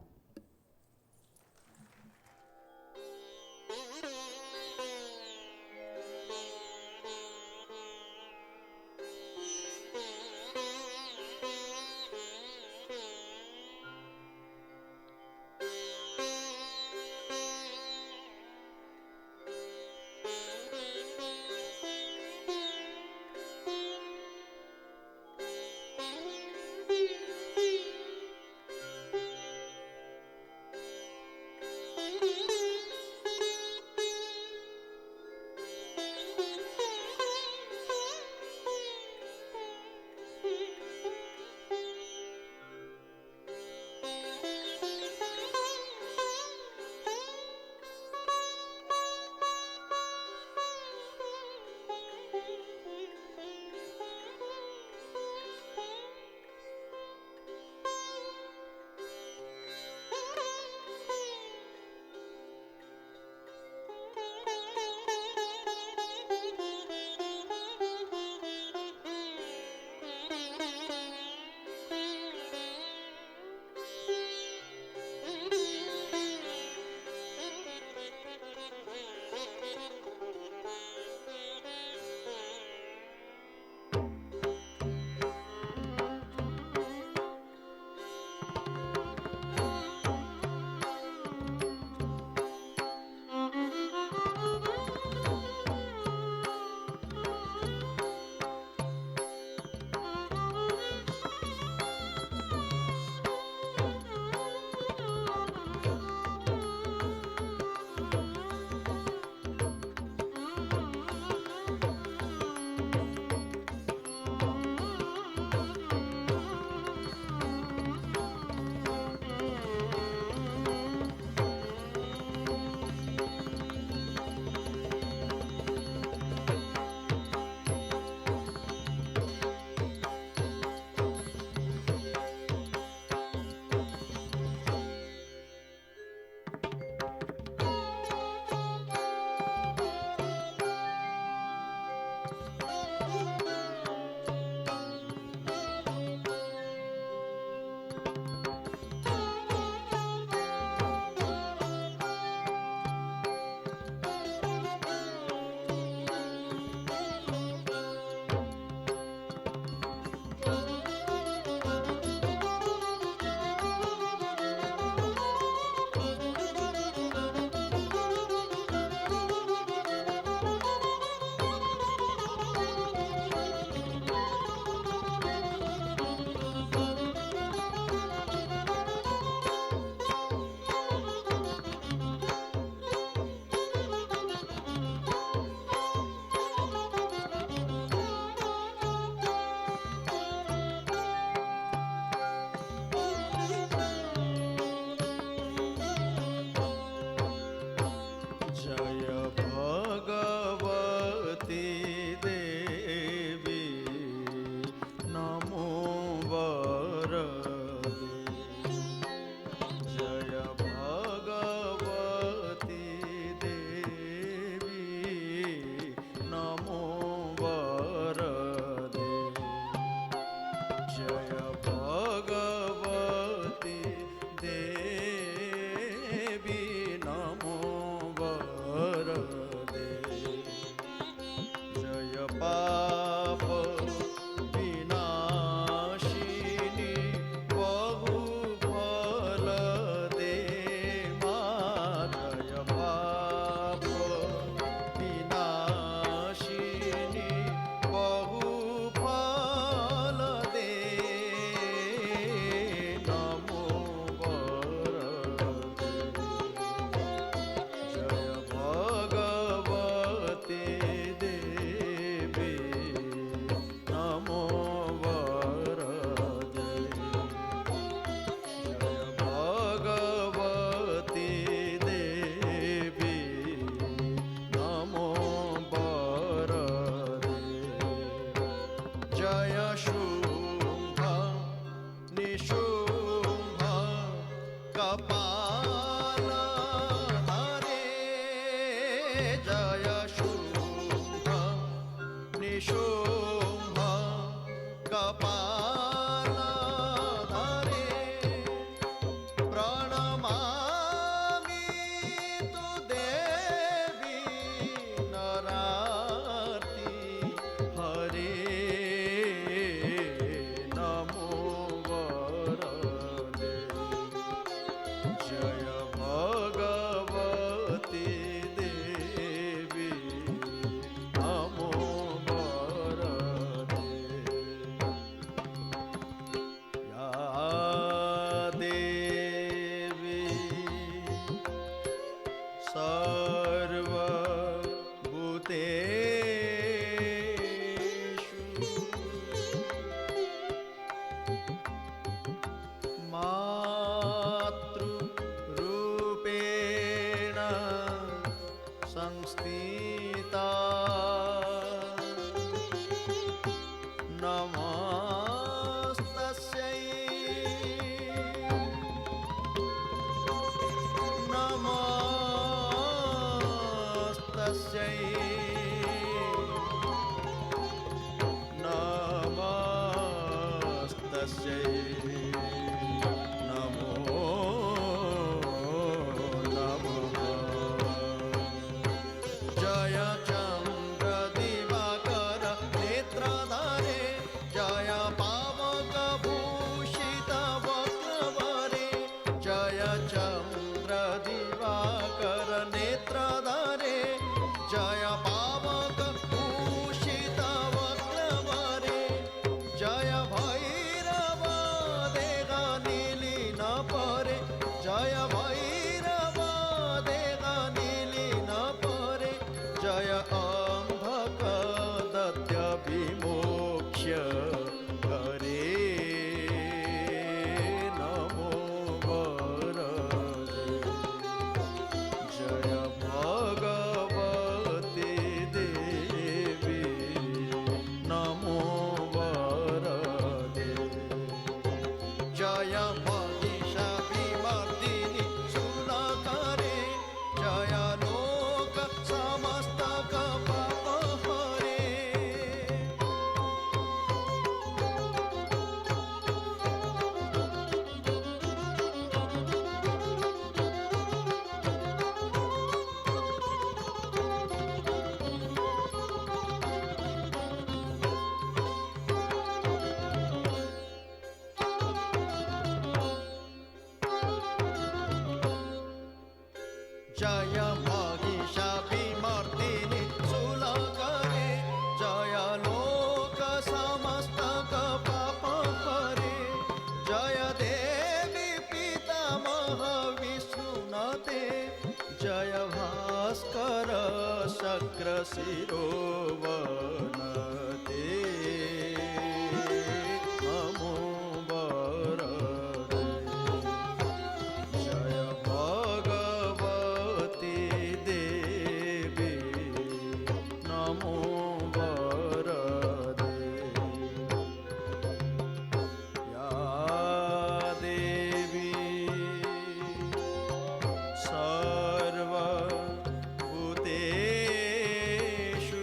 जय भगवती देवी नमो वरदे जय पाप विनाशिनी बहुफल दे माँ जय पाप विनाशिनी बहुफल दे नमो वरदे जय भगवती देवी नमो वरदे जय भगवती देवी नमो वरदे जय शुंभ निशुंभ कपाल हरे जय शुंभ निशुंभ कपाल हरे प्रणमामि तु देवी नरार्ति हरे नमो वरदे जय भगवती देवी नमो वरदे या देवी सर्वभूतेषु मातृरूपेण संस्थिता नमस्तस्यै नमस्तस्यै नमस्तस्यै नमो नमः जय चन्द्र दिवाकर नेत्रधारे जय पावक भूषित वक्त्रवरे जय चन्द्र दिवाकर नेत्रधारे जय पावक भूषित वक्त्रवरे जय भैरव देह नीलीन परे जय भैरव देह नीलीन परे जय अंधक दत्य विमोक्ष्य करे नमो वरदे जय भगवती देवी नमो वरदे जय महिषाभिमर्दिनी शूलकरे जय लोक समस्तक पाप हरे जय महिषाभिमर्दिनी शूलकरे जय लोक समस्तक पाप हरे जय देवी पितामह विष्णुनते जय भास्कर शक्र शिरोवनते नमो वरदे जय भगवती देवी नमो वरदे या देवी सर्वभूतेषु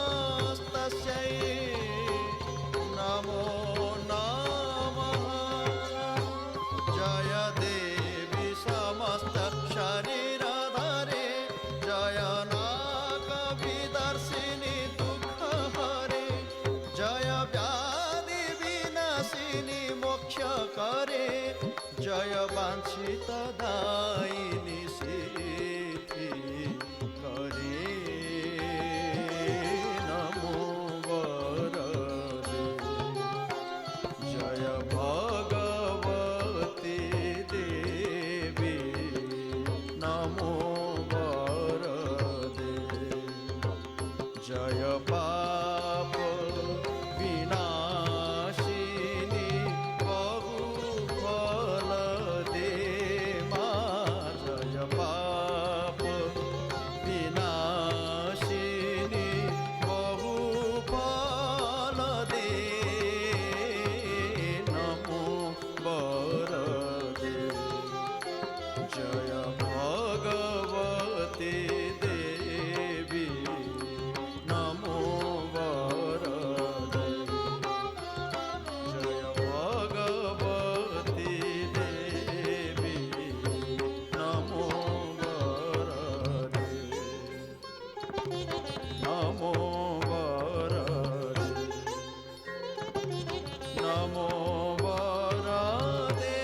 नमस्तस्यै नमो नमः जय देवी समस्त शरीरधारे जय नागविदर्शिनी दुःखहरे जय व्याधि विनाशिनी मोक्ष करे जय वाञ्छित दायिनी सिद्धि करे नमो वरदे जय भगवती देवी नमो वरदे जय पाप विनाशिनी बहुफल दे मा जय पाप विनाशिनी बहुफल दे नमो वरदे जय भगवती देवी नमो वरदे जय भगवती देवी नमो वरदे नमो वरदे नमो वरदे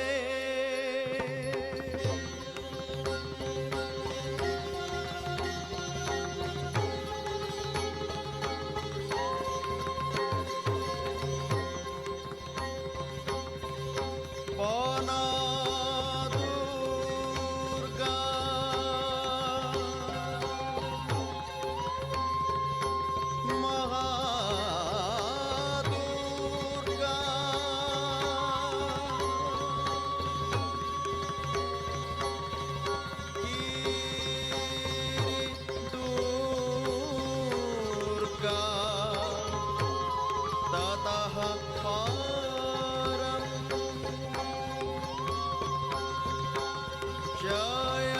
वना दुर्गा महादुर्गा दुर्गा ततः परम् जय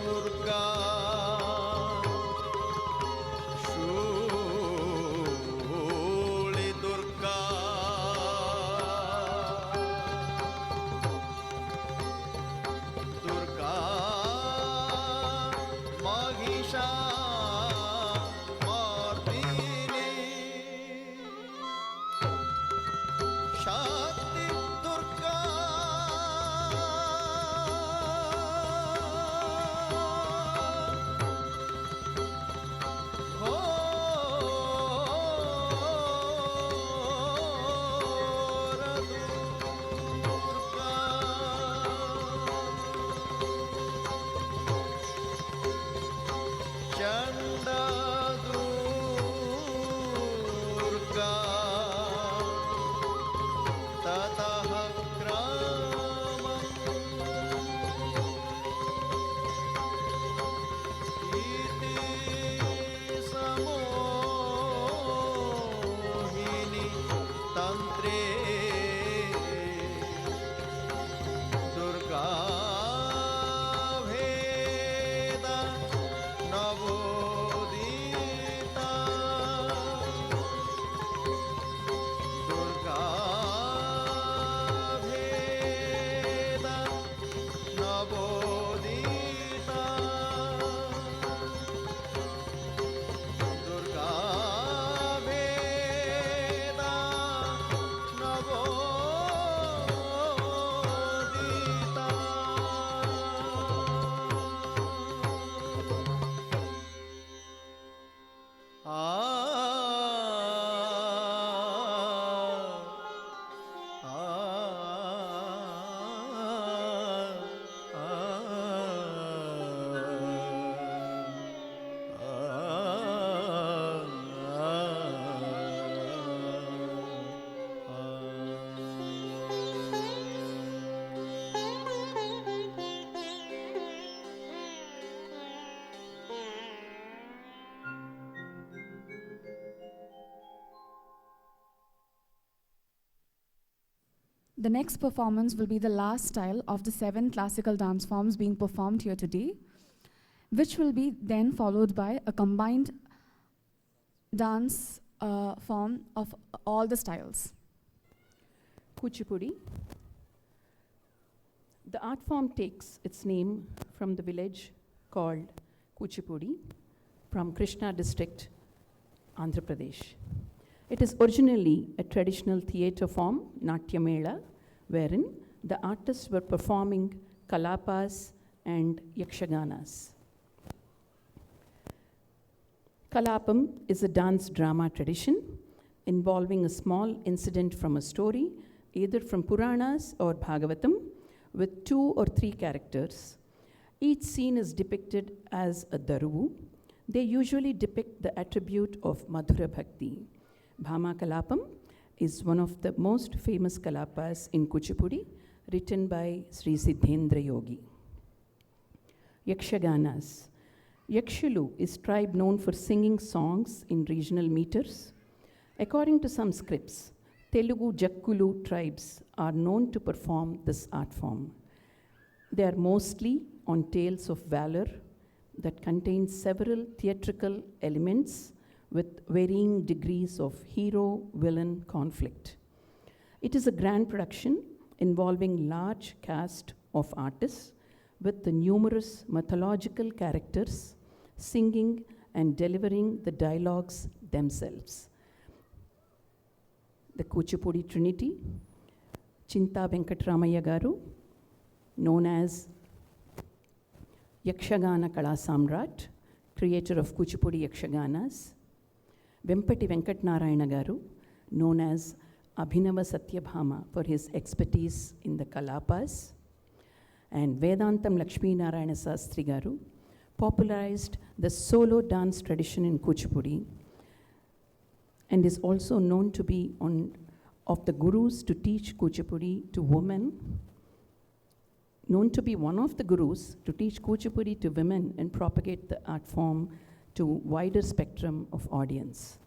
दुर्गा शूली दुर्गा दुर्गा महिषा मर्दिनी शक्ति दुर्गा घोर दुर्गा चंड दुर्गा ततः क्रमम् इति समोहिनी तन्त्रे दुर्गा भेद नवोदिता दुर्गा भेद नवोदिता दुर्गा भेद Navodita The next performance will be the last style of the 7 classical dance forms being performed here today. which will be then followed by a combined dance form of all the styles. Kuchipudi. The art form takes its name from the village called Kuchipudi from Krishna district, Andhra Pradesh. It is originally a traditional theatre form, Natya Mela, wherein the artists were performing kalapas and yakshaganas. Kalapam is a dance drama tradition involving a small incident from a story, either from Puranas or Bhagavatam, with 2 or 3 characters. Each scene is depicted as a daruvu. They usually depict the attribute of Madhura Bhakti. Bhama Kalapam is one of the most famous kalapas in Kuchipudi, written by Sri Siddhendra Yogi. Yakshaganas. Yakshulu is tribe known for singing songs in regional meters. According to some scripts, Telugu Jakkulu tribes are known to perform this art form. They are mostly on tales of valor that contain several theatrical elements with varying degrees of hero-villain conflict. It is a grand production involving large cast of artists with the numerous mythological characters singing and delivering the dialogues themselves. The Kuchipudi Trinity, Chinta Venkatramaya Garu, known as Yakshagana Kala Samrat, creator of Kuchipudi Yakshaganas, Vempati Venkatnarayana Garu, known as Abhinava Satyabhama for his expertise in the Kalapas, and Vedantam Lakshmi Narayana Sastri Garu popularized the solo dance tradition in Kuchipudi and is also known to be one of the gurus to teach Kuchipudi to women, and propagate the art form to wider spectrum of audience.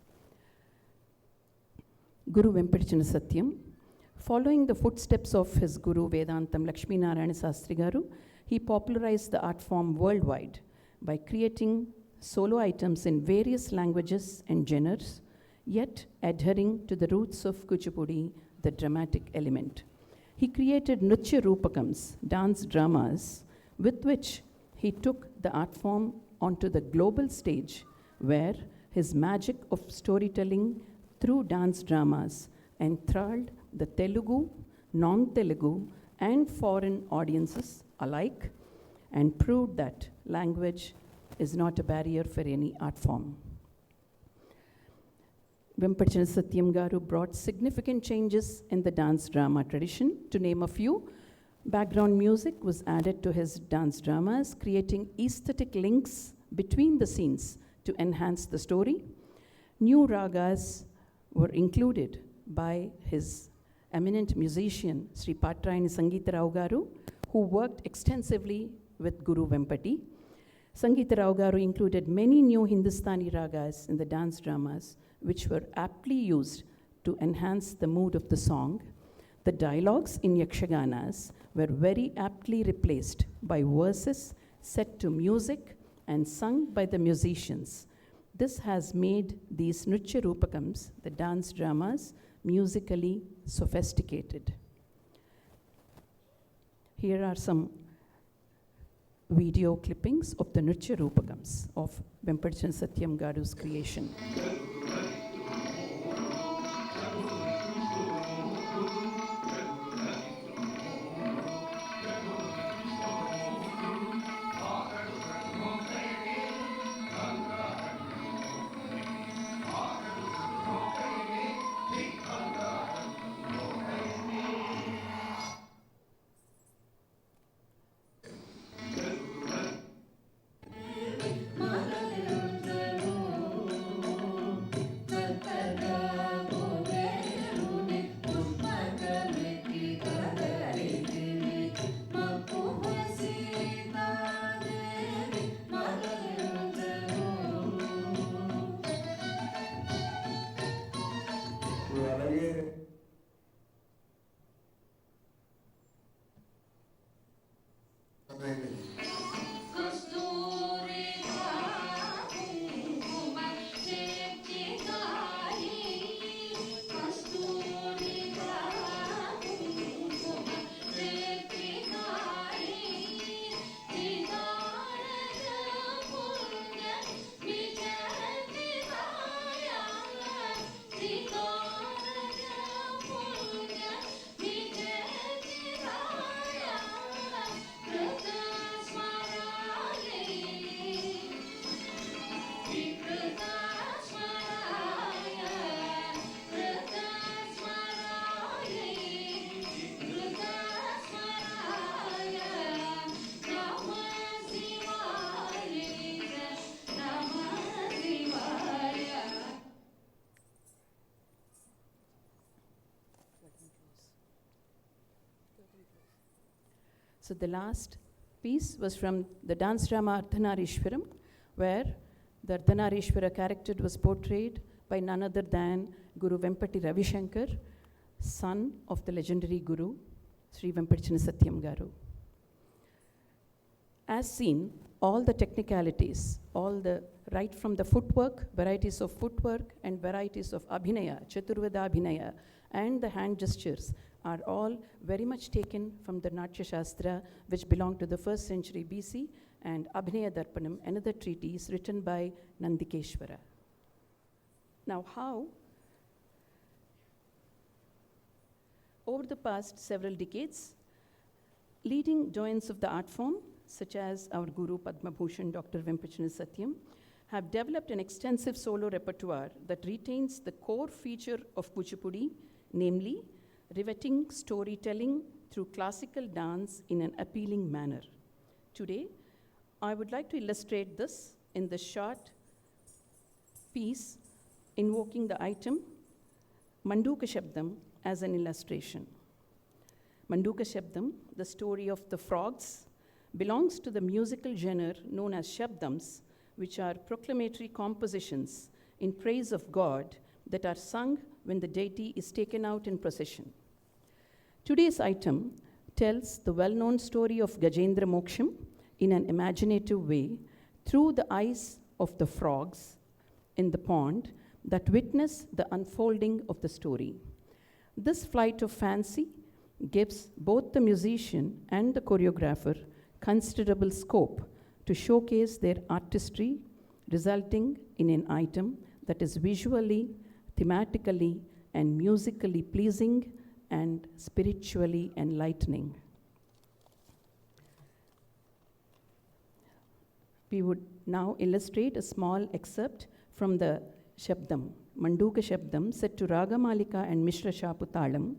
Guru Vempatichana Satyam, following the footsteps of his guru Vedantam Lakshmi Narayana Sastri Garu, he popularized the art form worldwide by creating solo items in various languages and genres, yet adhering to the roots of Kuchipudi, the dramatic element. He created Nritya Rupakams, dance dramas, with which he took the art form onto the global stage, where his magic of storytelling through dance dramas enthralled the Telugu, non-Telugu, and foreign audiences alike, and proved that language is not a barrier for any art form. Vempatichana Satyam Garu brought significant changes in the dance drama tradition. To name a few, background music was added to his dance dramas, creating aesthetic links between the scenes to enhance the story. New ragas were included by his eminent musician, Sri Patrayani Sangeeta Rao Garu, who worked extensively with Guru Vempati. Sangeeta Rao Garu included many new Hindustani ragas in the dance dramas, which were aptly used to enhance the mood of the song. The dialogues in Yakshaganas were very aptly replaced by verses set to music and sung by the musicians. This has made these Nritya Rupakams, the dance dramas, musically sophisticated. Here are some video clippings of the Nritya Rupakams of Vempatichana Satyam Garu's creation. So the last piece was from the dance drama Ardhanarishwaram, where the Ardhanarishwara character was portrayed by none other than Guru Vempati Ravishankar, son of the legendary Guru, Sri Vempatichinna Satyam Garu. As seen, all the technicalities, right from the footwork, varieties of footwork and varieties of abhinaya, Chaturveda abhinaya, and the hand gestures are all very much taken from the Natya Shastra, which belonged to the 1st century BC, and Abhinaya Darpanam, another treatise written by Nandikeshwara. Now, how, over the past several decades, leading doyens of the art form, such as our Guru Padma Bhushan Dr. Vempatichinna Satyam, have developed an extensive solo repertoire that retains the core feature of Kuchipudi, namely riveting storytelling through classical dance in an appealing manner. Today, I would like to illustrate this in the short piece invoking the item Manduka Shabdam as an illustration. Manduka Shabdam, the story of the frogs, belongs to the musical genre known as Shabdams, which are proclamatory compositions in praise of God that are sung when the deity is taken out in procession. Today's item tells the well-known story of Gajendra Moksham in an imaginative way through the eyes of the frogs in the pond that witness the unfolding of the story. This flight of fancy gives both the musician and the choreographer considerable scope to showcase their artistry, resulting in an item that is visually, thematically, and musically pleasing and spiritually enlightening. We would now illustrate a small excerpt from the Shabdam, Manduka Shabdam, set to Ragamalika and Mishra Shaputalam.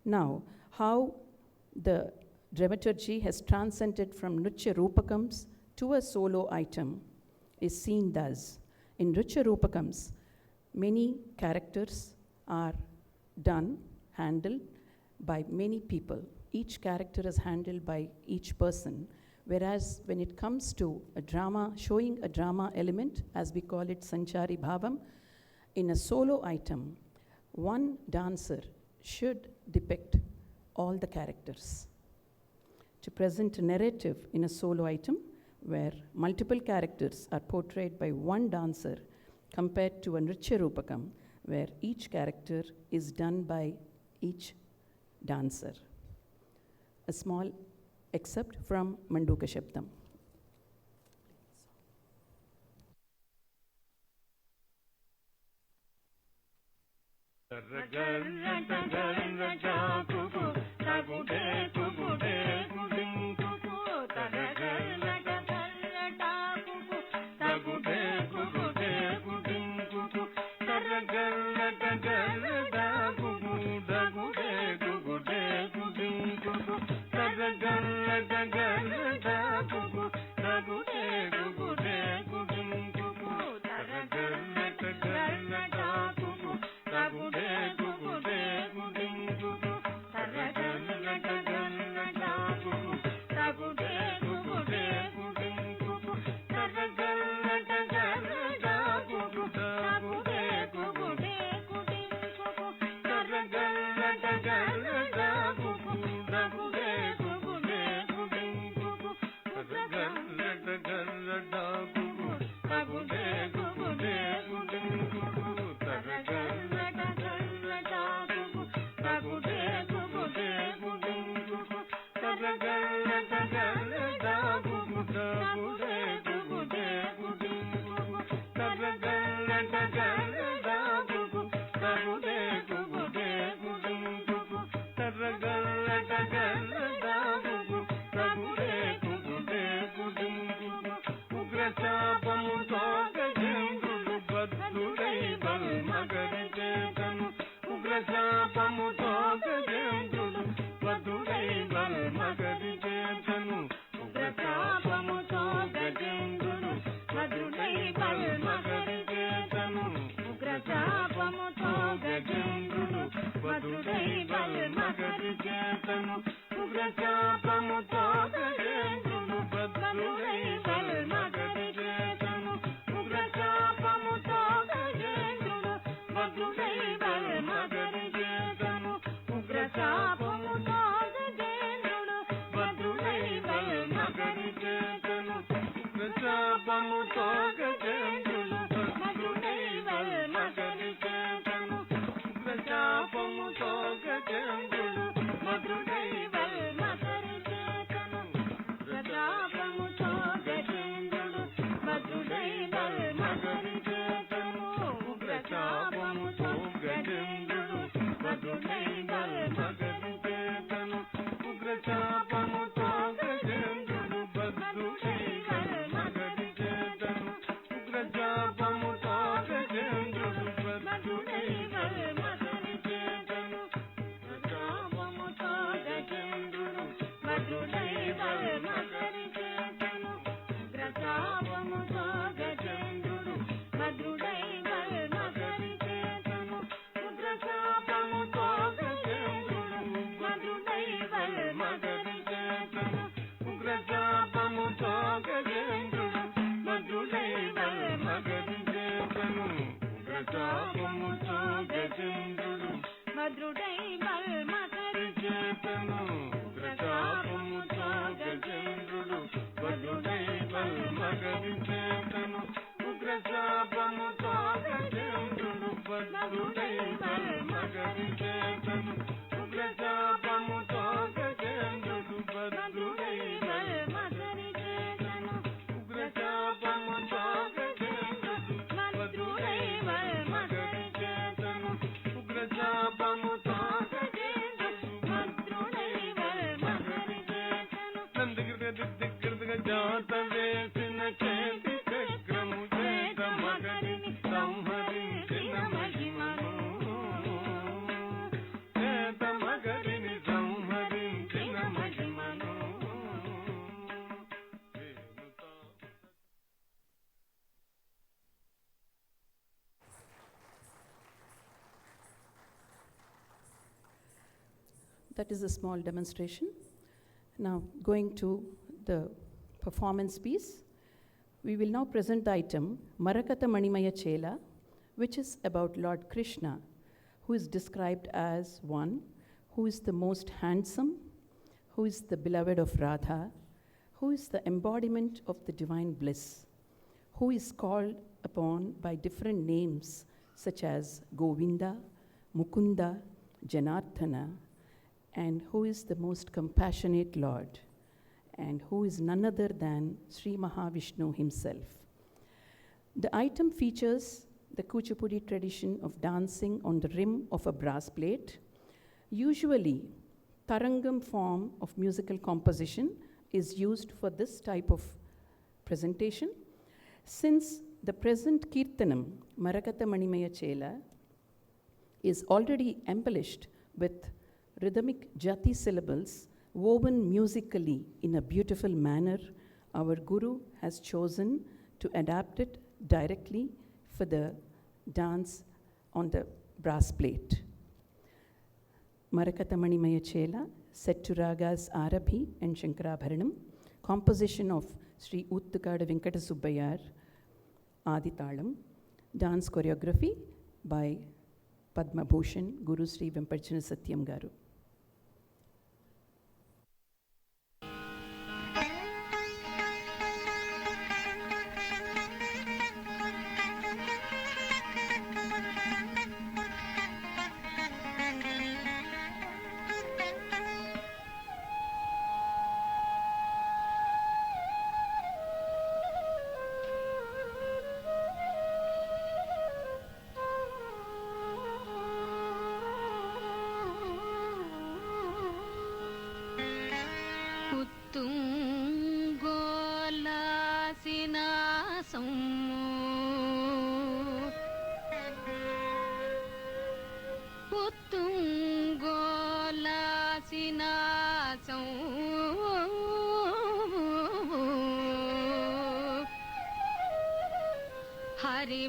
Now, how the dramaturgy has transcended from Nritya Rupakams to a solo item is seen thus. In Nritya Rupakams, many characters are handled by many people. Each character is handled by each person. Whereas when it comes to a drama, showing a drama element, as we call it Sanchari Bhavam, in a solo item, one dancer should depict all the characters. To present a narrative in a solo item, where multiple characters are portrayed by one dancer, compared to a Nritya Rupakam, where each character is done by each dancer. A small excerpt from Manduka Shabdam. Ugrachapamu భద్రుడైపముతో గజేంద్రుడు భద్రుడై బల్మగరి చేతను ఉగ్రచాపముతో గజేంద్రుడు భద్రుడై బల్మగరి చేతను ఉగ్రచాపముతో గజేంద్రుడు భద్రుడై బల్మగరి చేతను ఉగ్రచాపముతో గజేంద్రుడు భద్రుడై బల్మగరి చేతను ఉగ్రచాపముతో గజేంద్రుడు భద్రుడై బల్మగరి చేతను ఉగ్రచాపముతో గజేంద్రుడు భద్రుడై బల్మగరి చేతను ఉగ్రచాపముతో గజేంద్రుడు భద్రుడై బల్మగరి చేతను ఉగ్రచాపముతో గజేంద్రుడు భద్రుడై బల్మగరి చేతను ఉగ్రచాపముతో గజేంద్రుడు భద్రుడై బల్మగరి చేతను ఉగ్రచాపముతో గజేంద్రుడు భద్రుడై బల్మగరి చేతను ఉగ్రచాపముతో గజేంద్రుడు భద్రుడై బల్మగరి చేతను ఉగ్రచాపముతో గజేంద్రుడు భద్రుడై బల్మగరి చేతను ఉగ్రచాపముతో గజేంద్రుడు భద్రుడై బల్మగరి చేతను ఉగ్రచాపముతో గజేంద్రుడు భద్రుడై బల్మగరి చేతను ఉగ్రచాపముతో గజేంద్రుడు భద్రుడై బల్మగరి చేతను ఉగ్రచాపముతో గజేంద్రుడు భద్రుడై బల్మగరి చేతను ఉగ్రచాపముతో గజేంద్రుడు భద్రుడై బల్మగరి చేతను ఉగ్రచాపముతో గజేంద్రుడు భద్రుడై బల్మగరి చేతను ఉగ్రచాపముతో గజేంద్రుడు భద్రుడై బల్మగరి చేతను నందగిరిగా జాత వేసిన చేతి చక్రము చేత మగరిని సంహరించిన మహిమను చేత మగరిని సంహరించిన మహిమను That is a small demonstration. Now, going to the performance piece, we will now present the item Marakata Manimaya Chela, which is about Lord Krishna, who is described as one who is the most handsome, who is the beloved of Radha, who is the embodiment of the divine bliss, who is called upon by different names such as Govinda, Mukunda, Janardhana, and who is the most compassionate Lord, and who is none other than Sri Mahavishnu himself. The item features the Kuchipudi tradition of dancing on the rim of a brass plate. Usually, tarangam form of musical composition is used for this type of presentation. Since the present Kirtanam, Marakata Manimaya Chela, is already embellished with rhythmic jati syllables woven musically in a beautiful manner, our Guru has chosen to adapt it directly for the dance on the brass plate. Marakata Manimaya Chela, set to ragas Arabhi and Shankarabharanam, composition of Sri Uttukada Venkata Subbayar, Aditalam, dance choreography by Padma Bhushan, Guru Sri Vemparchana Satyam Garu.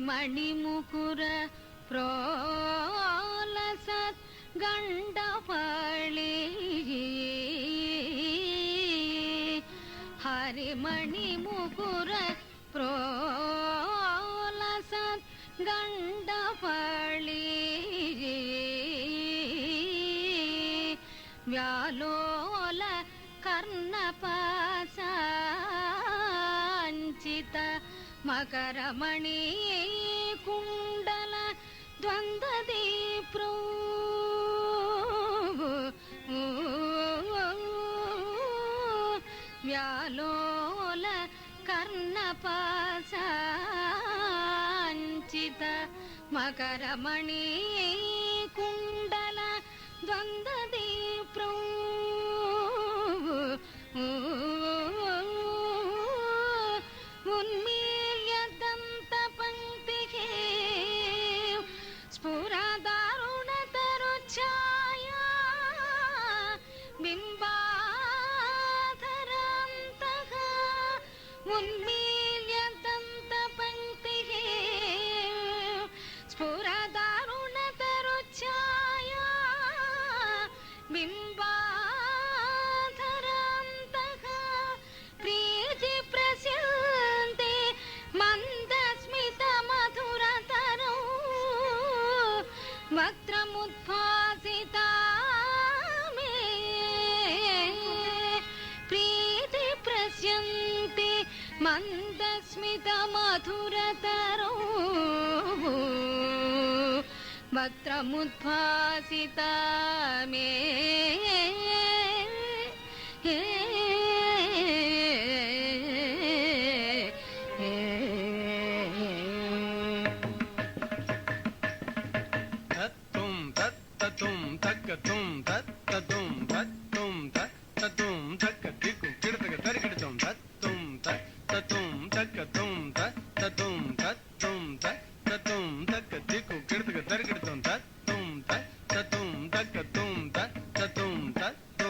Mani Mukura Prolasat Gandapali మకరమణి కుండల ద్వంద్వదీప్రో వ్యాలోల కర్ణపాసాంచిత మకరమణి కుండల ద్వంద్వదీప్రో ఉన్మీల్యదంత పంక్తికే స్ఫురదారుణతరుఛాయా బింబాధరాంతః ఉన్మీల్యదంత పంక్తికే స్ఫురదారుణతరుఛాయా బింబాధరాంతః ప్రీతి ప్రశాంతి మందస్మిత మధురతరౌ వక్త్రముద్భాసితా మే ప్రీతి ప్రశాంతి మందస్మిత మధురతరౌ వక్త్రముద్భాసితా మే తత్తుం తత్తతుం తక్కతుం తత్తతుం తత్తుం తత్తతుం తక్కదికు కిడతగ తరికిడతుం తత్తుం తత్తతుం తక్కతుం తత్తతుం తత్తుం తత్తతుం తక్కదికు కిడతగ తరికిడతుం తత్తుం తత్తతుం తక్కతుం తత్తతుం తత్తుం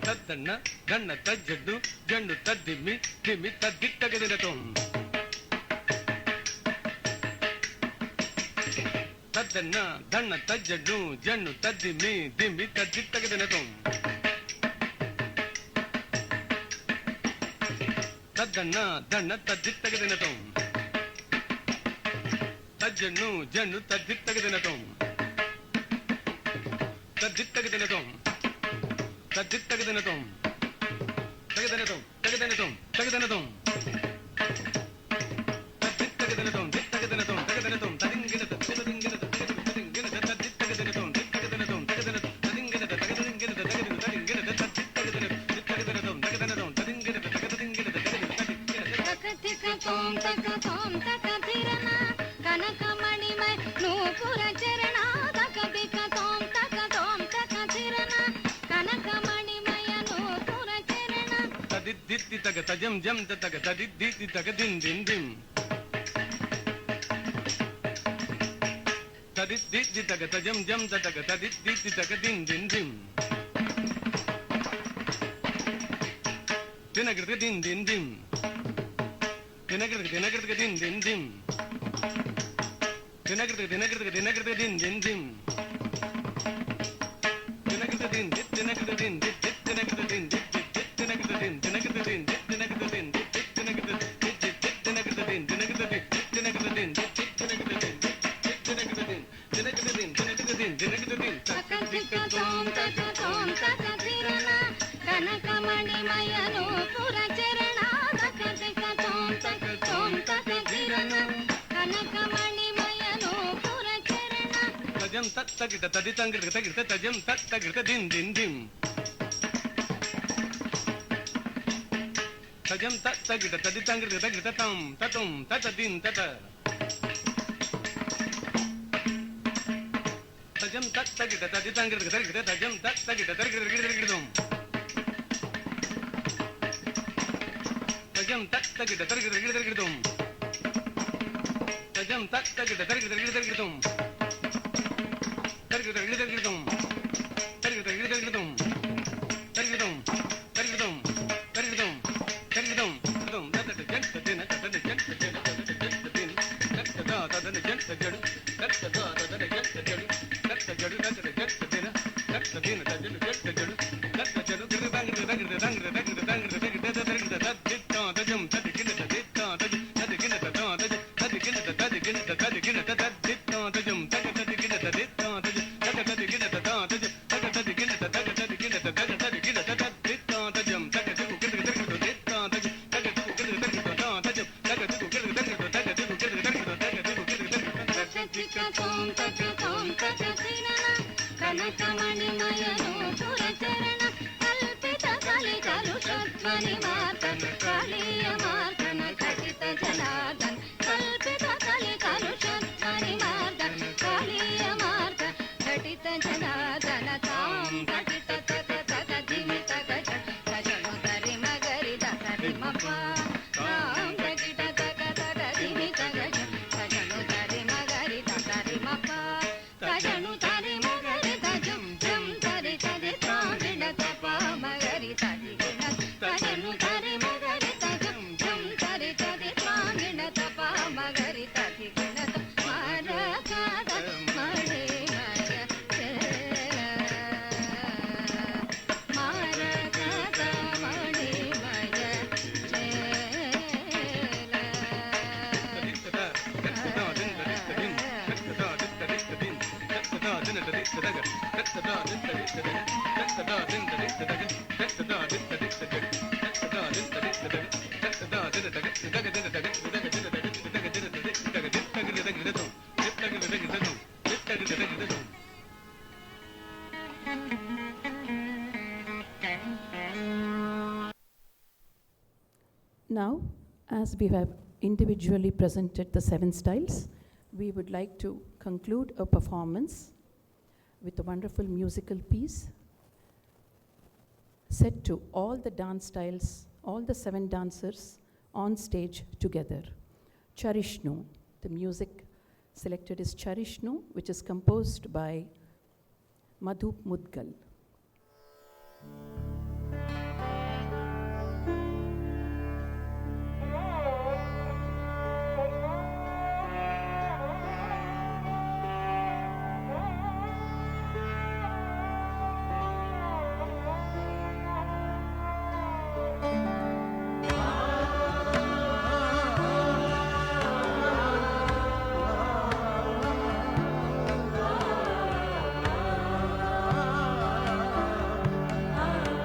ತದ್ದಣ್ಣ ಗಣ್ಣ ತಜ್ಜಡ್ಡು ಜಂಡು ತದ್ದಿಮ್ಮಿ ದಿಮ್ಮಿ ತದ್ದಿತ್ತಗದಿನತೋಂ ತದ್ದಣ್ಣ ದಣ್ಣ ತಜ್ಜಡ್ಡು ಜಂಡು ತದ್ದಿಮ್ಮಿ ದಿಮ್ಮಿ ತದ್ದಿತ್ತಗದಿನತೋಂ ತದ್ದಣ್ಣ ದಣ್ಣ ತದ್ದಿತ್ತಗದಿನತೋಂ ತಜ್ಜಣ್ಣು ಜಂಡು ತದ್ದಿತ್ತಗದಿನತೋಂ ತದ್ದಿತ್ತಗದಿನತೋಂ ತದ್ದಿತ್ತಗದಿನತೋಂ ತಗದಿನತೋಂ ತಗದಿನತೋಂ ತಗದಿನತೋಂ ತದ್ದಿತ್ತಗದಿನತೋಂ ದಿತ್ತಗದಿನತೋಂ ತಗದಿನತೋಂ ತದಿಂಗಿನತ ತಗದಿಂಗಿನತ ತಗದಿಂಗಿನತ ತದ್ದಿತ್ತಗದಿನತೋಂ ದಿತ್ತಗದಿನತೋಂ ತಗದಿನತ ತದಿಂಗಿನತ ತಗದಿಂಗಿನತ ತಗದಿನತ ತದಿಂಗಿನತ ತದ್ದಿತ್ತಗದಿನತ ದಿತ್ತಗದಿನತೋಂ ತಗದಿನತೋಂ ತದಿಂಗಿನತ ತಗದಿಂಗಿನತ ತಗದಿನತೋಂ ತಗತೋಂ ತಗದಿರನ ಕನಕಮಣಿಮೈ ನೂಪುರ ಚರಣ ತಗದಿಕತೋಂ ತಗತೋಂ ತಗದಿರನ ಕನಕಮಣಿಮಯ ನೂಪುರ ಚರಣ ತದಿದ್ದಿತ್ತಿ ತಗ ತಜಂ ಜಂ ತಗ ತದಿದ್ದಿತ್ತಿ ತಗ ದಿನ್ ದಿನ್ ದಿಂ ತದಿದ್ದಿತ್ತಿ ತಗ ತಜಂ ಜಂ ತಗ ತದಿದ್ದಿತ್ತಿ ತಗ ದಿನ್ ದಿನ್ ದಿಂ ದಿನಗೃತ ದಿನ್ ದಿನ್ ದಿಂ ದಿನಗೃತ ದಿನಗೃತ ದಿನ್ ದಿನ್ ದಿಂ ದಿನಗೃತ ದಿನಗೃತ ದಿನಗೃತ ದಿನ್ ದಿನ್ ದಿಂ ದಿನಗೃತ ದಿನ್ ದಿತ್ ದಿನಗೃತ ದಿನ್ ದಿತ್ ದಿತ್ ದಿನಗೃತ ದಿನ್ ದಿತ್ ದಿತ್ ದಿನಗೃತ ದಿನ್ ದಿನಗೃತ ದಿನ್ ದಿತ್ ದಿನಗೃತ ದಿನ್ ದಿತ್ ದಿತ್ ದಿನಗೃತ ದಿತ್ ದಿತ್ ದಿನಗೃತ ದಿನ್ ದಿನಗೃತ ದಿತ್ ದಿನಗೃತ ದಿನ್ ದಿತ್ ದಿತ್ ದಿನಗೃತ ದಿನ್ ದಿತ್ ದಿನಗೃತ ದಿನ್ ದಿನಗೃತ ದಿನ್ ದಿನಗೃತ ದಿನ್ ದಿನಗೃತ ದಿನ್ ತಗದಿಕತೋಂ ತಗತೋಂ ತಗದಿರನ ಕನಕಮಣಿಮಯ ನೂಪುರ ಚರಣ ತಗದಿಕತೋಂ ತಗತೋಂ ತಗದಿರನ ಕನಕಮಣಿಮಯ ನೂಪುರ ಚರಣ ತಜಂ ತತ್ ತಗಿಟ ತದಿತಂಗಿಟ ತಗಿಟ ತಜಂ ತತ್ ತಗಿಟ ದಿನ್ ದಿನ್ ದಿಂ ತಜಂ ತತ್ ತಗಿಟ ತದಿತಂಗಿಟ ತಗಿಟ ತಂ ತತುಂ ತತ ದಿನ್ ತತ ತಜಂ ತತ್ ತಗಿಟ ತದಿತಂಗಿಟ ತಗಿಟ ತಜಂ ತತ್ ತಗಿಟ ತರ್ಗಿಡಗಿಡಗಿಡಗಿಡಂ ತಜಂ ತತ್ ತಗಿಟ ತರ್ಗಿಡಗಿಡಗಿಡಗಿಡಂ ತಜಂ ತತ್ ತಗಿಟ ತರ್ಗಿಡಗಿಡಗಿಡಗಿಡಂ ತರ್ಗಿಡಗಿಡಗಿಡಗಿಡಂ ತರ್ಗಿಡಗಿಡಗಿಡಗಿಡಂ ತರ್ಗಿಡಂ ತರ್ಗಿಡಂ ತರ್ಗಿಡಂ ತರ್ಗಿಡಂ ತದಂ ತದ ಜಂತ ದಿನ ತದ ಜಂತ ದಿನ ತದ ಜಂತ ದಿನ ತದ ತದ ಜಂತ ಜಡು ತದ ತದ ಜಂತ ಜಡು ತದ ಜಡು ತದ ಜಂತ ದಿನ ತದ ದಿನ ತದ ಜಂತ ಜಡು ತದ ಜಡು ಗಿಡದಂಗ ದಂಗ ದಂಗ ದಂಗ ದಂಗ ದಂಗ ದಂಗ ತದ ದಿತ್ತ ತಜಂ ತದ ಗಿನ ತದ ತದ ತದ ಗಿನ ತದ ತದ ಗಿನ ತದ ಗಿನ ತದ Now, as we have individually presented the 7 styles, we would like to conclude a performance with a wonderful musical piece set to all the dance styles, all the 7 dancers on stage together. Charishnu, the music selected is Charishnu, which is composed by Madhu Mudgal. ah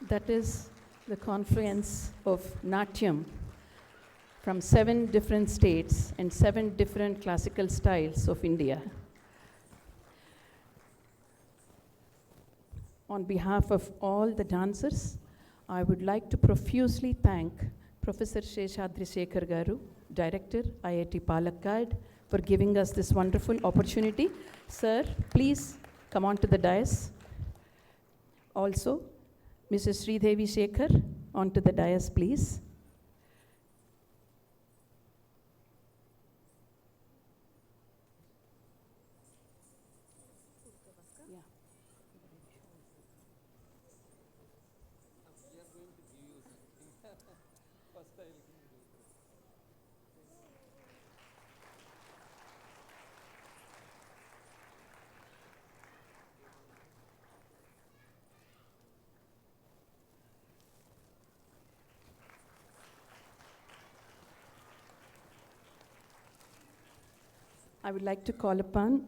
That is the confluence of Natyam from 7 different states and 7 different classical styles of India. On behalf of all the dancers, I would like to profusely thank Professor Seshadri Shekhar Garu, Director, IIT Palakkad, for giving us this wonderful opportunity. Sir, please come on to the dais. Also, Mrs. Sridevi Shekhar, onto the dais, please. I would like to call upon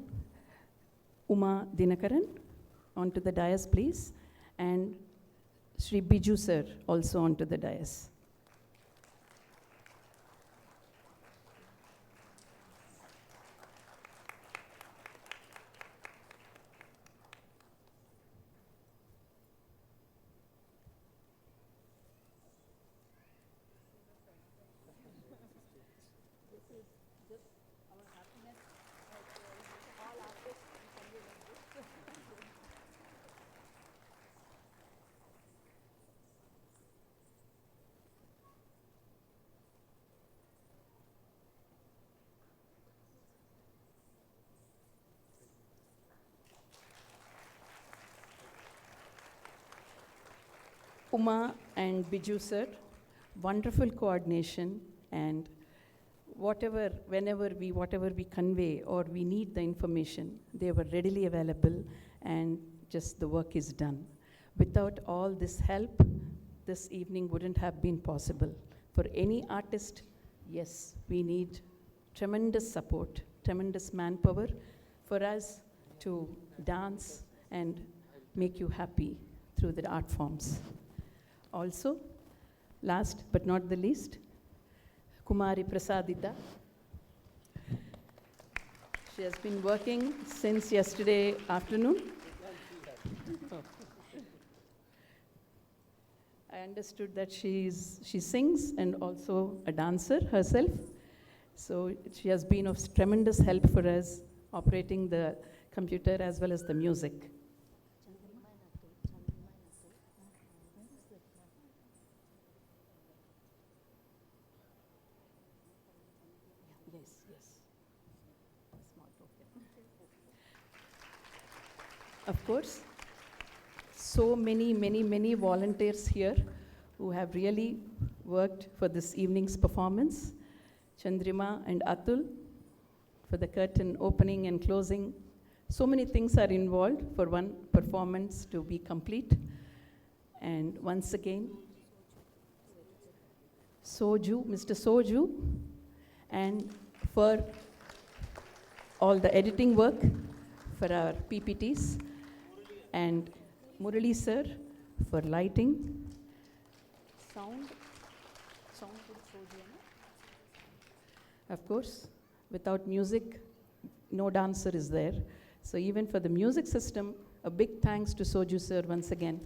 Uma Dinakaran onto the dais, please, and Sri Biju sir also onto the dais. Uma and Biju sir, wonderful coordination, and whatever we convey or we need the information, they were readily available, and just the work is done. Without all this help, this evening wouldn't have been possible. For any artist, yes, we need tremendous support, tremendous manpower for us to dance and make you happy through the art forms. Also, last but not the least, Kumari Prasadita. She has been working since yesterday afternoon. I understood that she sings and also a dancer herself. So she has been of tremendous help for us operating the computer as well as the music. Of course, so many volunteers here who have really worked for this evening's performance. Chandrima and Atul for the curtain opening and closing. So many things are involved for one performance to be complete. And once again, Soju, Mr. Soju, and for all the editing work for our PPTs, and Murali sir for lighting, sound. Of course, without music, no dancer is there. So even for the music system, a big thanks to Soju sir once again.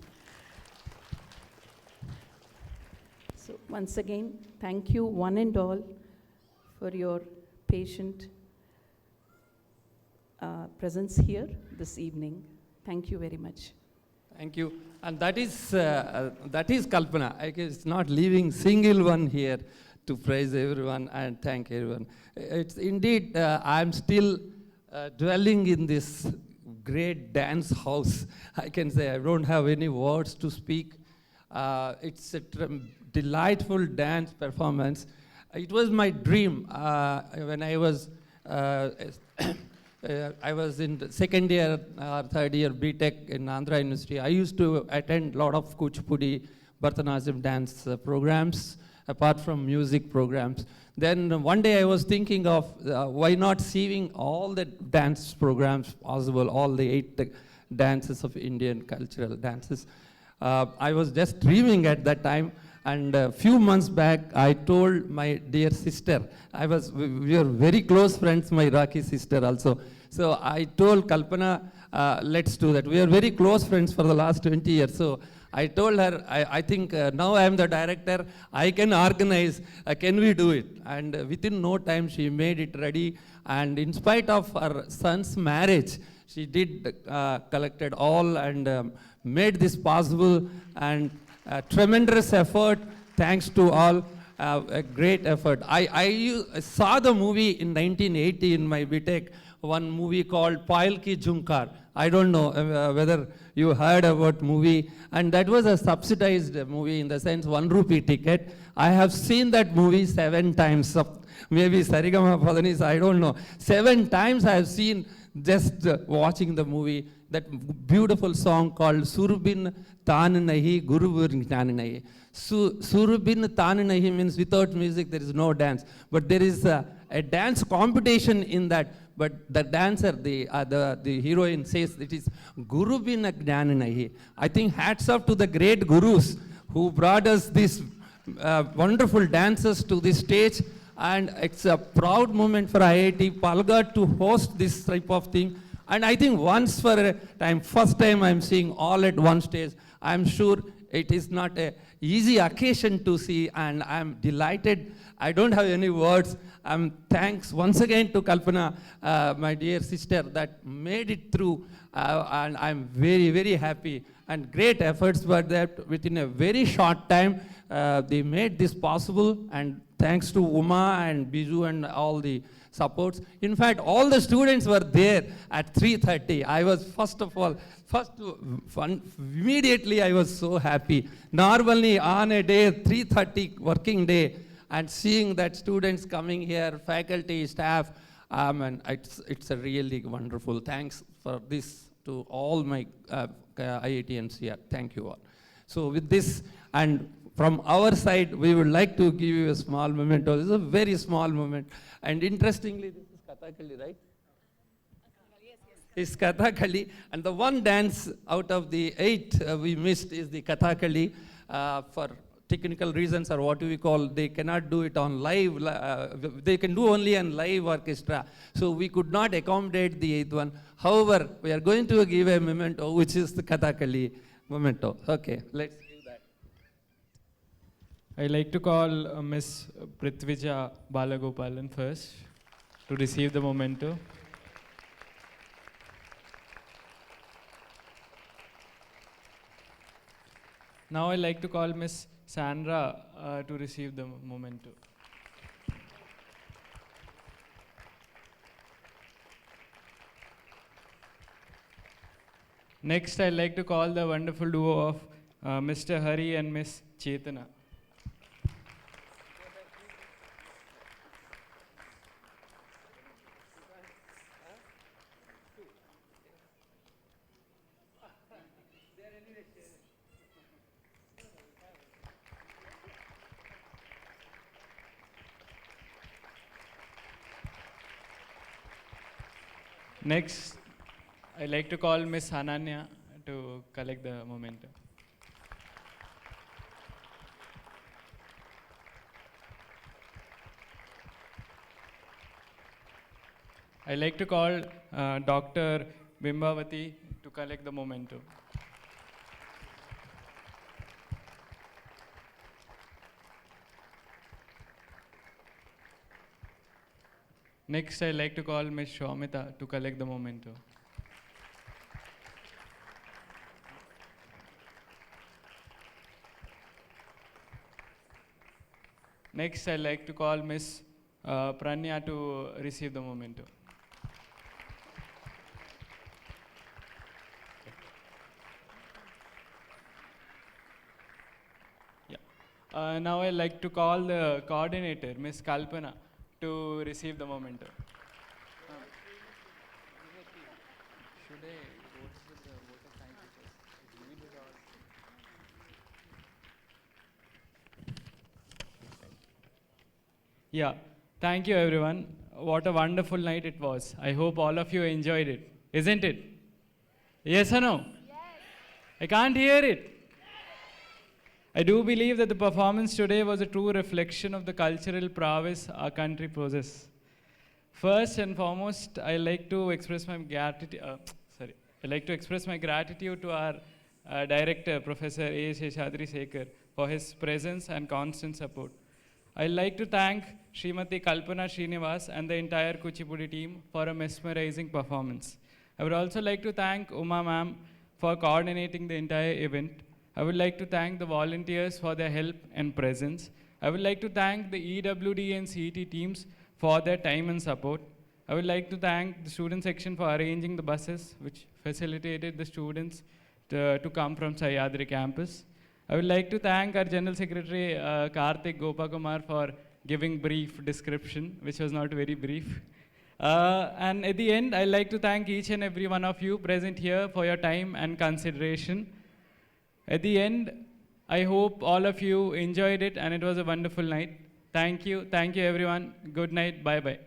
So once again, thank you one and all for your patient presence here this evening. Thank you very much. Thank you. And that is Kalpana. I guess not leaving single one here to praise everyone and thank everyone. It's indeed, I'm still dwelling in this great dance house. I can say I don't have any words to speak. It's a delightful dance performance. It was my dream when I was in the second year or third year BTech in Andhra University. I used to attend a lot of Kuchipudi, Bharatanatyam dance programs, apart from music programs. Then one day I was thinking of why not seeing all the dance programs possible, all the 8 dances of Indian cultural dances. I was just dreaming at that time. And a few months back, I told my dear sister, we were very close friends, my Iraqi sister also. So I told Kalpana, let's do that. We are very close friends for the last 20 years. So I told her, I think now I am the director, I can organize, can we do it? And within no time she made it ready. And in spite of her son's marriage, she did collected all and made this possible, and tremendous effort, thanks to all, a great effort. I saw the movie in 1980 in my BTech, one movie called Pail Ki Jhunkar. I don't know whether you heard about movie, and that was a subsidized movie in the sense 1 rupee ticket. I have seen that movie 7 times, maybe Sarigama Padanis, I don't know. 7 times I have seen just watching the movie, that beautiful song called Surubin Taan Nahi, Guru Jnana Nahi. Surubin Taan Nahi means without music there is no dance, but there is a dance competition in that. But the dancer, the heroine says it is Guru Bina Jnana Nahi. I think hats off to the great gurus who brought us these wonderful dancers to this stage, and it's a proud moment for IIT Palghar to host this type of thing. And I think once for a time, first time I'm seeing all at one stage. I'm sure it is not an easy occasion to see, and I'm delighted. I don't have any words. Thanks once again to Kalpana, my dear sister, that made it through, and I'm very, very happy. And great efforts were there. Within a very short time, they made this possible, and thanks to Uma and Biju and all the supports. In fact, all the students were there at 3:30. I was, immediately I was so happy. Normally on a day, 3:30 working day, and seeing that students coming here, faculty, staff, and it's a really wonderful. Thanks for this to all my IITians here. Thank you all. So with this, and from our side, we would like to give you a small memento. This is a very small moment. And interestingly, this is Kathakali, right? It's Kathakali. And the one dance out of the 8 we missed is the Kathakali. For technical reasons, or what we call, they cannot do it on live. They can do only on live orchestra. So we could not accommodate the 8th one. However, we are going to give a memento, which is the Kathakali memento. Okay, let's give that. I'd like to call Miss Prithvija Balagopalan first to receive the memento. Now I'd like to call Miss Sandra to receive the memento. Next, I'd like to call the wonderful duo of Mr. Hari and Miss Chethana. Next, I'd like to call Miss Ananya to collect the memento. I'd like to call Dr. Bimbavati to collect the memento. Next, I'd like to call Ms. Shayomita to collect the memento. Next, I'd like to call Ms. Pranya to receive the memento. Yeah. Now I'd like to call the coordinator, Ms. Kalpana, to receive the memento. Yeah, thank you everyone. What a wonderful night it was. I hope all of you enjoyed it. Isn't it? Yes or no? Yes. I can't hear it. Yes. I do believe that the performance today was a true reflection of the cultural prowess our country possesses. First and foremost, I like to express my gratitude. I'd like to express my gratitude to our director, Professor A. Sheshadri Sekhar, for his presence and constant support. I'd like to thank Srimati Kalpana Sreenivas and the entire Kuchipudi team for a mesmerizing performance. I would also like to thank Uma ma'am for coordinating the entire event. I would like to thank the volunteers for their help and presence. I would like to thank the EWD and CET teams for their time and support. I would like to thank the student section for arranging the buses, which facilitated the students to come from Sahyadri campus. I would like to thank our General Secretary, Karthik Gopakumar, for giving brief description, which was not very brief. And at the end, I'd like to thank each and every one of you present here for your time and consideration. At the end, I hope all of you enjoyed it and it was a wonderful night. Thank you everyone. Good night, bye-bye.